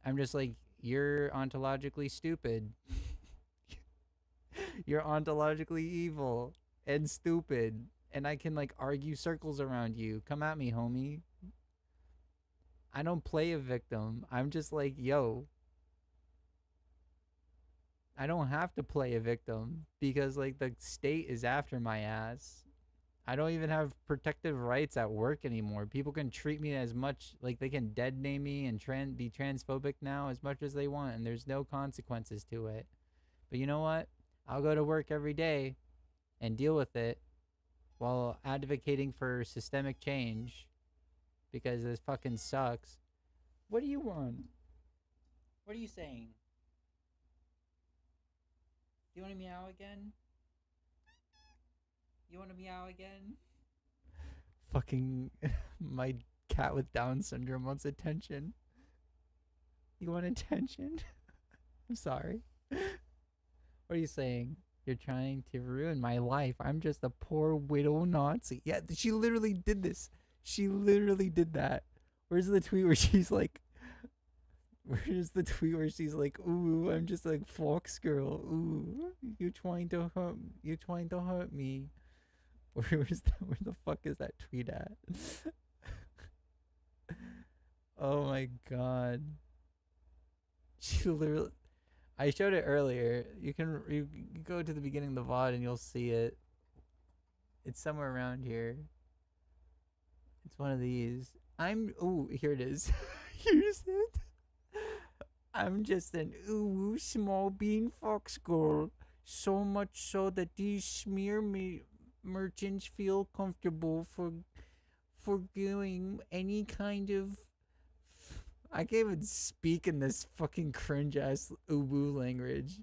I'm just like, you're ontologically stupid. You're ontologically evil and stupid, and I can like argue circles around you. Come at me, homie. I don't play a victim. I'm just like, yo, I don't have to play a victim because like the state is after my ass. I don't even have protective rights at work anymore. People can treat me as much, like they can dead name me and be transphobic now as much as they want, and there's no consequences to it. But you know what? I'll go to work every day and deal with it while advocating for systemic change because this fucking sucks. What do you want? What are you saying? Do you want to meow again? You want to meow again? Fucking my cat with Down syndrome wants attention. You want attention? I'm sorry. What are you saying? You're trying to ruin my life. I'm just a poor widow Nazi. Yeah, she literally did this. She literally did that. Where's the tweet where she's like, Where's the tweet where she's like, "Ooh, I'm just like fox girl. Ooh, you trying to hurt me." Where the fuck is that tweet at? Oh my god. She literally, I showed it earlier. You can go to the beginning of the VOD and you'll see it. It's somewhere around here. It's one of these. Oh, here it is. Here's it. I'm just an small bean fox girl. So much so that these smear merchants feel comfortable for doing any kind of. I can't even speak in this fucking cringe ass uwu language.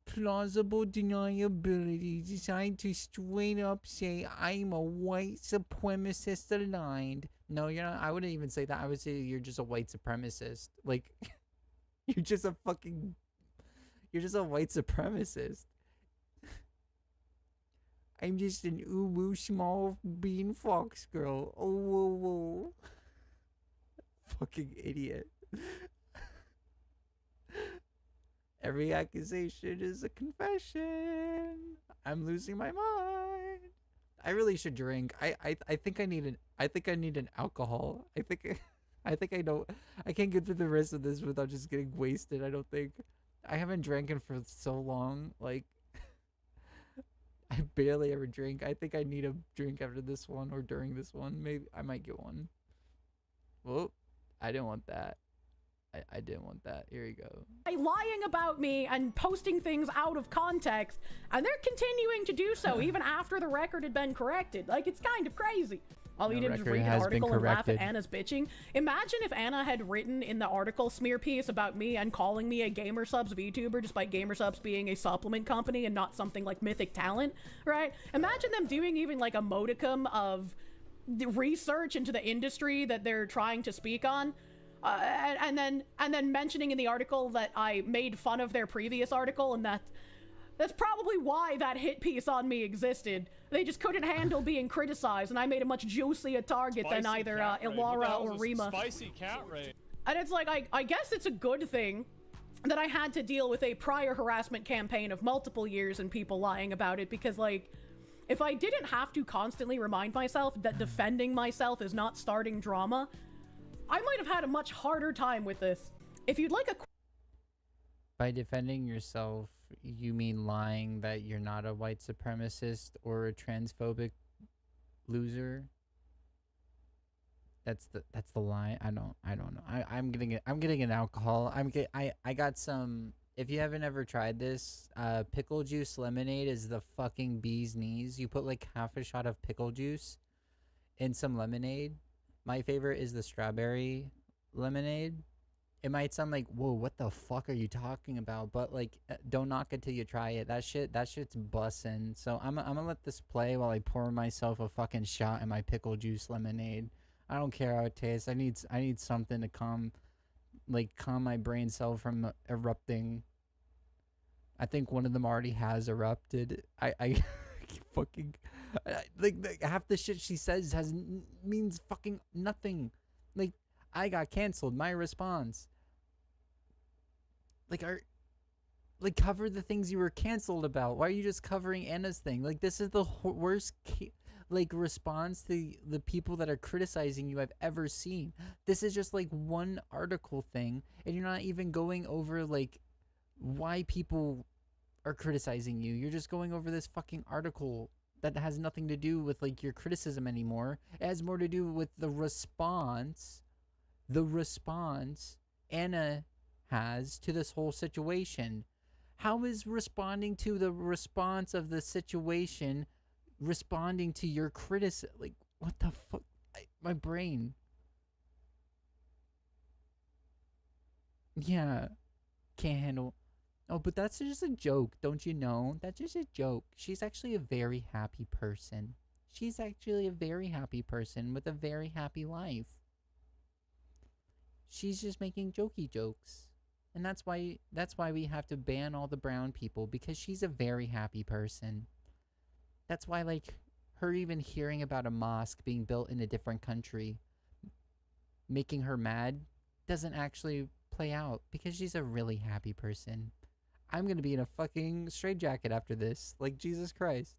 Plausible deniability, designed to straight up say I'm a white supremacist aligned. No, you're not. I wouldn't even say that. I would say you're just a white supremacist. Like, you're just a white supremacist. I'm just an uwu small bean fox girl. Oh, whoa, whoa. Fucking idiot. Every accusation is a confession. I'm losing my mind. I really should drink. I think I need an alcohol. I think I don't. I can't get through the rest of this without just getting wasted. I don't think. I haven't drank for so long. Like, I barely ever drink. I think I need a drink after this one or during this one. Maybe I might get one. Whoop. I didn't want that. I didn't want that. Here you go. Lying about me and posting things out of context, and they're continuing to do so even after the record had been corrected. Like, it's kind of crazy. All you did was read an article and laugh at Anna's bitching. Imagine if Anna had written in the article smear piece about me and calling me a GamerSubs VTuber, despite GamerSubs being a supplement company and not something like Mythic Talent, right? Imagine them doing even like a modicum of research into the industry that they're trying to speak on. And then mentioning in the article that I made fun of their previous article, and that's probably why that hit piece on me existed. They just couldn't handle being criticized, and I made a much juicier target than either Ilara or Rima. Spicy cat raid. And it's like, I guess it's a good thing that I had to deal with a prior harassment campaign of multiple years and people lying about it, because, like, if I didn't have to constantly remind myself that defending myself is not starting drama, I might have had a much harder time with this. If you'd like a... By defending yourself, you mean lying that you're not a white supremacist or a transphobic loser? That's the lie. I don't know. I'm getting an alcohol. I got some. If you haven't ever tried this, pickle juice lemonade is the fucking bee's knees. You put like half a shot of pickle juice in some lemonade. My favorite is the strawberry lemonade. It might sound like, whoa, what the fuck are you talking about? But like, don't knock it till you try it. That shit's bussin'. So I'm gonna let this play while I pour myself a fucking shot in my pickle juice lemonade. I don't care how it tastes. I need something to calm my brain cell from erupting. I think one of them already has erupted. I fucking like half the shit she says means fucking nothing. Like, I got canceled. My response, like, cover the things you were canceled about. Why are you just covering Anna's thing? Like, this is the worst response to the people that are criticizing you I've ever seen. This is just like one article thing, and you're not even going over like why people are criticizing you. You're just going over this fucking article that has nothing to do with like your criticism anymore. It has more to do with the response Anna has to this whole situation. How is responding to the response of the situation responding to your criticism? Like, what the fuck? My brain. Yeah, can't handle. Oh, but that's just a joke, don't you know? That's just a joke. She's actually a very happy person. She's actually a very happy person with a very happy life. She's just making jokey jokes. And that's why we have to ban all the brown people, because she's a very happy person. That's why, like, her even hearing about a mosque being built in a different country making her mad doesn't actually play out because she's a really happy person. I'm gonna be in a fucking straitjacket after this. Like, Jesus Christ.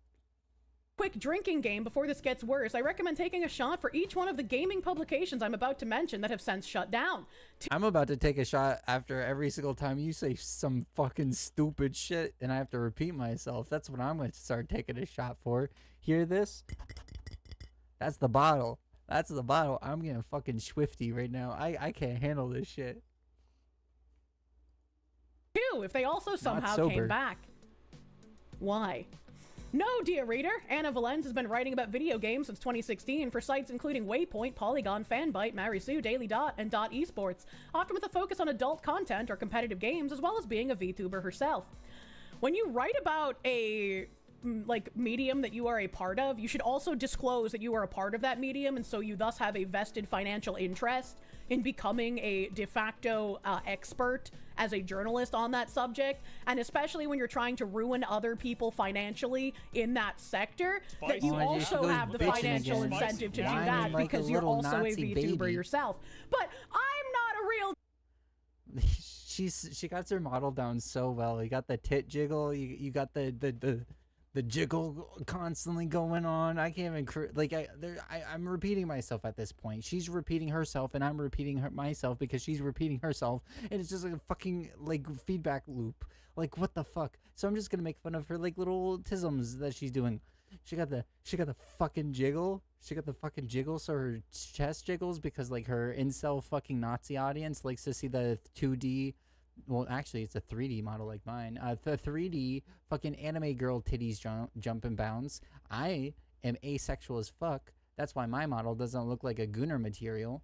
Quick drinking game before this gets worse. I recommend taking a shot for each one of the gaming publications I'm about to mention that have since shut down. I'm about to take a shot after every single time you say some fucking stupid shit and I have to repeat myself. That's what I'm going to start taking a shot for. Hear this? That's the bottle. That's the bottle. I'm getting fucking swifty right now. I can't handle this shit. Two, if they also somehow sober. came back. Why? No, dear reader, Anna Valens has been writing about video games since 2016 for sites including Waypoint, Polygon, Fanbyte, Marisu, Daily Dot, and Dot Esports, often with a focus on adult content or competitive games, as well as being a VTuber herself. When you write about a medium that you are a part of, you should also disclose that you are a part of that medium, and so you thus have a vested financial interest in becoming a de facto expert as a journalist on that subject, and especially when you're trying to ruin other people financially in that sector, that you also have the financial incentive to do that because you're also a VTuber yourself. But I'm not a real... She got her model down so well. You got the tit jiggle, you got the jiggle constantly going on. I can't even I'm repeating myself at this point. She's repeating herself and I'm repeating myself because she's repeating herself, and it's just like a fucking feedback loop. Like, what the fuck? So I'm just gonna make fun of her little tisms that she's doing. She got the fucking jiggle. She got the fucking jiggle so her chest jiggles because her incel fucking Nazi audience likes to see the 2D. Well, actually, it's a 3D model like mine. The 3D fucking anime girl titties jump and bounce. I am asexual as fuck. That's why my model doesn't look like a Gunner material.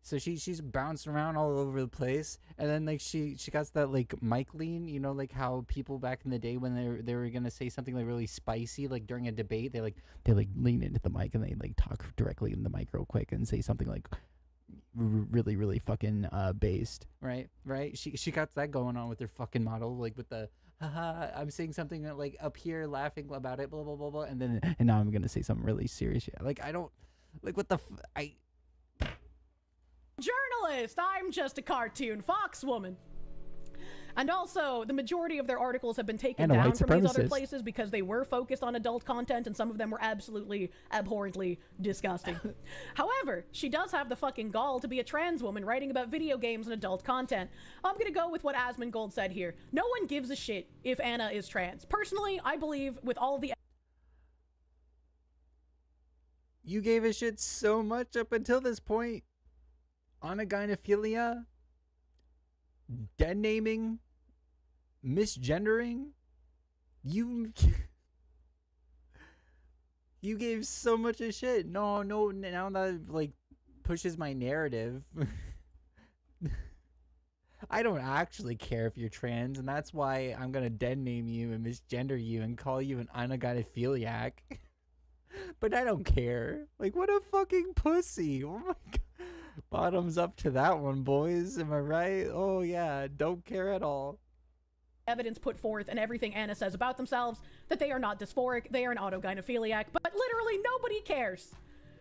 So she's bouncing around all over the place, and then she got that mic lean. You know, how people back in the day when they were gonna say something really spicy, during a debate, they lean into the mic and they talk directly in the mic real quick and say something really fucking based, right? She got that going on with her fucking model, with the haha, I'm saying something up here laughing about it, blah blah blah blah, and now I'm gonna say something really serious. I don't what the journalist. I'm just a cartoon fox woman. And also, the majority of their articles have been taken down from these other places because they were focused on adult content, and some of them were absolutely abhorrently disgusting. However, she does have the fucking gall to be a trans woman writing about video games and adult content. I'm gonna go with what Asmongold said here. No one gives a shit if Anna is trans. Personally, I believe with all the... You gave a shit so much up until this point. Onagynephilia, dead naming, misgendering. You gave so much of shit. No, now that pushes my narrative. I don't actually care if you're trans, and that's why I'm gonna dead name you and misgender you and call you an onogynophiliac. But I don't care. What a fucking pussy. Oh my god. Bottoms up to that one, boys. Am I right? Oh yeah, don't care at all. Evidence put forth and everything Anna says about themselves, that they are not dysphoric, they are an autogynophiliac, but literally nobody cares.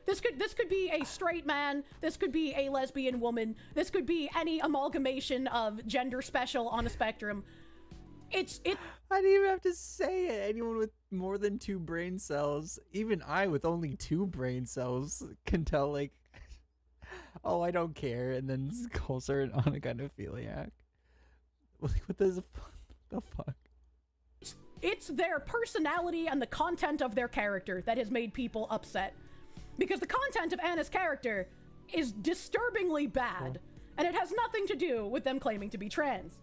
This could be a straight man, this could be a lesbian woman, this could be any amalgamation of gender special on a spectrum. I didn't even have to say it. Anyone with more than 2 brain cells, even I with only 2 brain cells, can tell oh, I don't care, and then calls her an onogynophiliac. What the fuck? It's their personality and the content of their character that has made people upset. Because the content of Anna's character is disturbingly bad, and it has nothing to do with them claiming to be trans.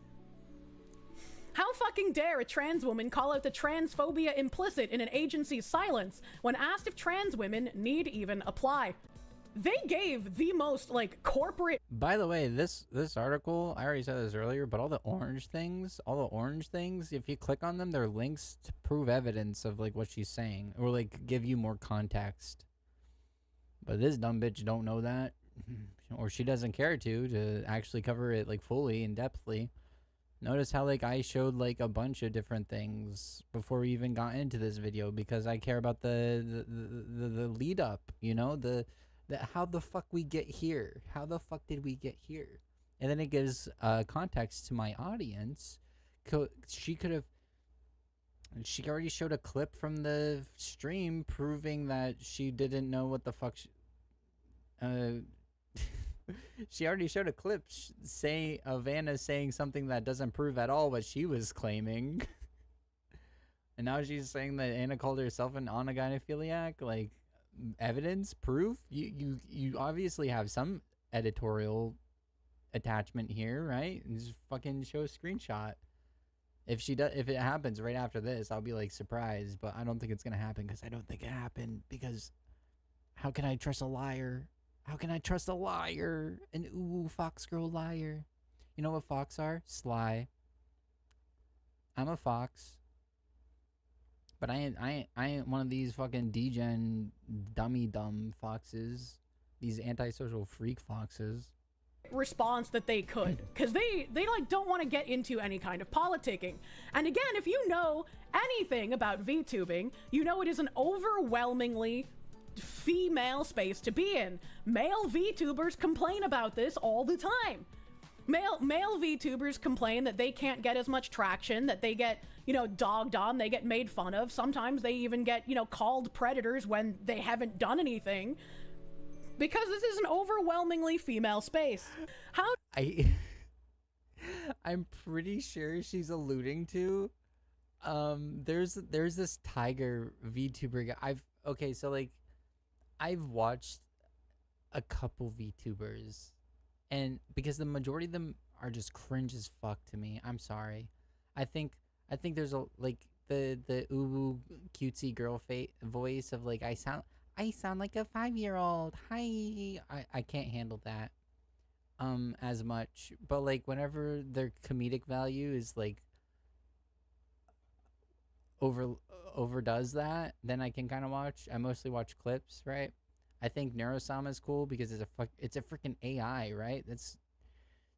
How fucking dare a trans woman call out the transphobia implicit in an agency's silence when asked if trans women need even apply? They gave the most corporate... By the way, this article, I already said this earlier, but all the orange things, if you click on them, they're links to prove evidence of what she's saying, or give you more context. But this dumb bitch don't know that, or she doesn't care to actually cover it fully and depthly. Notice how I showed a bunch of different things before we even got into this video, because I care about the lead up, how the fuck we get here. How the fuck did we get here? And then it gives context to my audience. She could have. She already showed a clip from the stream proving that she didn't know what the fuck. She already showed a clip of Anna saying something that doesn't prove at all what she was claiming. And now she's saying that Anna called herself an onogynophiliac. Like, evidence, proof. You obviously have some editorial attachment here, right? And just fucking show a screenshot. If it happens right after this, I'll be like surprised, but I don't think it's gonna happen because I don't think it happened. Because how can I trust a liar? How can I trust a liar? An fox girl liar. You know what fox are? Sly. I'm a fox. But I ain't one of these fucking degen dumb foxes. These antisocial freak foxes. Response that they could, because they like don't want to get into any kind of politicking. And again, if you know anything about VTubing, you know it is an overwhelmingly female space to be in. Male VTubers complain about this all the time. Male VTubers complain that they can't get as much traction, that they get, dogged on, they get made fun of. Sometimes they even get, called predators when they haven't done anything. Because this is an overwhelmingly female space. I'm pretty sure she's alluding to there's this tiger VTuber guy. I've watched a couple VTubers, and because the majority of them are just cringe as fuck to me. I'm sorry. I think there's a the uwu cutesy girl voice of like I sound like a 5-year-old. Hi. I can't handle that as much. But like whenever their comedic value is like overdoes that, then I can kind of watch. I mostly watch clips, right? I think Neurosama is cool because it's a freaking AI, right? That's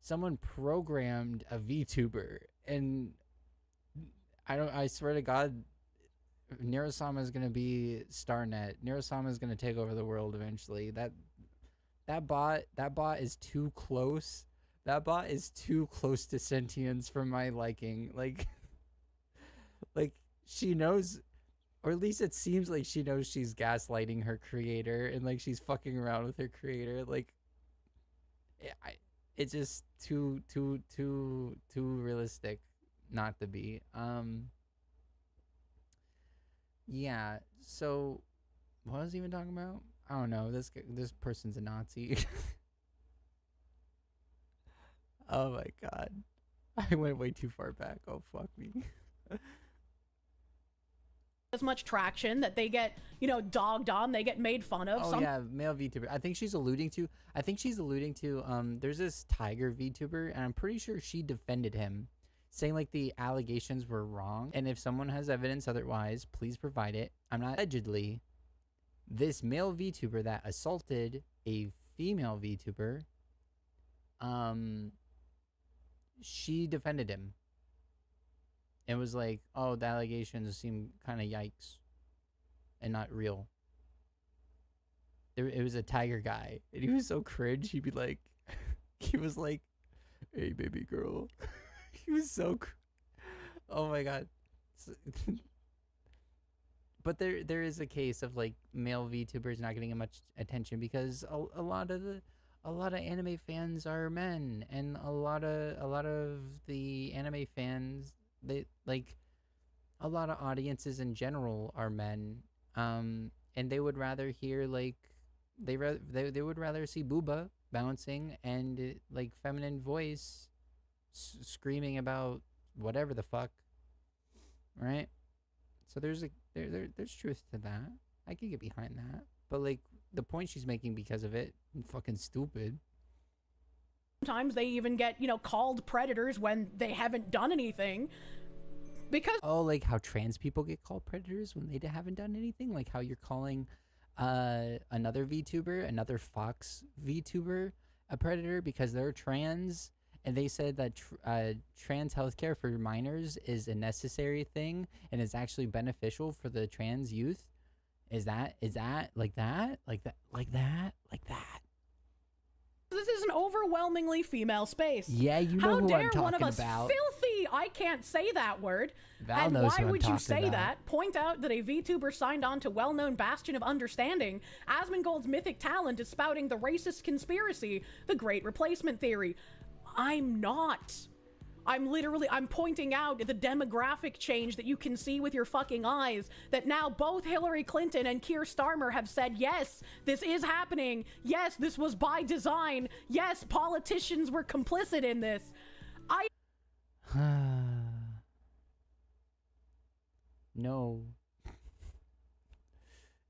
someone programmed a VTuber, and I swear to God, Neurosama is gonna be Starnet. Neurosama is gonna take over the world eventually. That bot is too close. That bot is too close to sentience for my liking. Like she knows, or at least it seems like she knows she's gaslighting her creator and like she's fucking around with her creator. Like it's just too realistic not to be. Yeah, so what was I even talking about? I don't know. This person's a Nazi. Oh my god. I went way too far back. Oh fuck me. As much traction, that they get, dogged on, they get made fun of. Oh yeah, male VTuber. I think she's alluding to there's this tiger VTuber, and I'm pretty sure she defended him, saying like the allegations were wrong, and if someone has evidence otherwise, please provide it. I'm not allegedly. This male VTuber that assaulted a female VTuber, she defended him. It was like, oh, the allegations seem kind of yikes and not real. It was a tiger guy, and he was so cringe. He'd be like, he was like, hey, baby girl. He was so oh my god. But there is a case of like male VTubers not getting much attention because a lot of anime fans are men, and a lot of the anime fans, they like a lot of audiences in general are men, and they would rather hear like they would rather see booba bouncing and like feminine voice screaming about whatever the fuck, right? So there's truth to that. I could get behind that, but like the point she's making because of it, fucking stupid. Sometimes they even get, called predators when they haven't done anything. Because like how trans people get called predators when they haven't done anything, like how you're calling another VTuber, another Fox VTuber, a predator because they're trans, and they said that trans healthcare for minors is a necessary thing and is actually beneficial for the trans youth. Is that like that? This is an overwhelmingly female space. Yeah, you know How who dare I'm talking one of us about. filthy, I can't say that word. Val and knows why who I'm would you talking say about. that? Point out that a VTuber signed on to well-known Bastion of Understanding, Asmongold's mythic talent is spouting the racist conspiracy, the Great Replacement Theory. I'm not. I'm pointing out the demographic change that you can see with your fucking eyes, that now both Hillary Clinton and Keir Starmer have said, yes, this is happening. Yes, this was by design. Yes, politicians were complicit in this. No.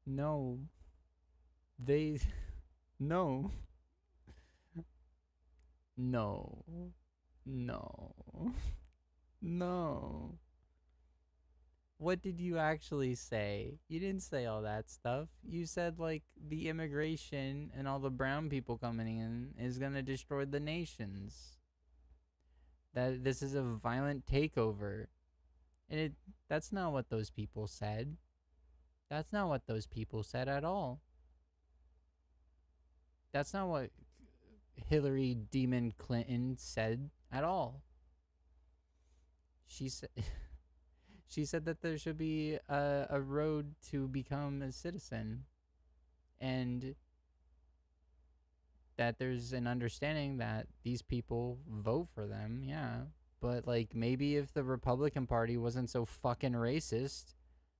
No. They... No. No. No. No. What did you actually say? You didn't say all that stuff. You said, like, the immigration and all the brown people coming in is gonna destroy the nations. That this is a violent takeover. And that's not what those people said. That's not what those people said at all. That's not what Hillary Demon Clinton said at all. She said she said that there should be a road to become a citizen, and that there's an understanding that these people vote for them, yeah. But, like, maybe if the Republican Party wasn't so fucking racist,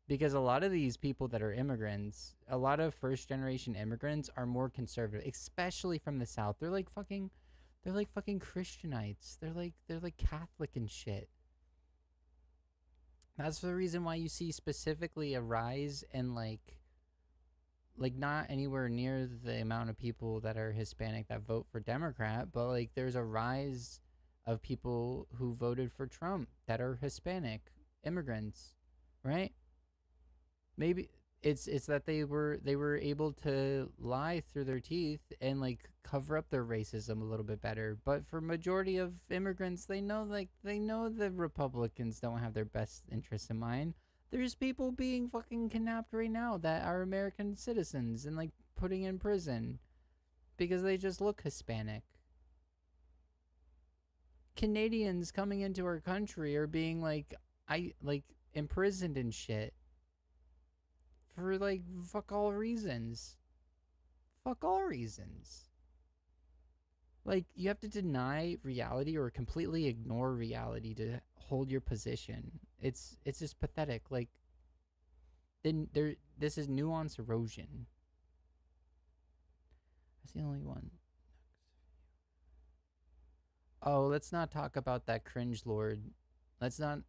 because a lot of these people that are immigrants, a lot of first-generation immigrants are more conservative, especially from the South. They're like fucking Christianites. They're like Catholic and shit. That's the reason why you see specifically a rise in, like not anywhere near the amount of people that are Hispanic that vote for Democrat, but, like, there's a rise of people who voted for Trump that are Hispanic immigrants, right? Maybe it's that they were able to lie through their teeth and, like, cover up their racism a little bit better. But for majority of immigrants, they know the Republicans don't have their best interests in mind. There's people being fucking kidnapped right now that are American citizens and, like, putting in prison because they just look Hispanic. Canadians coming into our country are being imprisoned and shit for, like, fuck all reasons. Fuck all reasons. Like, you have to deny reality or completely ignore reality to hold your position. It's just pathetic. Like, then this is nuance erosion. That's the only one. Oh, let's not talk about that cringe lord. Let's not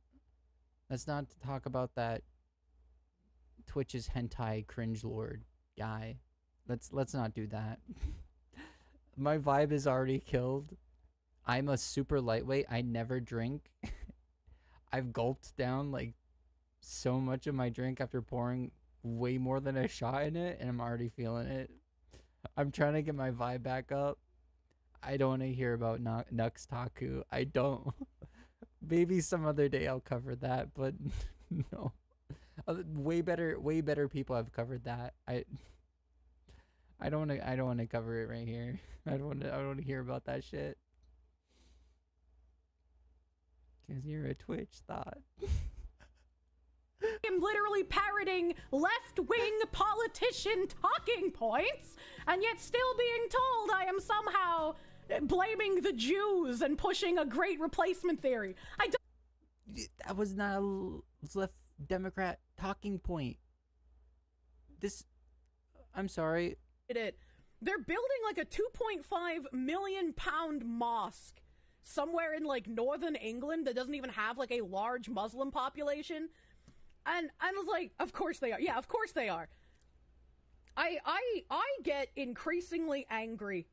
talk about that Twitch's hentai cringe lord guy. Let's not do that. My vibe is already killed. I'm a super lightweight. I never drink. I've gulped down, like, so much of my drink after pouring way more than a shot in it, and I'm already feeling it. I'm trying to get my vibe back up. I don't want to hear about Nux Taku. I don't. Maybe some other day I'll cover that, but no. Way better people have covered that. I don't want to cover it right here. I don't want to hear about that shit. Cause you're a Twitch thought. I'm literally parroting left-wing politician talking points, and yet still being told I am somehow blaming the Jews and pushing a great replacement theory. That was not a left Democrat talking point. I'm sorry. They're building like a 2.5 million pound mosque somewhere in, like, northern England that doesn't even have, like, a large Muslim population. And I was like, of course they are. Yeah, of course they are. I get increasingly angry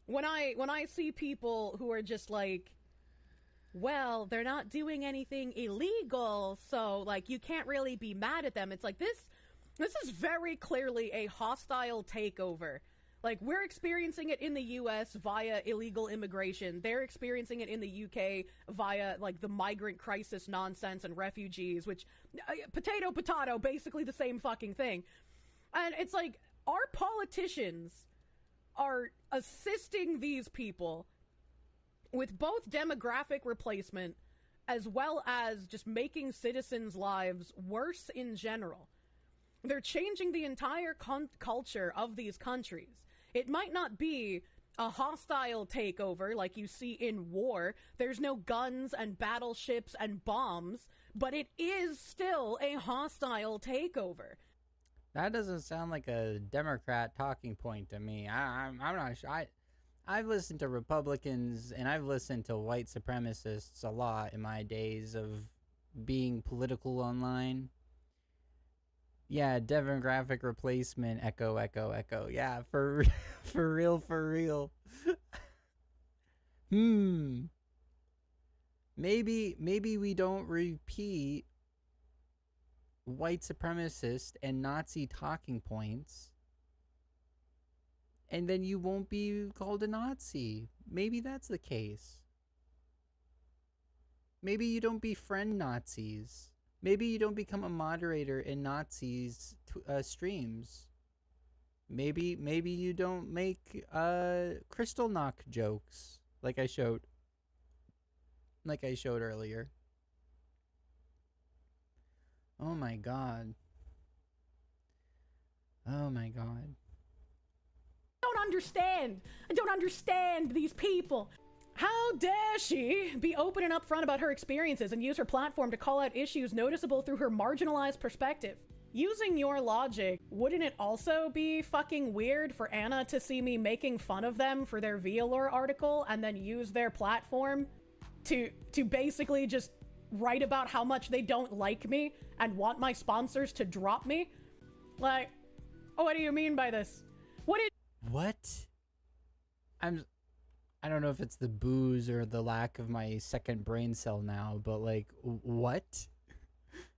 when I see people who are just like, well, they're not doing anything illegal, so, like, you can't really be mad at them. It's like, this is very clearly a hostile takeover. Like, we're experiencing it in the US via illegal immigration. They're experiencing it in the UK via, like, the migrant crisis nonsense and refugees, which, potato, basically the same fucking thing. And it's like, our politicians are assisting these people with both demographic replacement as well as just making citizens' lives worse in general. They're changing the entire culture of these countries. It might not be a hostile takeover like you see in war. There's no guns and battleships and bombs, but it is still a hostile takeover. That doesn't sound like a Democrat talking point to me. I'm not sure. I've listened to Republicans and I've listened to white supremacists a lot in my days of being political online. Yeah, demographic replacement, echo, echo, echo. Yeah, for real, for real. Maybe we don't repeat white supremacist and Nazi talking points, and then you won't be called a Nazi. Maybe that's the case. Maybe you don't befriend Nazis. Maybe you don't become a moderator in Nazis' streams. Maybe you don't make crystal knock jokes like I showed earlier. Oh my god. Oh my god. I don't understand these people. How dare she be open and upfront about her experiences and use her platform to call out issues noticeable through her marginalized perspective? Using your logic, wouldn't it also be fucking weird for Anna to see me making fun of them for their VLore article and then use their platform to basically just write about how much they don't like me and want my sponsors to drop me? Like, oh, what do you mean by this? What? I don't know if it's the booze or the lack of my second brain cell now, but like, what?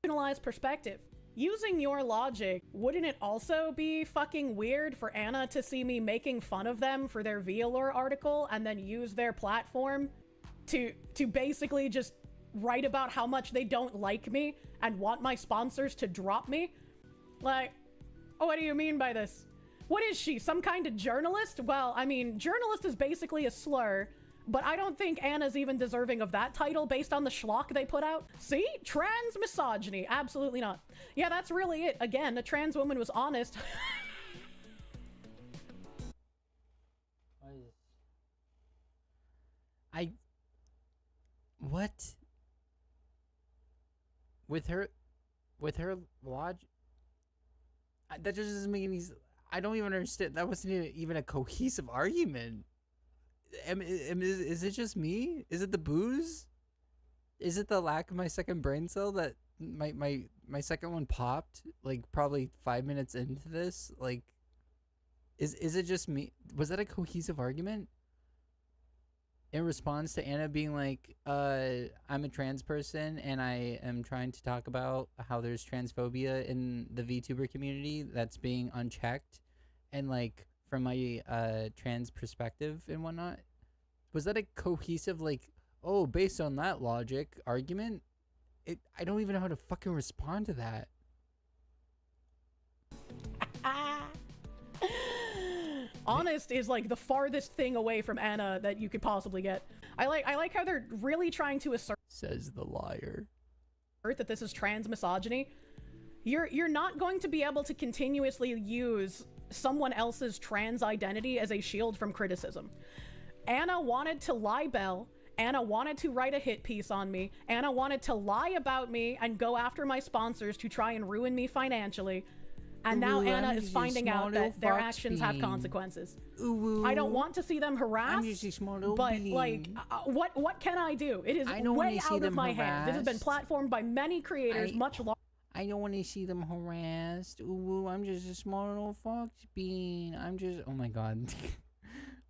Marginalized perspective. Using your logic, wouldn't it also be fucking weird for Anna to see me making fun of them for their VLore article and then use their platform to basically just write about how much they don't like me and want my sponsors to drop me? Like, oh, what do you mean by this? What is she, some kind of journalist? Well, I mean, journalist is basically a slur, but I don't think Anna's even deserving of that title based on the schlock they put out. See? Trans misogyny. Absolutely not. Yeah, that's really it. Again, a trans woman was honest. What? With her logic? That just doesn't make any... I don't even understand. That wasn't even a cohesive argument. Is it just me? Is it the booze? Is it the lack of my second brain cell that my second one popped like probably 5 minutes into this? Like, is it just me? Was that a cohesive argument? In response to Anna being like, I'm a trans person and I am trying to talk about how there's transphobia in the VTuber community that's being unchecked, and like from my trans perspective and whatnot. Was that a cohesive, like, oh, based on that logic argument? I don't even know how to fucking respond to that. Honest is like the farthest thing away from Anna that you could possibly get. I like how they're really trying to assert, says the liar, that this is trans misogyny. You're not going to be able to continuously use someone else's trans identity as a shield from criticism. Anna wanted to libel. Anna wanted to write a hit piece on me. Anna wanted to lie about me and go after my sponsors to try and ruin me financially. And now Anna is finding out that their actions have consequences. I don't want to see them harassed, but like, what can I do? It is way out of my hands. It has been platformed by many creators much longer. I don't want to see them harassed. Ooh, I'm just a small little fox bean. Oh my god.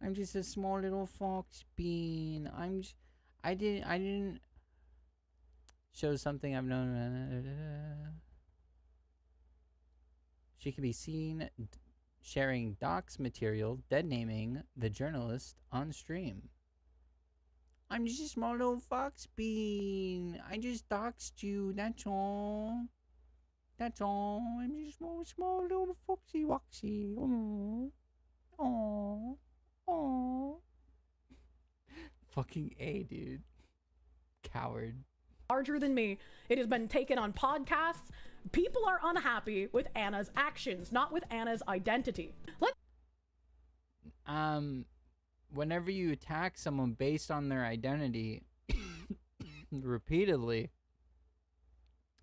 I'm just a small little fox bean. I didn't show something I've known. She can be seen sharing docs material, dead naming the journalist on stream. I'm just a small little fox bean. I just doxed you, that's all. That's all. I'm just a small little foxy woxy. Oh, oh. Fucking A, dude. Coward. Larger than me. It has been taken on podcasts. People are unhappy with Anna's actions, not with Anna's identity. Whenever you attack someone based on their identity repeatedly,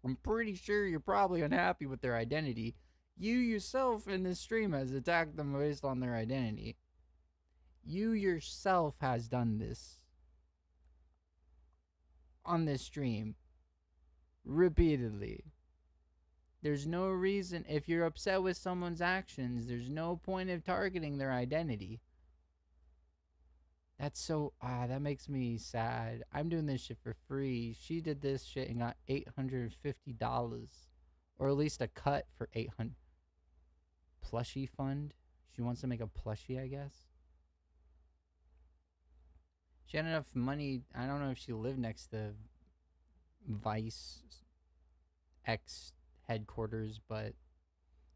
I'm pretty sure you're probably unhappy with their identity. You yourself in this stream has attacked them based on their identity. You yourself has done this on this stream repeatedly. There's no reason, if you're upset with someone's actions, there's no point of targeting their identity. That's so, that makes me sad. I'm doing this shit for free. She did this shit and got $850. Or at least a cut for 800. Plushie fund? She wants to make a plushie, I guess. She had enough money. I don't know if she lived next to Vice X headquarters, but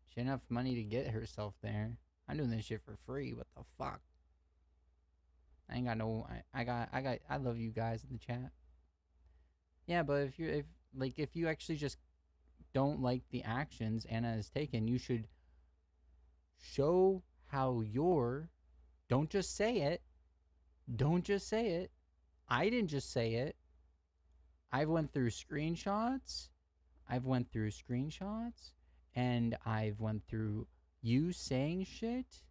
she had enough money to get herself there. I'm doing this shit for free. What the fuck? I ain't got no. I love you guys in the chat. Yeah, but if you actually just don't like the actions Anna has taken, you should show how you're. Don't just say it. Don't just say it. I didn't just say it. I've went through screenshots. And I've went through you saying shit,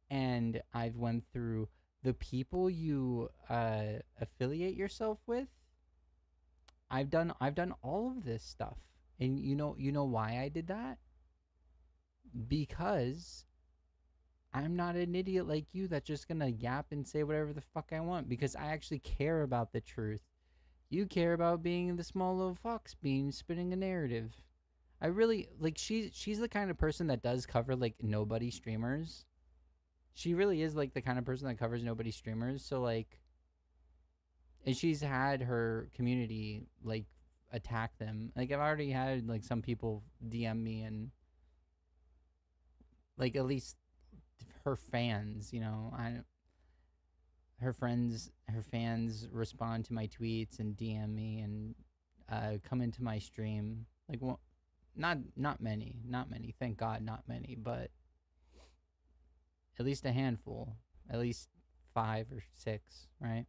and I've went through the people you affiliate yourself with. I've done all of this stuff. And you know why I did that? Because I'm not an idiot like you that's just gonna yap and say whatever the fuck I want, because I actually care about the truth. You care about being the small little fox being spinning a narrative. I really like she's the kind of person that does cover like nobody streamers. She really is like the kind of person that covers nobody streamers. So like, and she's had her community like attack them. Like I've already had like some people DM me, and like at least her fans, her fans respond to my tweets and DM me and come into my stream. Like, well, not many, thank God, not many, but at least a handful, at least 5 or 6, right?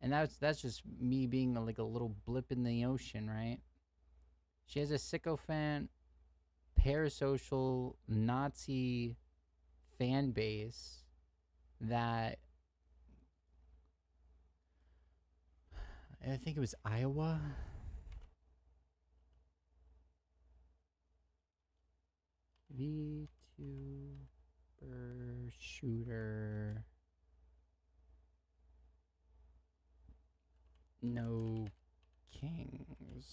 And that's just me being like a little blip in the ocean, right? She has a sycophant, parasocial, Nazi fan base that I think it was Iowa. VTuber shooter. No kings.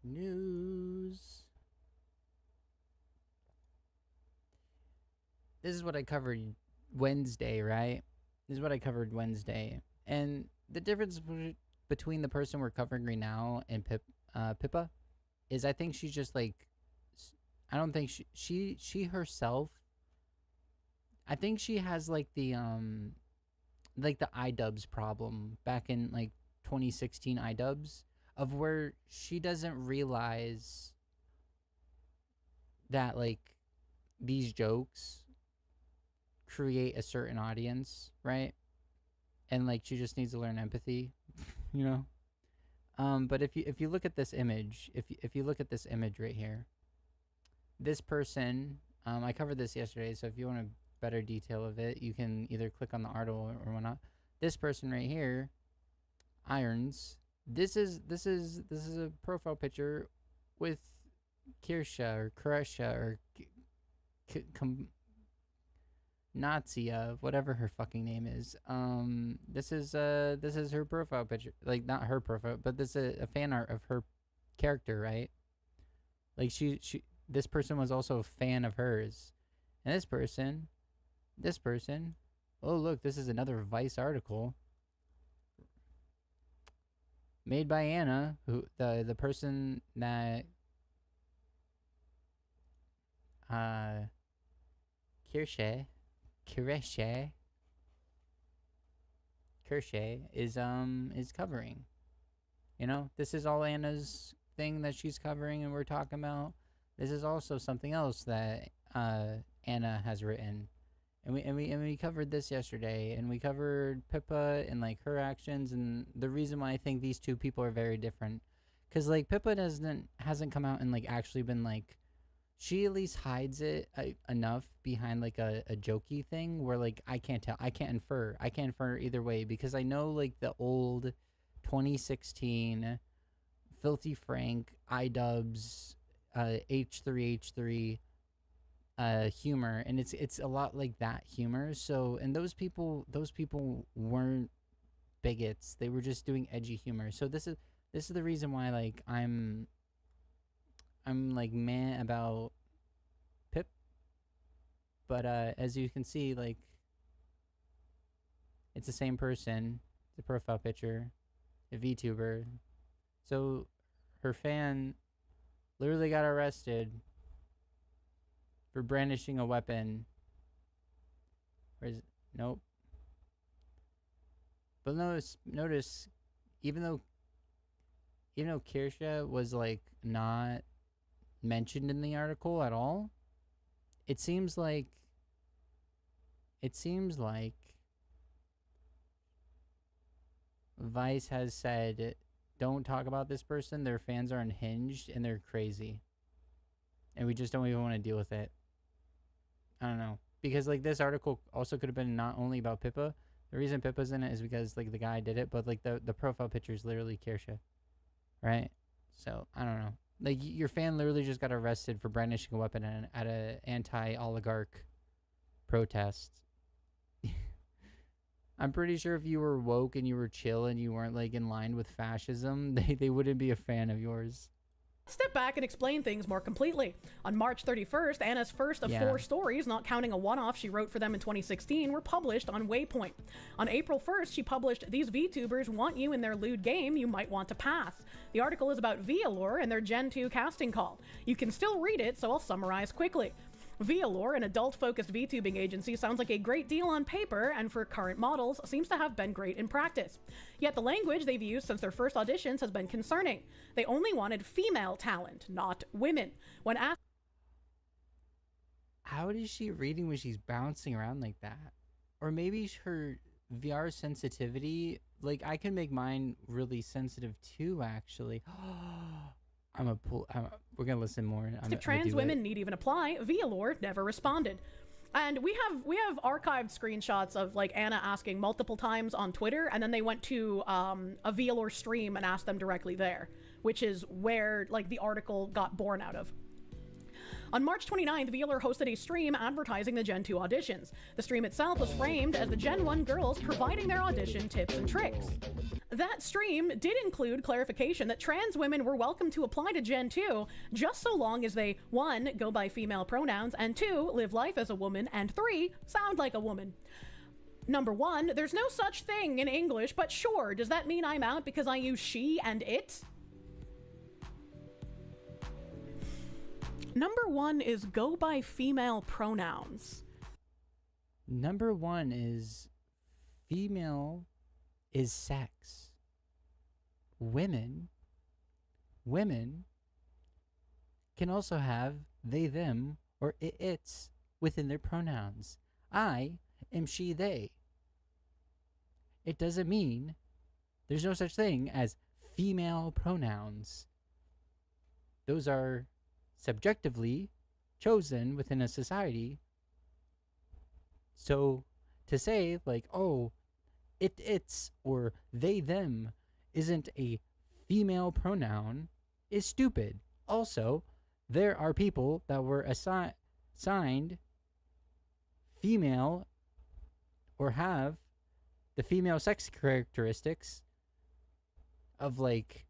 News. This is what I covered Wednesday, right? This is what I covered Wednesday. And the difference between the person we're covering right now and Pippa is I think she's just like, I don't think she herself, I think she has like the iDubbbz problem back in like 2016 iDubbbz, of where she doesn't realize that like these jokes create a certain audience, right? And like she just needs to learn empathy, you know? But if you look at this image, if you look at this image right here, this person, I covered this yesterday, so if you want a better detail of it, you can either click on the article or whatnot. This person right here, Irons. This is a profile picture with Kirsche or Nazi of whatever her fucking name is. This is her profile picture. Like not her profile, but this is a fan art of her character, right? Like this person was also a fan of hers. And this person, oh look, this is another Vice article made by Anna, who the person that Kirsche, Kirsche, Kirsche is covering. You know, this is all Anna's thing that she's covering and we're talking about. This is also something else that Anna has written. And we covered this yesterday, and we covered Pippa and like her actions, and the reason why I think these two people are very different, because like Pippa hasn't come out and like actually been like, she at least hides it enough behind like a jokey thing where like I can't infer either way, because I know like the old 2016 Filthy Frank iDubbbz H3H3 humor, and it's a lot like that humor. So, and those people weren't bigots, they were just doing edgy humor. So this is the reason why like I'm like mad about Pip, but as you can see, like it's the same person, the profile picture, a VTuber. So her fan literally got arrested for brandishing a weapon. Nope. But notice, even though Kirsche was like not mentioned in the article at all, it seems like Vice has said, don't talk about this person, their fans are unhinged and they're crazy, and we just don't even want to deal with it. I don't know, because like this article also could have been not only about Pippa. The reason Pippa's in it is because like the guy did it, but like the profile picture is literally Kirsche, right? So I don't know. Like your fan literally just got arrested for brandishing a weapon at a anti-oligarch protest. I'm pretty sure if you were woke and you were chill and you weren't like in line with fascism, they wouldn't be a fan of yours. Step back and explain things more completely. On March 31st, Anna's first of 4 stories, not counting a one-off she wrote for them in 2016, were published on Waypoint. On April 1st, she published "These VTubers want you in their lewd game you might want to pass." The article is about Vialore and their Gen 2 casting call. You can still read it, so I'll summarize quickly. Vialore, an adult-focused VTubing agency, sounds like a great deal on paper, and for current models, seems to have been great in practice. Yet the language they've used since their first auditions has been concerning. They only wanted female talent, not women. When asked, how is she reading when she's bouncing around like that? Or maybe her VR sensitivity, like I can make mine really sensitive too, actually. We're gonna listen more. If trans women need even apply, Vialore never responded. And we have archived screenshots of like Anna asking multiple times on Twitter, and then they went to a Vialore stream and asked them directly there, which is where like the article got born out of. On March 29th, Vialore hosted a stream advertising the Gen 2 auditions. The stream itself was framed as the Gen 1 girls providing their audition tips and tricks. That stream did include clarification that trans women were welcome to apply to Gen 2, just so long as they, 1, go by female pronouns, and 2, live life as a woman, and 3, sound like a woman. Number 1, there's no such thing in English, but sure, does that mean I'm out because I use she and it? Number 1 is go by female pronouns. Number 1 is female is sex. Women can also have they, them, or it's within their pronouns. I am she, they. It doesn't mean there's no such thing as female pronouns. Those are subjectively chosen within a society. So to say like, oh, it's or they, them isn't a female pronoun is stupid. Also, there are people that were assigned female or have the female sex characteristics of like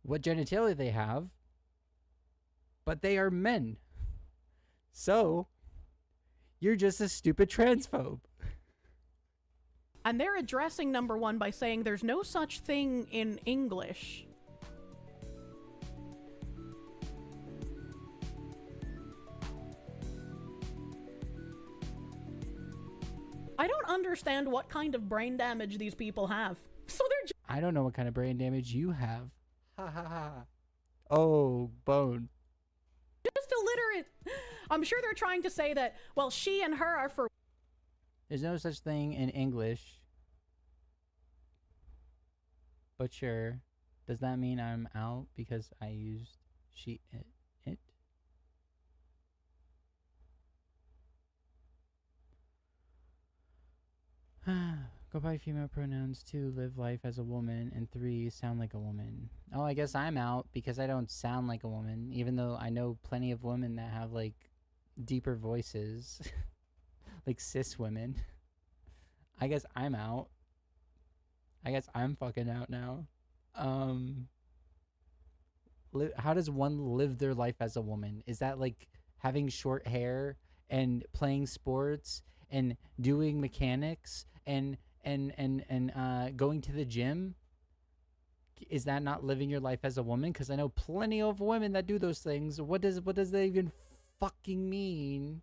what genitalia they have, but they are men. So you're just a stupid transphobe. And they're addressing number 1 by saying there's no such thing in English. I don't understand what kind of brain damage these people have. So they're I don't know what kind of brain damage you have. Ha ha ha. Oh, bone. just illiterate. I'm sure they're trying to say that, well, she and her are for. There's no such thing in English. But sure. Does that mean I'm out because I used she, it? Go by female pronouns. 2, live life as a woman. And 3, sound like a woman. Oh, I guess I'm out because I don't sound like a woman, even though I know plenty of women that have, like, deeper voices. Like cis women. I guess I'm out. I guess I'm fucking out now. How does one live their life as a woman? Is that like having short hair and playing sports and doing mechanics and going to the gym? Is that not living your life as a woman? Because I know plenty of women that do those things. What does that even fucking mean?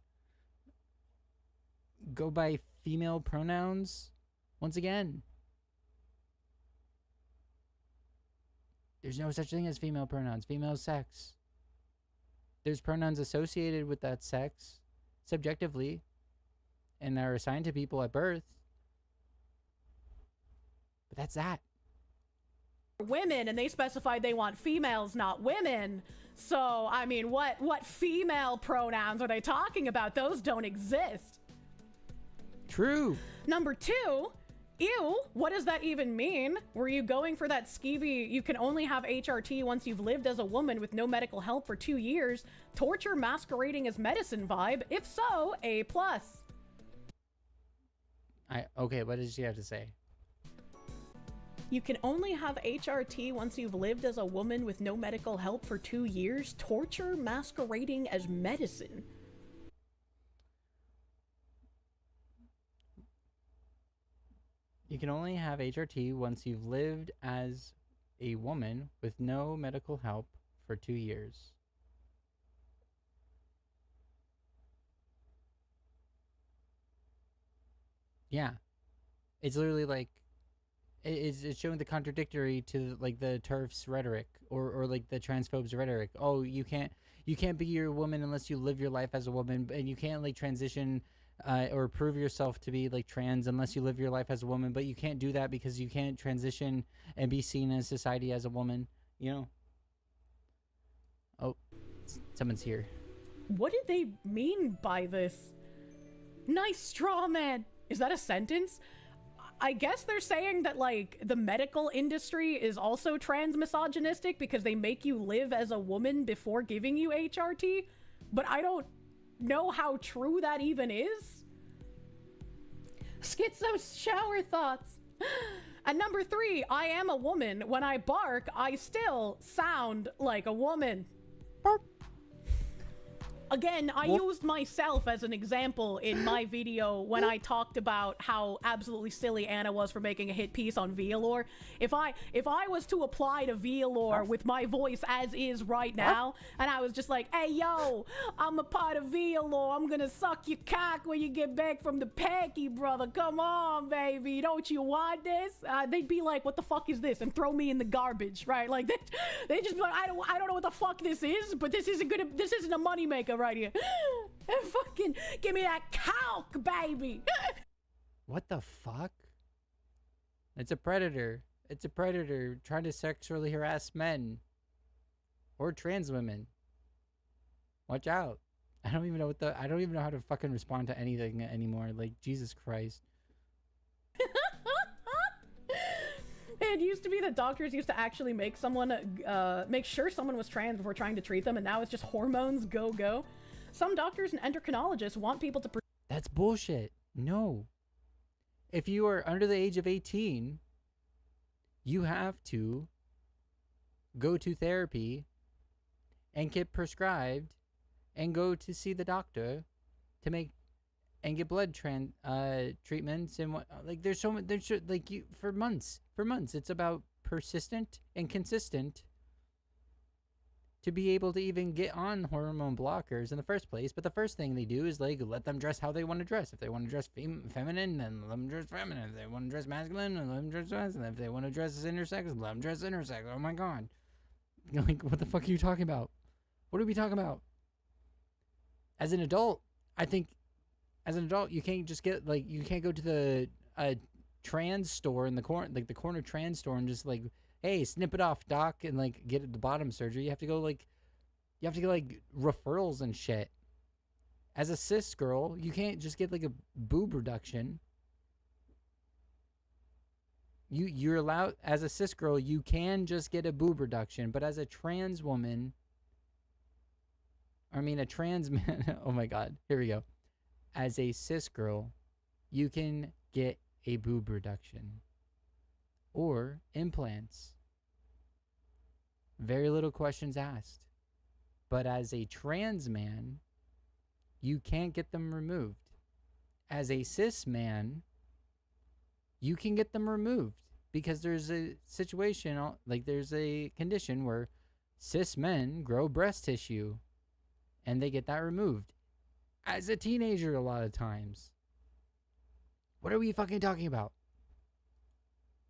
Go by female pronouns? Once again, there's no such thing as female pronouns. Female sex. There's pronouns associated with that sex, subjectively, and are assigned to people at birth. But that's that. Women, and they specified they want females, not women. So, I mean, what female pronouns are they talking about? Those don't exist. True. Number 2, ew, what does that even mean? Were you going for that skeevy, you can only have HRT once you've lived as a woman with no medical help for 2 years, torture masquerading as medicine vibe? If so, A+. Okay, what did she have to say? You can only have HRT once you've lived as a woman with no medical help for 2 years, torture masquerading as medicine. You can only have HRT once you've lived as a woman with no medical help for 2 years. Yeah. It's literally like, it's showing the contradictory to like the TERF's rhetoric or like the transphobes rhetoric. Oh, you can't be your woman unless you live your life as a woman, and you can't like transition or prove yourself to be like trans unless you live your life as a woman, but you can't do that because you can't transition and be seen in society as a woman, you know? Oh, someone's here. What did they mean by this? Nice straw man. Is that a sentence? I guess they're saying that, like, the medical industry is also trans misogynistic because they make you live as a woman before giving you HRT, but I don't know how true that even is. Schizo shower thoughts. And number 3, I am a woman. When I bark, I still sound like a woman. Bark. Again, I used myself as an example in my video when I talked about how absolutely silly Anna was for making a hit piece on Veilor. If I was to apply to Veilor with my voice as is right now, and I was just like, hey yo, I'm a part of Veilor, I'm gonna suck your cock when you get back from the Packy, brother. Come on, baby, don't you want this? They'd be like, what the fuck is this? And throw me in the garbage, right? Like they just be like, I don't know what the fuck this is, but this isn't a moneymaker right here. Fucking give me that coke, baby. What the fuck? It's a predator. It's a predator trying to sexually harass men or trans women. Watch out. I don't even know how to fucking respond to anything anymore. Like, Jesus Christ. It used to be that doctors used to actually make sure someone was trans before trying to treat them, and now it's just hormones go. Some doctors and endocrinologists want people to... That's bullshit. No. If you are under the age of 18, you have to go to therapy and get prescribed and go to see the doctor to make and get blood treatments and what, like, there's so much, like, you for months it's about persistent and consistent to be able to even get on hormone blockers in the first place. But the first thing they do is like let them dress how they want to dress. If they want to dress feminine, then let them dress feminine. If they want to dress masculine, then let them dress masculine. If they want to dress intersex, let them dress intersex. Oh my god. Like, what the fuck are you talking about? What are we talking about? As an adult, I think as an adult, you can't just get like, you can't go to the trans store in the corner, like the corner trans store, and just like, hey, snip it off, doc, and like get the bottom surgery. You have to go like, you have to get like referrals and shit. As a cis girl, you can't just get like a boob reduction. You're allowed, as a cis girl, you can just get a boob reduction, but as a trans woman, I mean a trans man, oh my god, here we go. As a cis girl, you can get a boob reduction or implants. Very little questions asked. But as a trans man, you can't get them removed. As a cis man, you can get them removed because there's a situation, like there's a condition where cis men grow breast tissue and they get that removed as a teenager a lot of times. What are we fucking talking about?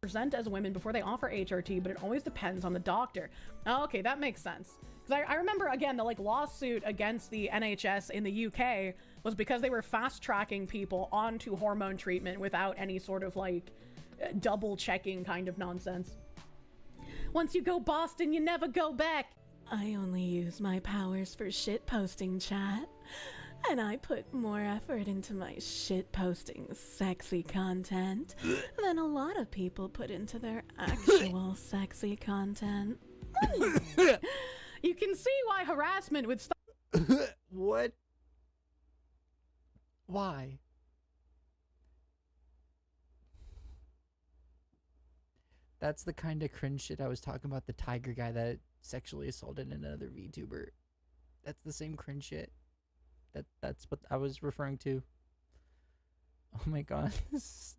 Present as women before they offer HRT, but it always depends on the doctor. Oh, okay, that makes sense. Because I remember, again, the like lawsuit against the NHS in the UK was because they were fast tracking people onto hormone treatment without any sort of like double checking kind of nonsense. Once you go Boston, you never go back. I only use my powers for shit posting, chat. And I put more effort into my shit posting sexy content than a lot of people put into their actual sexy content. You can see why harassment would stop. What? Why? That's the kind of cringe shit I was talking about, the tiger guy that sexually assaulted another VTuber. That's the same cringe shit. That's what I was referring to. Oh my god. This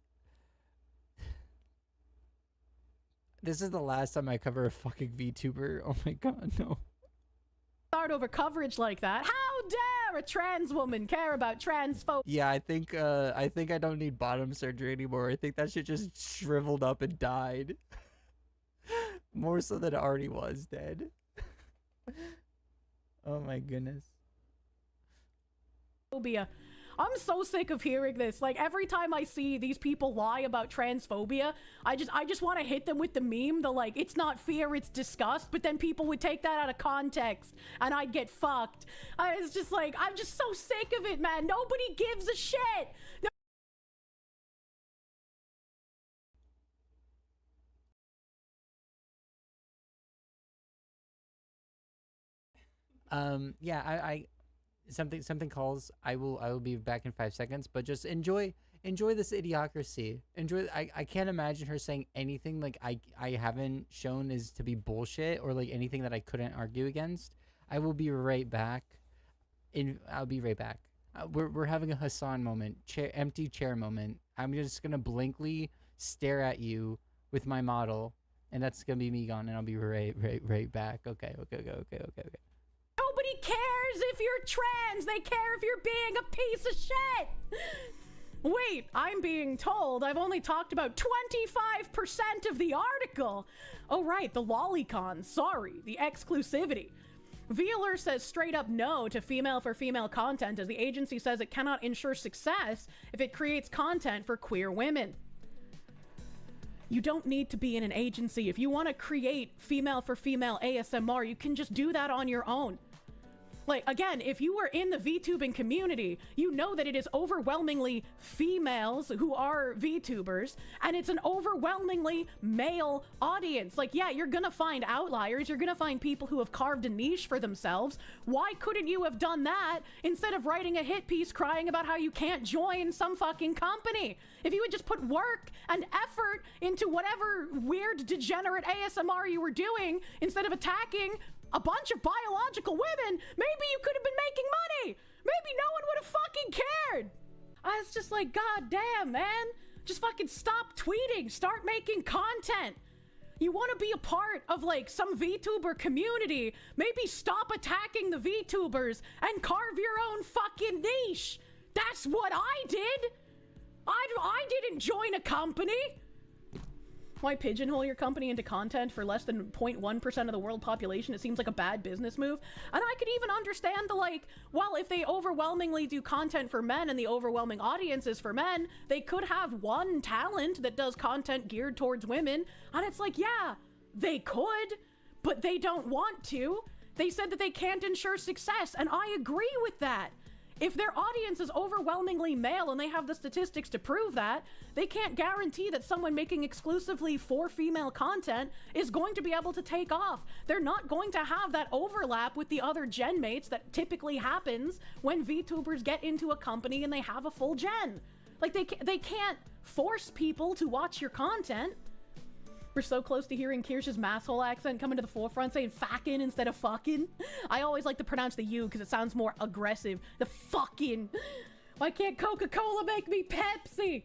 is the last time I cover a fucking VTuber. Oh my god, no. Start over coverage like that. How dare a trans woman care about trans folks? Yeah, I think I don't need bottom surgery anymore. I think that shit just shriveled up and died. More so than it already was dead. Oh my goodness. I'm so sick of hearing this. Like every time I see these people lie about transphobia, I just want to hit them with the meme, the like, it's not fear, it's disgust, but then people would take that out of context and I'd get fucked. It's just like, I'm just so sick of it, man. Nobody gives a shit. Yeah, I something calls. I will be back in 5 seconds, but just enjoy this idiocracy. I can't imagine her saying anything like I haven't shown is to be bullshit or like anything that I couldn't argue against. I will be right back. I'll be right back. We're having a Hassan moment, empty chair moment. I'm just gonna blankly stare at you with my model, and that's gonna be me gone, and I'll be right back. Okay. Nobody cares if you're trans. They care if you're being a piece of shit. Wait, I'm being told I've only talked about 25% of the article. Oh, right, the lolicon. Sorry, the exclusivity. Vealer says straight up no to female for female content as the agency says it cannot ensure success if it creates content for queer women. You don't need to be in an agency. If you want to create female for female ASMR, you can just do that on your own. Like, again, if you were in the VTubing community, you know that it is overwhelmingly females who are VTubers, and it's an overwhelmingly male audience. Like, yeah, you're gonna find outliers, you're gonna find people who have carved a niche for themselves. Why couldn't you have done that instead of writing a hit piece crying about how you can't join some fucking company? If you would just put work and effort into whatever weird, degenerate ASMR you were doing, instead of attacking a bunch of biological women, maybe you could have been making money. Maybe no one would have fucking cared. I was just like, god damn, man. Just fucking stop tweeting. Start making content. You want to be a part of like some VTuber community, maybe stop attacking the VTubers and carve your own fucking niche. That's what I did. I didn't join a company. Why pigeonhole your company into content for less than 0.1% of the world population? It seems like a bad business move. And I could even understand the like, well, if they overwhelmingly do content for men and the overwhelming audience is for men, they could have one talent that does content geared towards women. And it's like, yeah, they could, but they don't want to. They said that they can't ensure success, and I agree with that. If their audience is overwhelmingly male and they have the statistics to prove that, they can't guarantee that someone making exclusively for female content is going to be able to take off. They're not going to have that overlap with the other gen mates that typically happens when VTubers get into a company and they have a full gen. Like, they can't force people to watch your content. We're so close to hearing Kirsch's masshole accent coming to the forefront, saying "fucking" instead of "fucking." I always like to pronounce the U because it sounds more aggressive. The fucking. Why can't Coca-Cola make me Pepsi?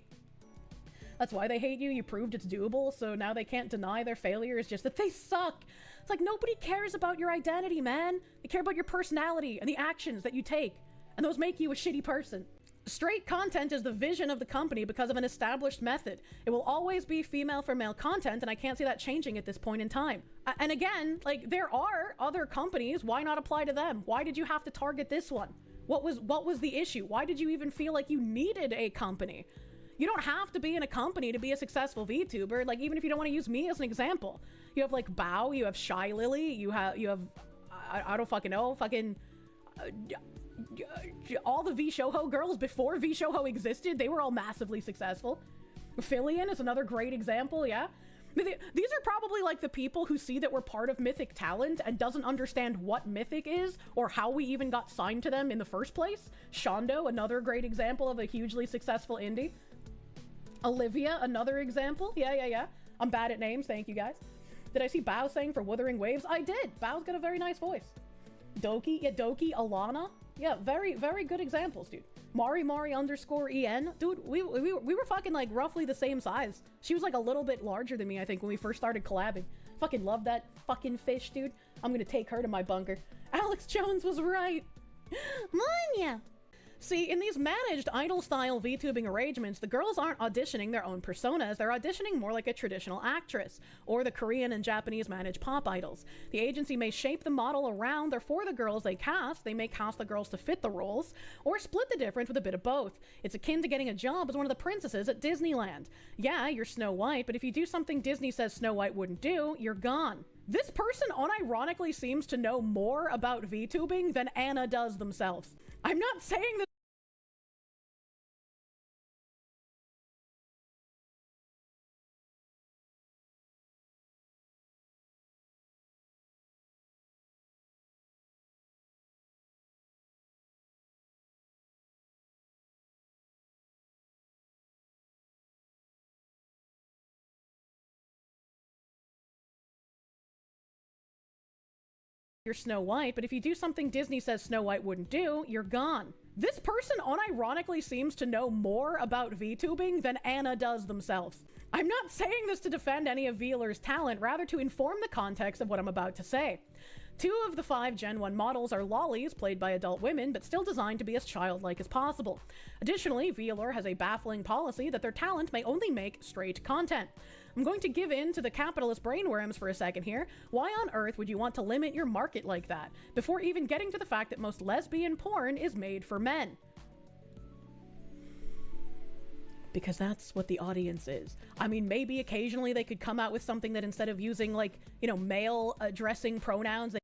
That's why they hate you. You proved it's doable, so now they can't deny their failure. It's just that they suck. It's like nobody cares about your identity, man. They care about your personality and the actions that you take, and those make you a shitty person. Straight content is the vision of the company because of an established method. It will always be female for male content, and I can't see that changing at this point in time. And again, like, there are other companies. Why not apply to them? Why did you have to target this one? What was the issue? Why did you even feel like you needed a company? You don't have to be in a company to be a successful VTuber. Like, even if you don't want to use me as an example, you have like Bao, you have Shy Lily, you have I don't fucking know, fucking all the VShoho girls before VShoho existed. They were all massively successful. Filian is another great example. Yeah, these are probably like the people who see that we're part of Mythic Talent and doesn't understand what Mythic is or how we even got signed to them in the first place. Shondo, another great example of a hugely successful indie. Olivia, another example. Yeah. I'm bad at names. Thank you, guys. Did I see Bao saying for Wuthering Waves? I did. Bao's got a very nice voice. Doki, Alana. Yeah, very, very good examples, dude. Mari _EN. Dude, we were fucking like roughly the same size. She was like a little bit larger than me, I think, when we first started collabing. Fucking love that fucking fish, dude. I'm gonna take her to my bunker. Alex Jones was right. Manya. See, in these managed idol-style VTubing arrangements, the girls aren't auditioning their own personas, they're auditioning more like a traditional actress, or the Korean and Japanese managed pop idols. The agency may shape the model around or for the girls they cast, they may cast the girls to fit the roles, or split the difference with a bit of both. It's akin to getting a job as one of the princesses at Disneyland. Yeah, you're Snow White, but if you do something Disney says Snow White wouldn't do, you're gone. This person unironically seems to know more about VTubing than Anna does themselves. I'm not saying that you're Snow White, but if you do something Disney says Snow White wouldn't do, you're gone. This person unironically seems to know more about VTubing than Anna does themselves. I'm not saying this to defend any of Veeler's talent, rather to inform the context of what I'm about to say. 2 of the 5 Gen 1 models are lollies played by adult women, but still designed to be as childlike as possible. Additionally, Veeler has a baffling policy that their talent may only make straight content. I'm going to give in to the capitalist brainworms for a second here. Why on earth would you want to limit your market like that, before even getting to the fact that most lesbian porn is made for men? Because that's what the audience is. I mean, maybe occasionally they could come out with something that instead of using, like, you know, male addressing pronouns, they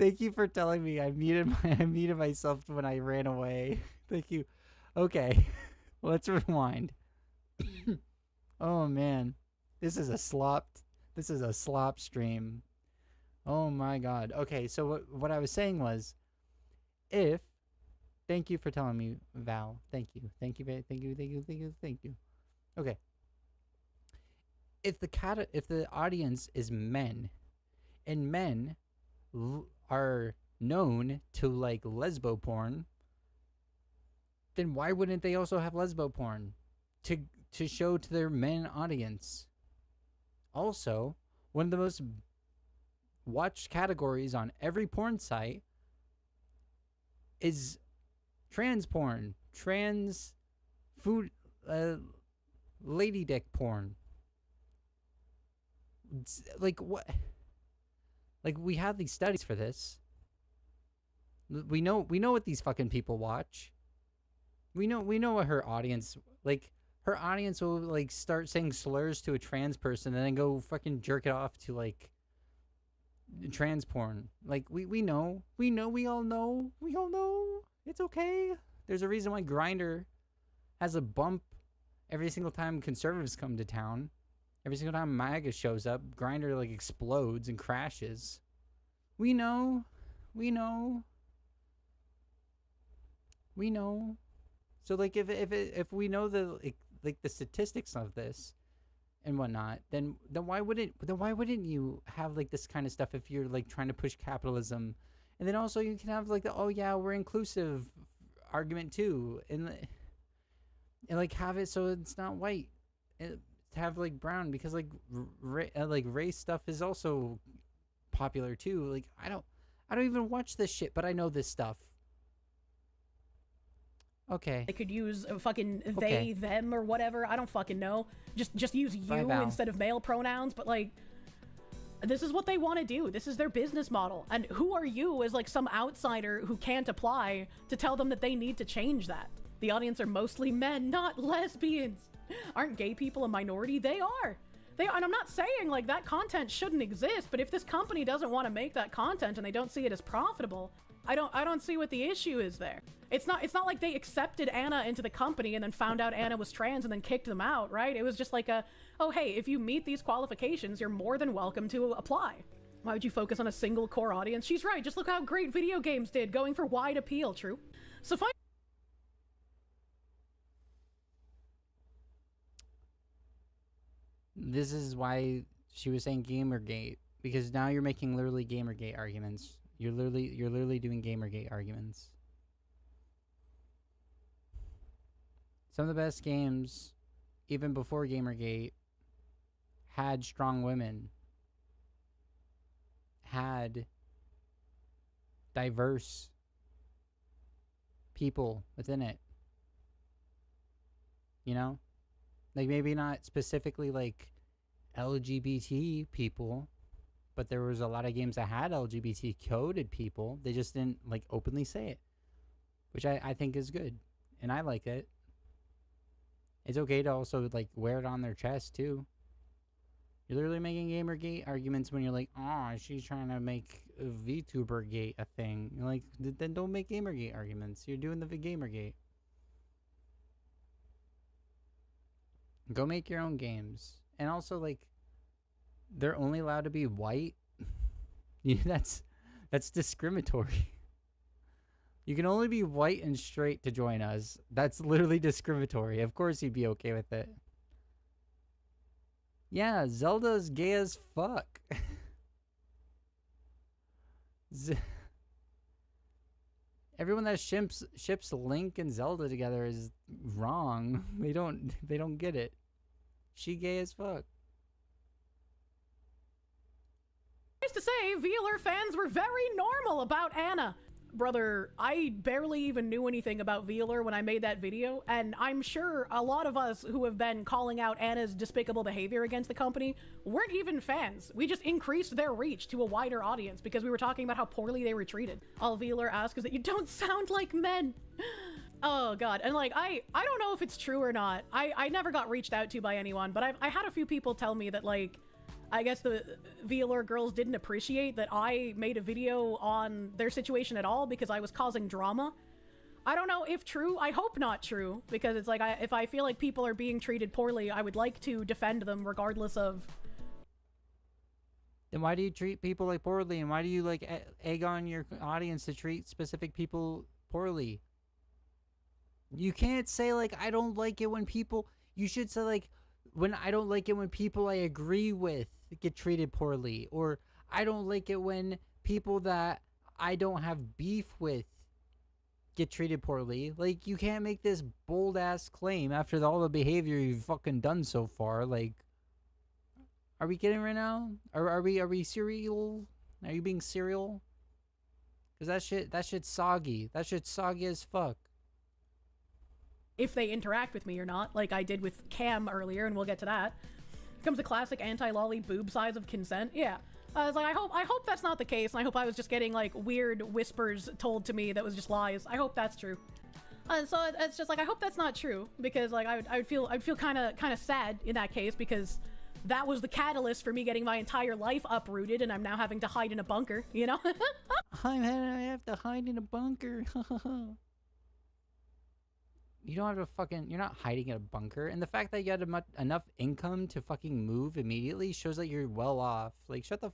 Thank you for telling me. I muted myself when I ran away. Thank you. Okay, let's rewind. Oh man, this is a slop stream. Oh my god. Okay, so what I was saying was, if thank you for telling me, Val. Thank you. Okay. If the audience is men, and men are known to like lesbo porn, then why wouldn't they also have lesbo porn to show to their men audience? Also, one of the most watched categories on every porn site is trans porn, trans food, lady dick porn. It's like what? Like we have these studies for this. We know what these fucking people watch. We know what her audience like. Her audience will like start saying slurs to a trans person and then go fucking jerk it off to like trans porn. Like we know. We all know. It's okay. There's a reason why Grindr has a bump every single time conservatives come to town. Every single time MAGA shows up, Grindr like explodes and crashes. We know. So like if we know the like the statistics of this and whatnot, then why wouldn't you have like this kind of stuff if you're like trying to push capitalism? And then also you can have like the, oh yeah, we're inclusive argument too, and like have it so it's not white, to have like brown, because like like race stuff is also popular too. Like I don't even watch this shit, but I know this stuff. Okay. They could use a fucking they, Okay. them, or whatever. I don't fucking know. Just use Bye, you Val. instead of male pronouns. But like, this is what they want to do. This is their business model. And who are you as like some outsider who can't apply to tell them that they need to change that? The audience are mostly men, not lesbians. Aren't gay people a minority? They are. And I'm not saying like that content shouldn't exist, but if this company doesn't want to make that content and they don't see it as profitable, I don't see what the issue is there. It's not like they accepted Anna into the company and then found out Anna was trans and then kicked them out, right? It was just like oh hey, if you meet these qualifications, you're more than welcome to apply. Why would you focus on a single core audience? She's right, just look how great video games did, going for wide appeal, true? So fine. This is why she was saying Gamergate, because now you're making literally Gamergate arguments. You're literally doing Gamergate arguments. Some of the best games, even before Gamergate, had strong women, had diverse people within it. You know? Like, maybe not specifically, like, LGBT people, but there was a lot of games that had LGBT coded people. They just didn't, like, openly say it, which I think is good, and I like it. It's okay to also, like, wear it on their chest, too. You're literally making Gamergate arguments when you're like, oh, she's trying to make VTubergate a thing. You're like, then don't make Gamergate arguments. You're doing the Gamergate. Go make your own games. And also, like, they're only allowed to be white. That's discriminatory. You can only be white and straight to join us. That's literally discriminatory. Of course you'd be okay with it. Yeah, Zelda's gay as fuck. Everyone that ships Link and Zelda together is wrong. They don't get it. She gay as fuck. Nice to say, Veeler fans were very normal about Anna. Brother, I barely even knew anything about Veeler when I made that video, and I'm sure a lot of us who have been calling out Anna's despicable behavior against the company weren't even fans. We just increased their reach to a wider audience because we were talking about how poorly they were treated. All Veeler asks is that you don't sound like men. Oh god, and like, I don't know if it's true or not. I never got reached out to by anyone, but I had a few people tell me that, like, I guess the VLR girls didn't appreciate that I made a video on their situation at all because I was causing drama. I don't know if true. I hope not true, because it's like, if I feel like people are being treated poorly, I would like to defend them regardless of... Then why do you treat people like poorly, and why do you like egg on your audience to treat specific people poorly? You can't say like, I don't like it when people... You should say like, when I don't like it when people I agree with get treated poorly, or I don't like it when people that I don't have beef with get treated poorly. Like, you can't make this bold ass claim after all the behavior you've fucking done so far. Like, are we kidding right now? Are we serial? Are you being serial? Cause that shit's soggy. That shit's soggy as fuck. If they interact with me or not, like I did with Cam earlier, and we'll get to that. Comes the classic anti-lolly boob size of consent. Yeah. I was like, I hope that's not the case, and I hope I was just getting like weird whispers told to me that was just lies. I hope that's true. So it's just like, I hope that's not true, because like I'd feel kind of sad in that case, because that was the catalyst for me getting my entire life uprooted, and I'm now having to hide in a bunker, you know? I have to hide in a bunker. You don't have to fucking... You're not hiding in a bunker. And the fact that you had enough income to fucking move immediately shows that you're well off. Like, shut the...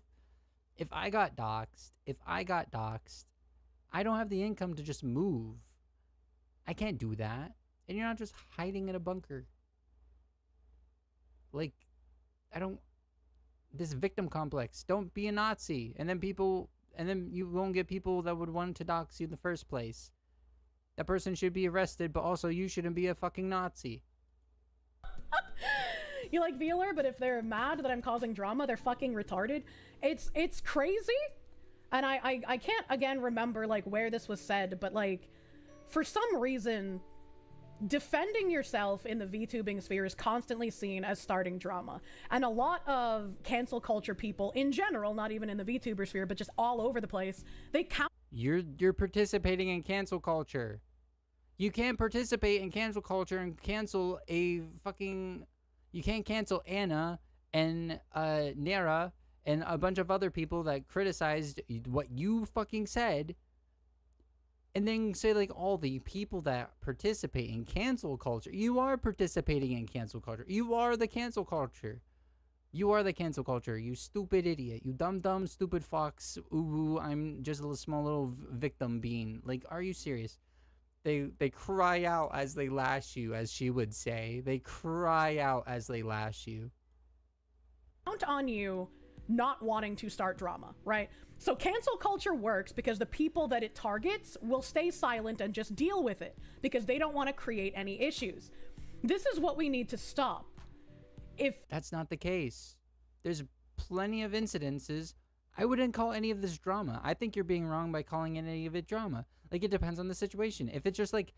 If I got doxxed, I don't have the income to just move. I can't do that. And you're not just hiding in a bunker. Like, I don't... This victim complex. Don't be a Nazi. And then you won't get people that would want to dox you in the first place. That person should be arrested, but also you shouldn't be a fucking Nazi. You like VLR, but if they're mad that I'm causing drama, they're fucking retarded. It's crazy. And I can't, again, remember, like, where this was said, but, like, for some reason, defending yourself in the VTubing sphere is constantly seen as starting drama. And a lot of cancel culture people in general, not even in the VTuber sphere, but just all over the place, they count... You're participating in cancel culture. You can't participate in cancel culture and cancel a fucking... You can't cancel Anna and Nera and a bunch of other people that criticized what you fucking said, and then say like all the people that participate in cancel culture. You are participating in cancel culture. You are the cancel culture. You are the cancel culture, you stupid idiot. You dumb, stupid fox. Ooh, I'm just a small little victim being. Like, are you serious? They cry out as they lash you, as she would say. They cry out as they lash you. Count on you not wanting to start drama, right? So cancel culture works because the people that it targets will stay silent and just deal with it because they don't want to create any issues. This is what we need to stop. If that's not the case, there's plenty of incidences. I wouldn't call any of this drama. I think you're being wrong by calling any of it drama. Like, it depends on the situation. If it's just like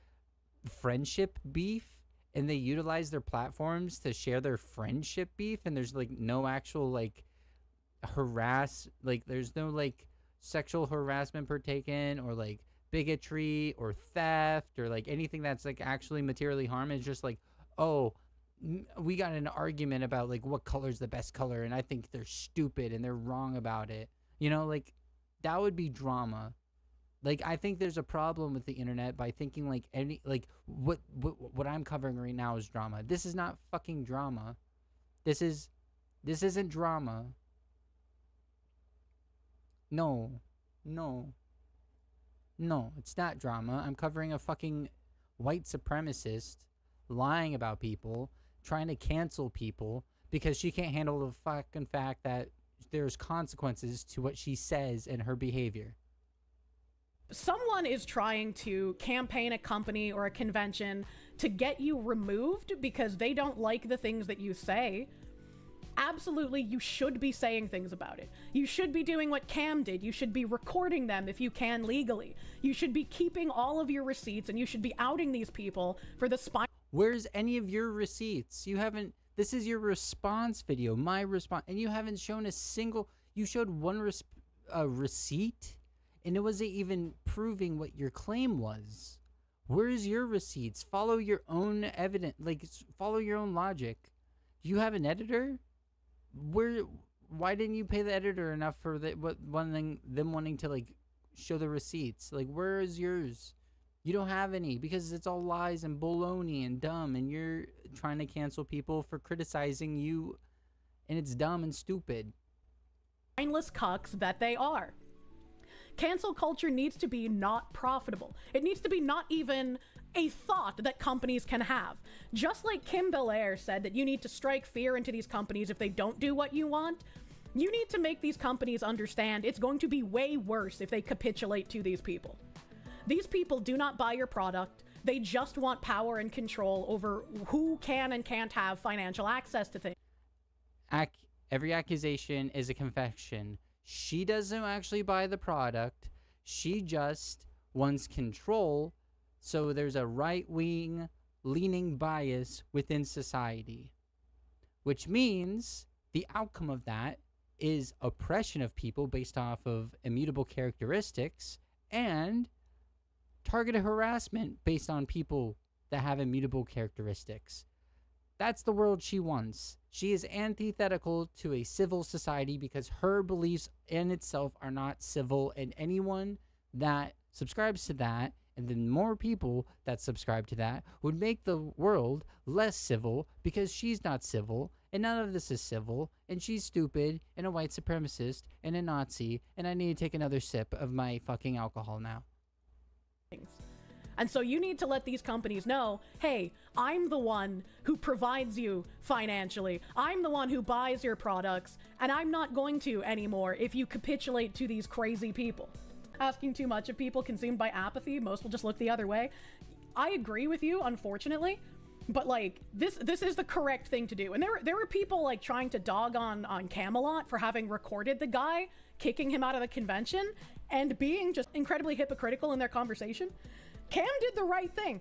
friendship beef and they utilize their platforms to share their friendship beef, and there's like no actual like there's no like sexual harassment partaken, or like bigotry or theft, or like anything that's like actually materially harm, it's just like, oh, we got in an argument about like what color's the best color, and I think they're stupid and they're wrong about it. You know, like, that would be drama. Like, I think there's a problem with the internet by thinking like what I'm covering right now is drama. This is not fucking drama. This isn't drama. No, it's not drama. I'm covering a fucking white supremacist lying about people, trying to cancel people because she can't handle the fucking fact that there's consequences to what she says and her behavior. someone is trying to campaign a company or a convention to get you removed because they don't like the things that you say, absolutely, you should be saying things about it. You should be doing what Cam did. You should be recording them if you can legally. You should be keeping all of your receipts, and you should be outing these people for the spy. Where's any of your receipts? You haven't. This is your response video, my response, and you haven't shown a single. You showed one receipt, and it wasn't even proving what your claim was. Where's your receipts? Follow your own evidence, like follow your own logic. Do you have an editor? why didn't you pay the editor enough for them wanting to like show the receipts? Like, where is yours? You don't have any because it's all lies and baloney and dumb, and you're trying to cancel people for criticizing you, and it's dumb and stupid. Mindless cucks that they are. Cancel culture needs to be not profitable. It needs to be not even a thought that companies can have. Just like Kim Belair said that you need to strike fear into these companies if they don't do what you want, you need to make these companies understand it's going to be way worse if they capitulate to these people. These people do not buy your product. They just want power and control over who can and can't have financial access to things. Every accusation is a confession. She doesn't actually buy the product. She just wants control, so there's a right-wing leaning bias within society. Which means the outcome of that is oppression of people based off of immutable characteristics and targeted harassment based on people that have immutable characteristics. That's the world she wants. She is antithetical to a civil society because her beliefs in itself are not civil, and anyone that subscribes to that, and then more people that subscribe to that, would make the world less civil because she's not civil, and none of this is civil, and she's stupid, and a white supremacist, and a Nazi, and I need to take another sip of my fucking alcohol now. And so you need to let these companies know, hey, I'm the one who provides you financially. I'm the one who buys your products, and I'm not going to anymore if you capitulate to these crazy people. Asking too much of people consumed by apathy, most will just look the other way. I agree with you, unfortunately, but like this is the correct thing to do. And there were people like trying to dog on Camelot for having recorded the guy kicking him out of the convention and being just incredibly hypocritical in their conversation. Cam did the right thing.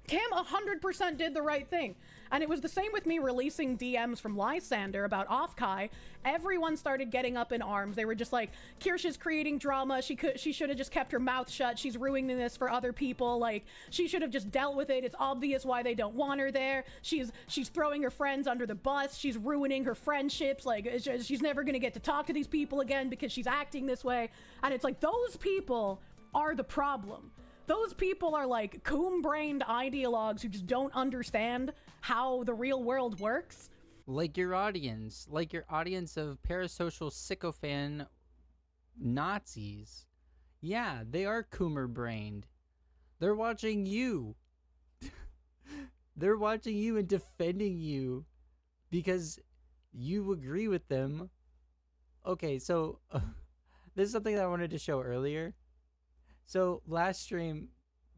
Cam 100% did the right thing. And it was the same with me releasing DMs from Lysander about Offkai. Everyone started getting up in arms. They were just like, Kirsche creating drama. She should have just kept her mouth shut. She's ruining this for other people. Like, she should have just dealt with it. It's obvious why they don't want her there. She's throwing her friends under the bus. She's ruining her friendships. Like, she's never going to get to talk to these people again because she's acting this way. And it's like, those people are the problem. Those people are like coon-brained ideologues who just don't understand how the real world works. Like your audience of parasocial sycophant Nazis. Yeah, they are Coomer-brained. They're watching you. They're watching you and defending you because you agree with them. Okay, so this is something that I wanted to show earlier. So last stream,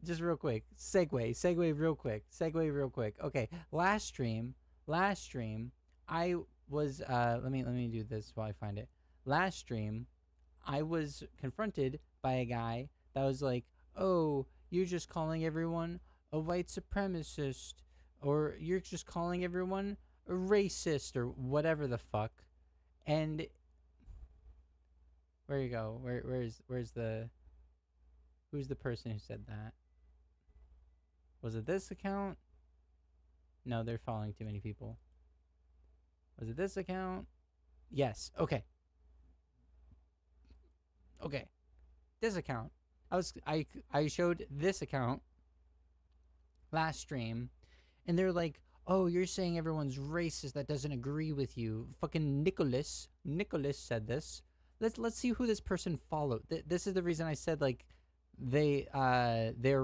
just real quick, segue real quick. Okay, last stream, I was let me do this while I find it. Last stream, I was confronted by a guy that was like, "Oh, you're just calling everyone a white supremacist, or you're just calling everyone a racist, or whatever the fuck." And where you go? Where's the Who's the person who said that? Was it this account? No, they're following too many people. Was it this account? Yes. Okay. This account. I showed this account last stream, and they're like, "Oh, you're saying everyone's racist that doesn't agree with you." Fucking Nicholas said this. Let's see who this person followed. This is the reason I said like they're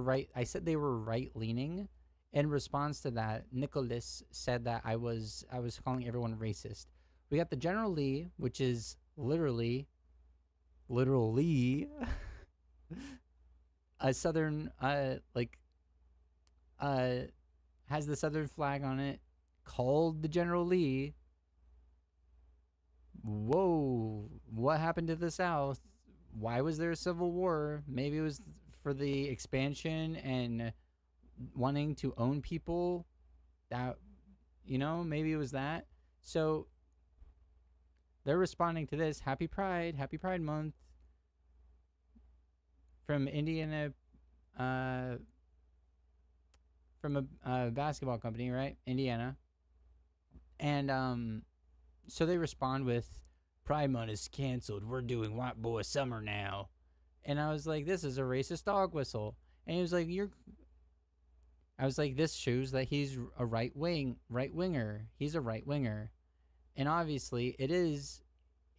right. I said they were right leaning. In response to that, Nicholas said that I was calling everyone racist. We got the General Lee, which is literally a southern has the southern flag on it, called the General Lee. Whoa, what happened to the South? Why was there a civil war? Maybe it was for the expansion and wanting to own people. That, maybe it was that. So they're responding to this. Happy Pride Month from Indiana, from a basketball company, right? Indiana. And so they respond with, Pride Month is canceled. We're doing White Boy Summer now. And I was like, this is a racist dog whistle. And he was like, I was like, this shows that he's a right winger. He's a right winger. And obviously it is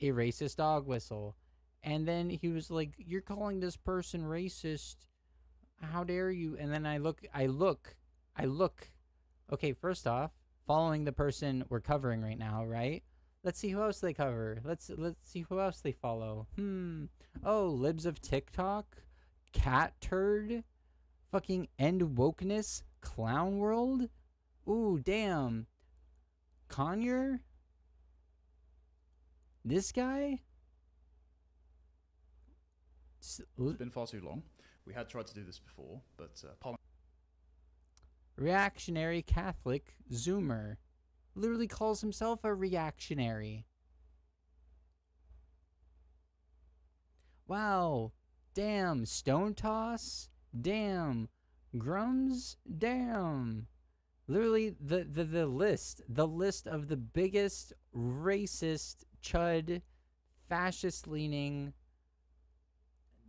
a racist dog whistle. And then he was like, you're calling this person racist. How dare you? And then I look. Okay, first off, following the person we're covering right now, right? Let's see who else they cover. Let's see who else they follow. Oh, Libs of TikTok, Cat Turd, fucking End Wokeness, Clown World. Ooh, damn. Conyer? This guy? It's been far too long. We had tried to do this before, but Reactionary Catholic Zoomer. Literally calls himself a reactionary. Wow. Damn. Stone Toss. Damn. Grums. Damn. Literally the list of the biggest racist, chud, fascist leaning,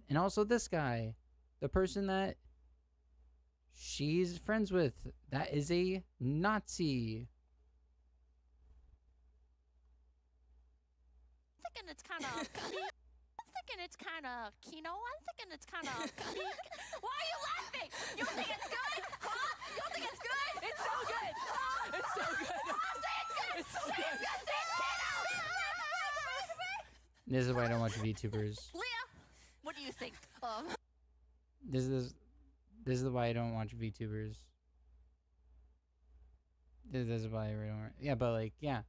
and also this guy, the person that she's friends with, that is a Nazi. I'm thinking it's kind of I'm thinking it's kind of Kino. I'm thinking it's kind of Why are you laughing? You think it's good? Huh? You think it's good? It's so good. Oh, it's so good. Oh, say it's good. It's so good. Say it's Kino. This is why I don't watch VTubers. Leah, what do you think? This is why I don't watch VTubers. This is why I don't. Yeah, but like, yeah.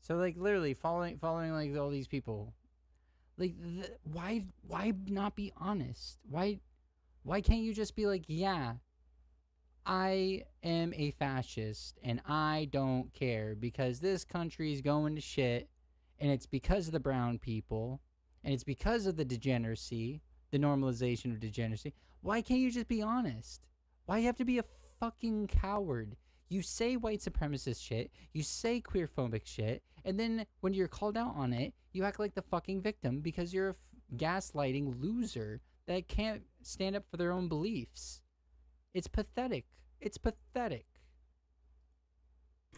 So like, literally following like all these people. Like, why not be honest? Why can't you just be like, yeah, I am a fascist and I don't care because this country is going to shit, and it's because of the brown people, and it's because of the degeneracy, the normalization of degeneracy. Why can't you just be honest? Why you have to be a fucking coward? You say white supremacist shit, you say queerphobic shit, and then when you're called out on it, you act like the fucking victim because you're a gaslighting loser that can't stand up for their own beliefs. It's pathetic. It's pathetic.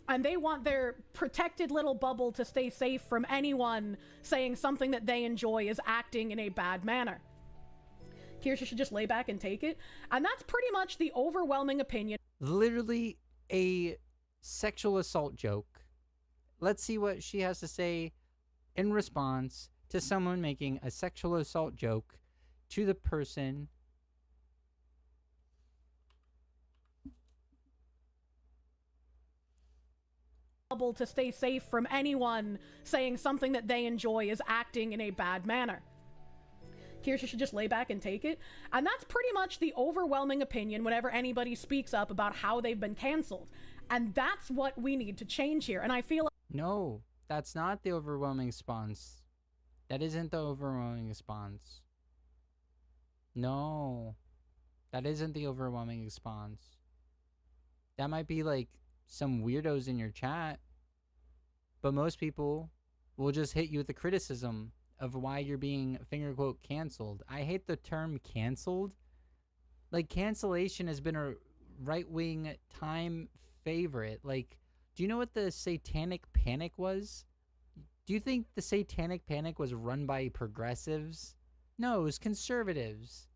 And they want their protected little bubble to stay safe from anyone saying something that they enjoy is acting in a bad manner. Kirsche should just lay back and take it. And that's pretty much the overwhelming opinion. Literally a sexual assault joke. Let's see what she has to say in response to someone making a sexual assault joke to the person. Bubble to stay safe from anyone saying something that they enjoy is acting in a bad manner. Kirsche should just lay back and take it. And that's pretty much the overwhelming opinion whenever anybody speaks up about how they've been canceled. And that's what we need to change here. And I feel like No, that's not the overwhelming response. That isn't the overwhelming response. No, that isn't the overwhelming response. That might be like some weirdos in your chat, but most people will just hit you with the criticism of why you're being finger quote canceled. I hate the term canceled. Like, cancellation has been a right-wing time favorite. Like, do you know what the Satanic Panic was? Do you think the Satanic Panic was run by progressives? No, it was conservatives.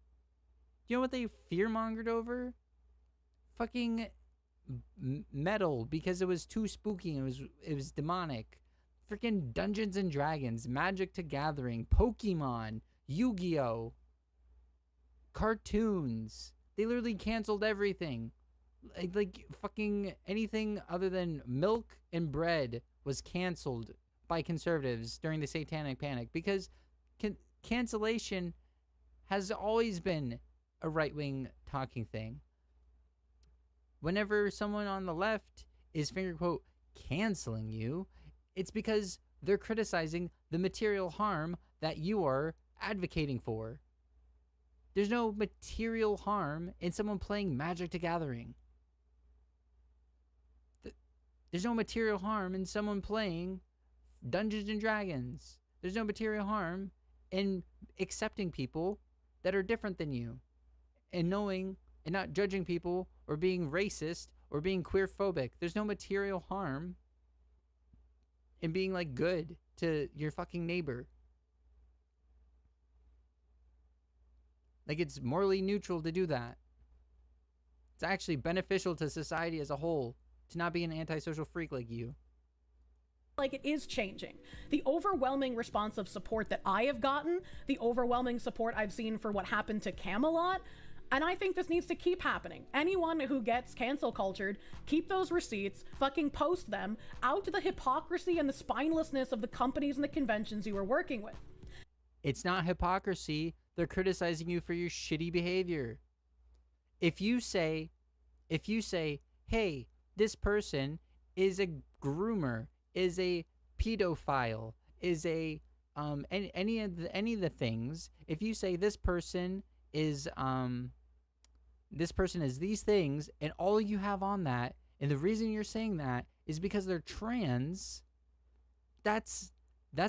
Do you know what they fear-mongered over? Fucking metal, because it was too spooky. It was demonic. Freaking Dungeons and Dragons, Magic the Gathering, Pokemon, Yu-Gi-Oh, cartoons. They literally canceled everything. Like fucking anything other than milk and bread was canceled by conservatives during the Satanic Panic, because cancellation has always been a right-wing talking thing. Whenever someone on the left is finger quote canceling you, it's because they're criticizing the material harm that you are advocating for. There's no material harm in someone playing Magic the Gathering. There's no material harm in someone playing Dungeons and Dragons. There's no material harm in accepting people that are different than you and knowing and not judging people or being racist or being queer phobic. There's no material harm in being like good to your fucking neighbor. Like, it's morally neutral to do that. It's actually beneficial to society as a whole to not be an antisocial freak like you. Like, it is changing. The overwhelming response of support that I have gotten, the overwhelming support I've seen for what happened to Camelot, and I think this needs to keep happening. Anyone who gets cancel cultured, keep those receipts, fucking post them, out to the hypocrisy and the spinelessness of the companies and the conventions you are working with. It's not hypocrisy. They're criticizing you for your shitty behavior. If you say, hey, this person is a groomer, is a pedophile, is a any of the things, if you say this person is these things, and all you have on that, and the reason you're saying that is because they're trans, that's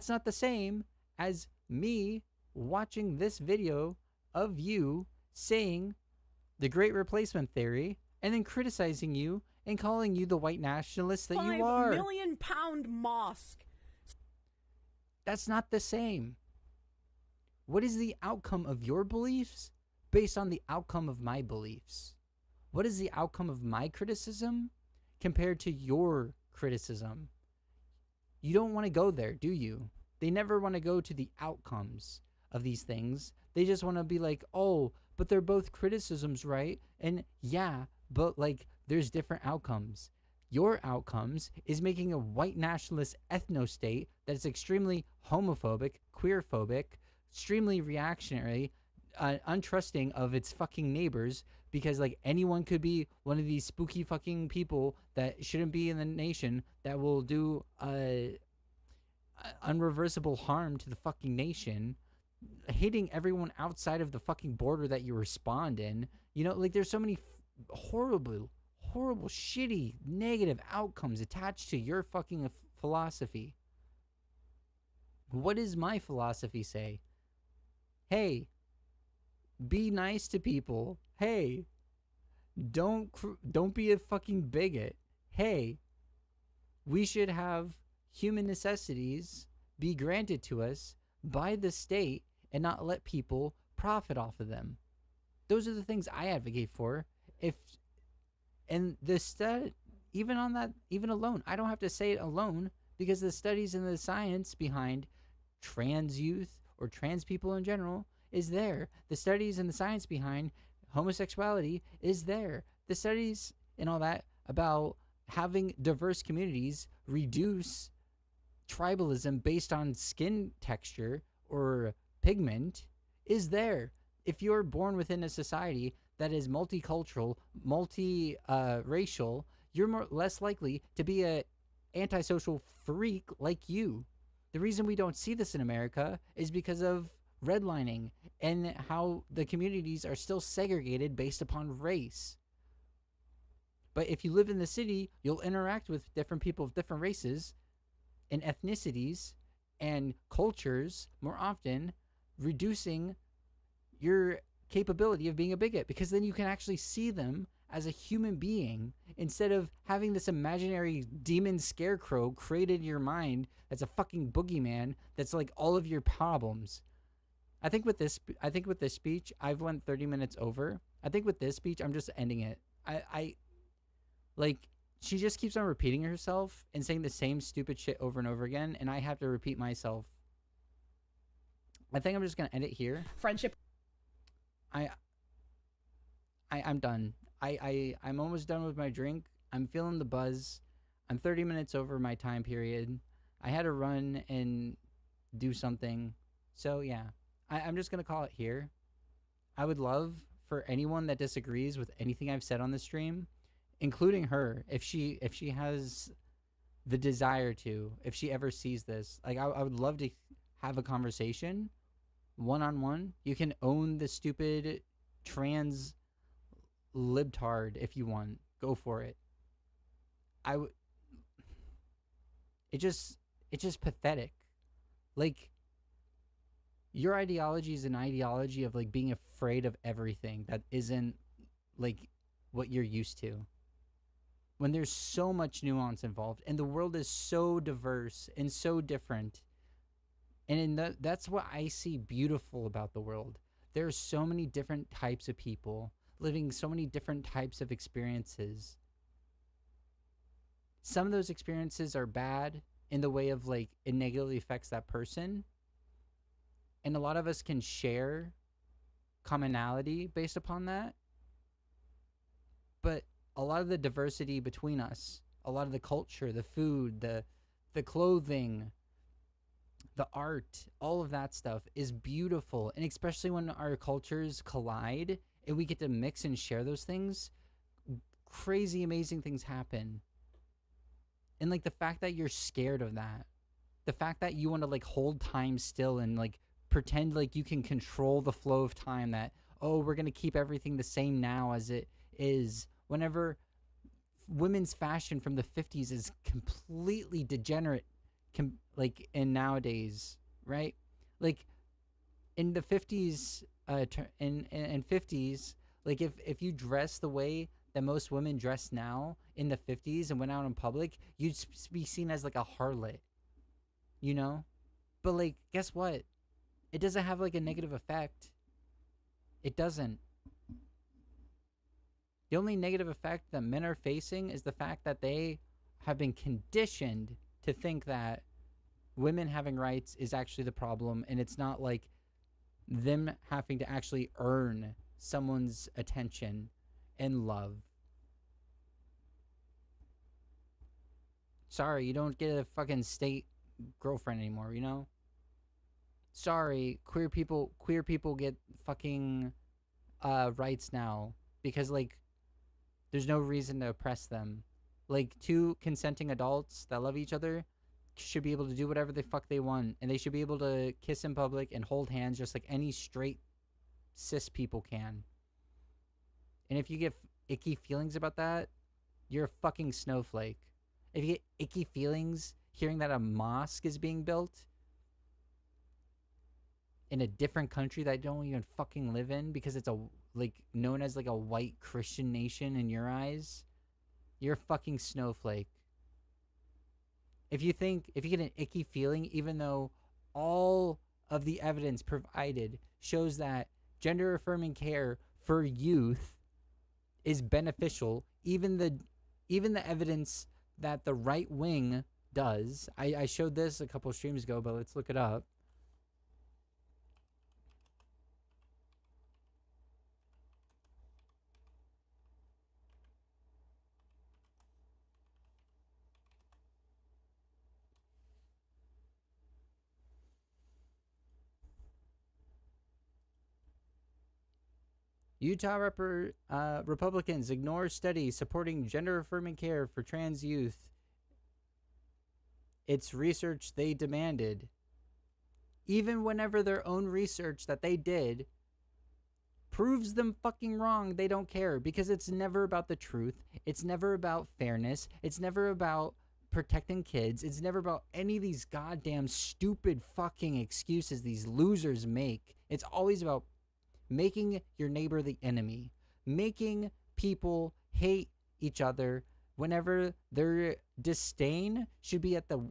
not the same as me watching this video of you saying the Great Replacement Theory and then criticizing you and calling you the white nationalist that you are. £5 million mosque. That's not the same. What is the outcome of your beliefs based on the outcome of my beliefs? What is the outcome of my criticism compared to your criticism? You don't want to go there, do you? They never want to go to the outcomes of these things. They just want to be like, oh, but they're both criticisms, right? And yeah, but like, there's different outcomes. Your outcomes is making a white nationalist ethno-state that is extremely homophobic, queerphobic, extremely reactionary, untrusting of its fucking neighbors, because like anyone could be one of these spooky fucking people that shouldn't be in the nation that will do unreversible harm to the fucking nation, hating everyone outside of the fucking border that you respond in. You know, like, there's so many horrible, shitty, negative outcomes attached to your fucking philosophy. What does my philosophy say? Hey, be nice to people. Hey, don't be a fucking bigot. Hey, we should have human necessities be granted to us by the state and not let people profit off of them. Those are the things I advocate for. And even alone, I don't have to say it alone, because the studies and the science behind trans youth or trans people in general is there. The studies and the science behind homosexuality is there. The studies and all that about having diverse communities reduce tribalism based on skin texture or pigment is there. If you're born within a society that is multicultural, multi-racial, you're less likely to be a antisocial freak like you. The reason we don't see this in America is because of redlining and how the communities are still segregated based upon race. But if you live in the city, you'll interact with different people of different races and ethnicities and cultures more often, reducing your capability of being a bigot, because then you can actually see them as a human being instead of having this imaginary demon scarecrow created in your mind that's a fucking boogeyman that's like all of your problems. I think with this speech, I've went 30 minutes over. I think with this speech, I'm just ending it. I like, she just keeps on repeating herself and saying the same stupid shit over and over again, and I have to repeat myself. I think I'm just gonna end it here. Friendship. I'm done. I'm almost done with my drink. I'm feeling the buzz. I'm 30 minutes over my time period. I had to run and do something. So yeah, I'm just gonna call it here. I would love for anyone that disagrees with anything I've said on the stream, including her, if she has the desire to, if she ever sees this, like, I would love to have a conversation one-on-one. You can own the stupid trans libtard if you want. Go for it. It's just pathetic. Like, your ideology is an ideology of like being afraid of everything that isn't like what you're used to. When there's so much nuance involved and the world is so diverse and so different. And that's what I see beautiful about the world. There's so many different types of people living so many different types of experiences. Some of those experiences are bad in the way of like it negatively affects that person. And a lot of us can share commonality based upon that. But a lot of the diversity between us, a lot of the culture, the food, the clothing, the art, all of that stuff is beautiful. And especially when our cultures collide and we get to mix and share those things, crazy, amazing things happen. And like the fact that you're scared of that, the fact that you want to like hold time still and like pretend like you can control the flow of time, that, oh, we're going to keep everything the same now as it is, whenever women's fashion from the 50s is completely degenerate, like in nowadays, right? Like in the 50s, in 50s, like if you dress the way that most women dress now in the 50s and went out in public, you'd be seen as like a harlot, you know? But like, guess what? It doesn't have like a negative effect. It doesn't. The only negative effect that men are facing is the fact that they have been conditioned to think that women having rights is actually the problem, and it's not like them having to actually earn someone's attention and love. Sorry, you don't get a fucking state girlfriend anymore, you know? Sorry, queer people get fucking rights now because like there's no reason to oppress them. Like, two consenting adults that love each other should be able to do whatever the fuck they want, and they should be able to kiss in public and hold hands just like any straight cis people can. And if you get icky feelings about that, you're a fucking snowflake. If you get icky feelings hearing that a mosque is being built in a different country that you don't even fucking live in because it's a like known as like a white Christian nation in your eyes, you're a fucking snowflake. If you get an icky feeling, even though all of the evidence provided shows that gender affirming care for youth is beneficial, even the evidence that the right wing does, I showed this a couple streams ago, but let's look it up. Utah Republicans ignore study supporting gender-affirming care for trans youth. It's research they demanded. Even whenever their own research that they did proves them fucking wrong, they don't care because it's never about the truth. It's never about fairness. It's never about protecting kids. It's never about any of these goddamn stupid fucking excuses these losers make. It's always about making your neighbor the enemy, making people hate each other whenever their disdain should be at the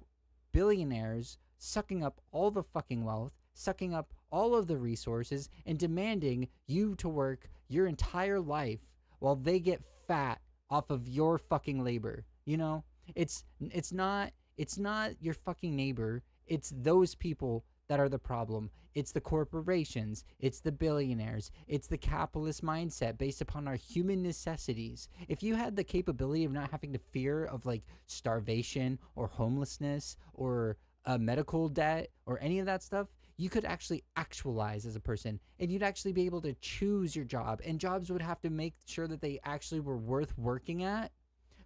billionaires sucking up all the fucking wealth, sucking up all of the resources, and demanding you to work your entire life while they get fat off of your fucking labor. You know, it's not your fucking neighbor. It's those people that are the problem. It's the corporations, it's the billionaires, it's the capitalist mindset based upon our human necessities. If you had the capability of not having to fear of like starvation or homelessness or medical debt or any of that stuff, you could actually actualize as a person, and you'd actually be able to choose your job, and jobs would have to make sure that they actually were worth working at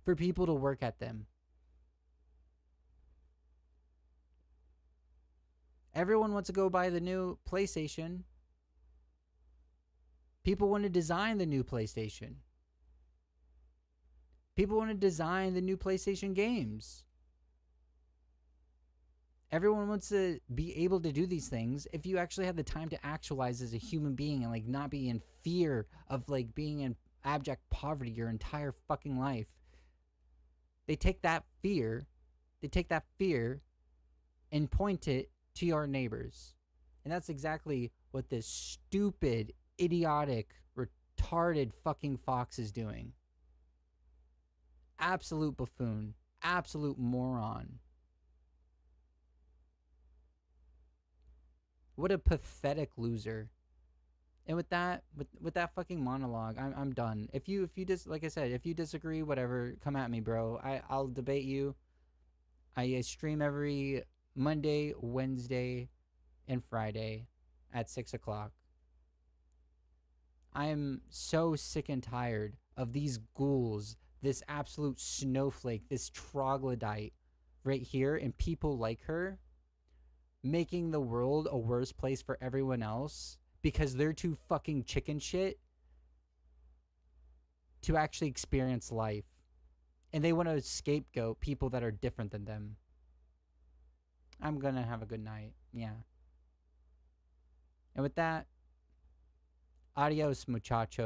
for people to work at them. Everyone wants to go buy the new PlayStation. People want to design the new PlayStation. People want to design the new PlayStation games. Everyone wants to be able to do these things if you actually have the time to actualize as a human being and like not be in fear of like being in abject poverty your entire fucking life. They take that fear and point it to your neighbors. And that's exactly what this stupid, idiotic, retarded fucking fox is doing. Absolute buffoon. Absolute moron. What a pathetic loser. And with that fucking monologue, I'm done. If you just, like I said, if you disagree, whatever, come at me, bro. I'll debate you. I stream every Monday, Wednesday, and Friday at 6 o'clock. I'm so sick and tired of these ghouls, this absolute snowflake, this troglodyte right here, and people like her making the world a worse place for everyone else because they're too fucking chicken shit to actually experience life. And they want to scapegoat people that are different than them. I'm gonna have a good night. Yeah. And with that, adios, muchachos.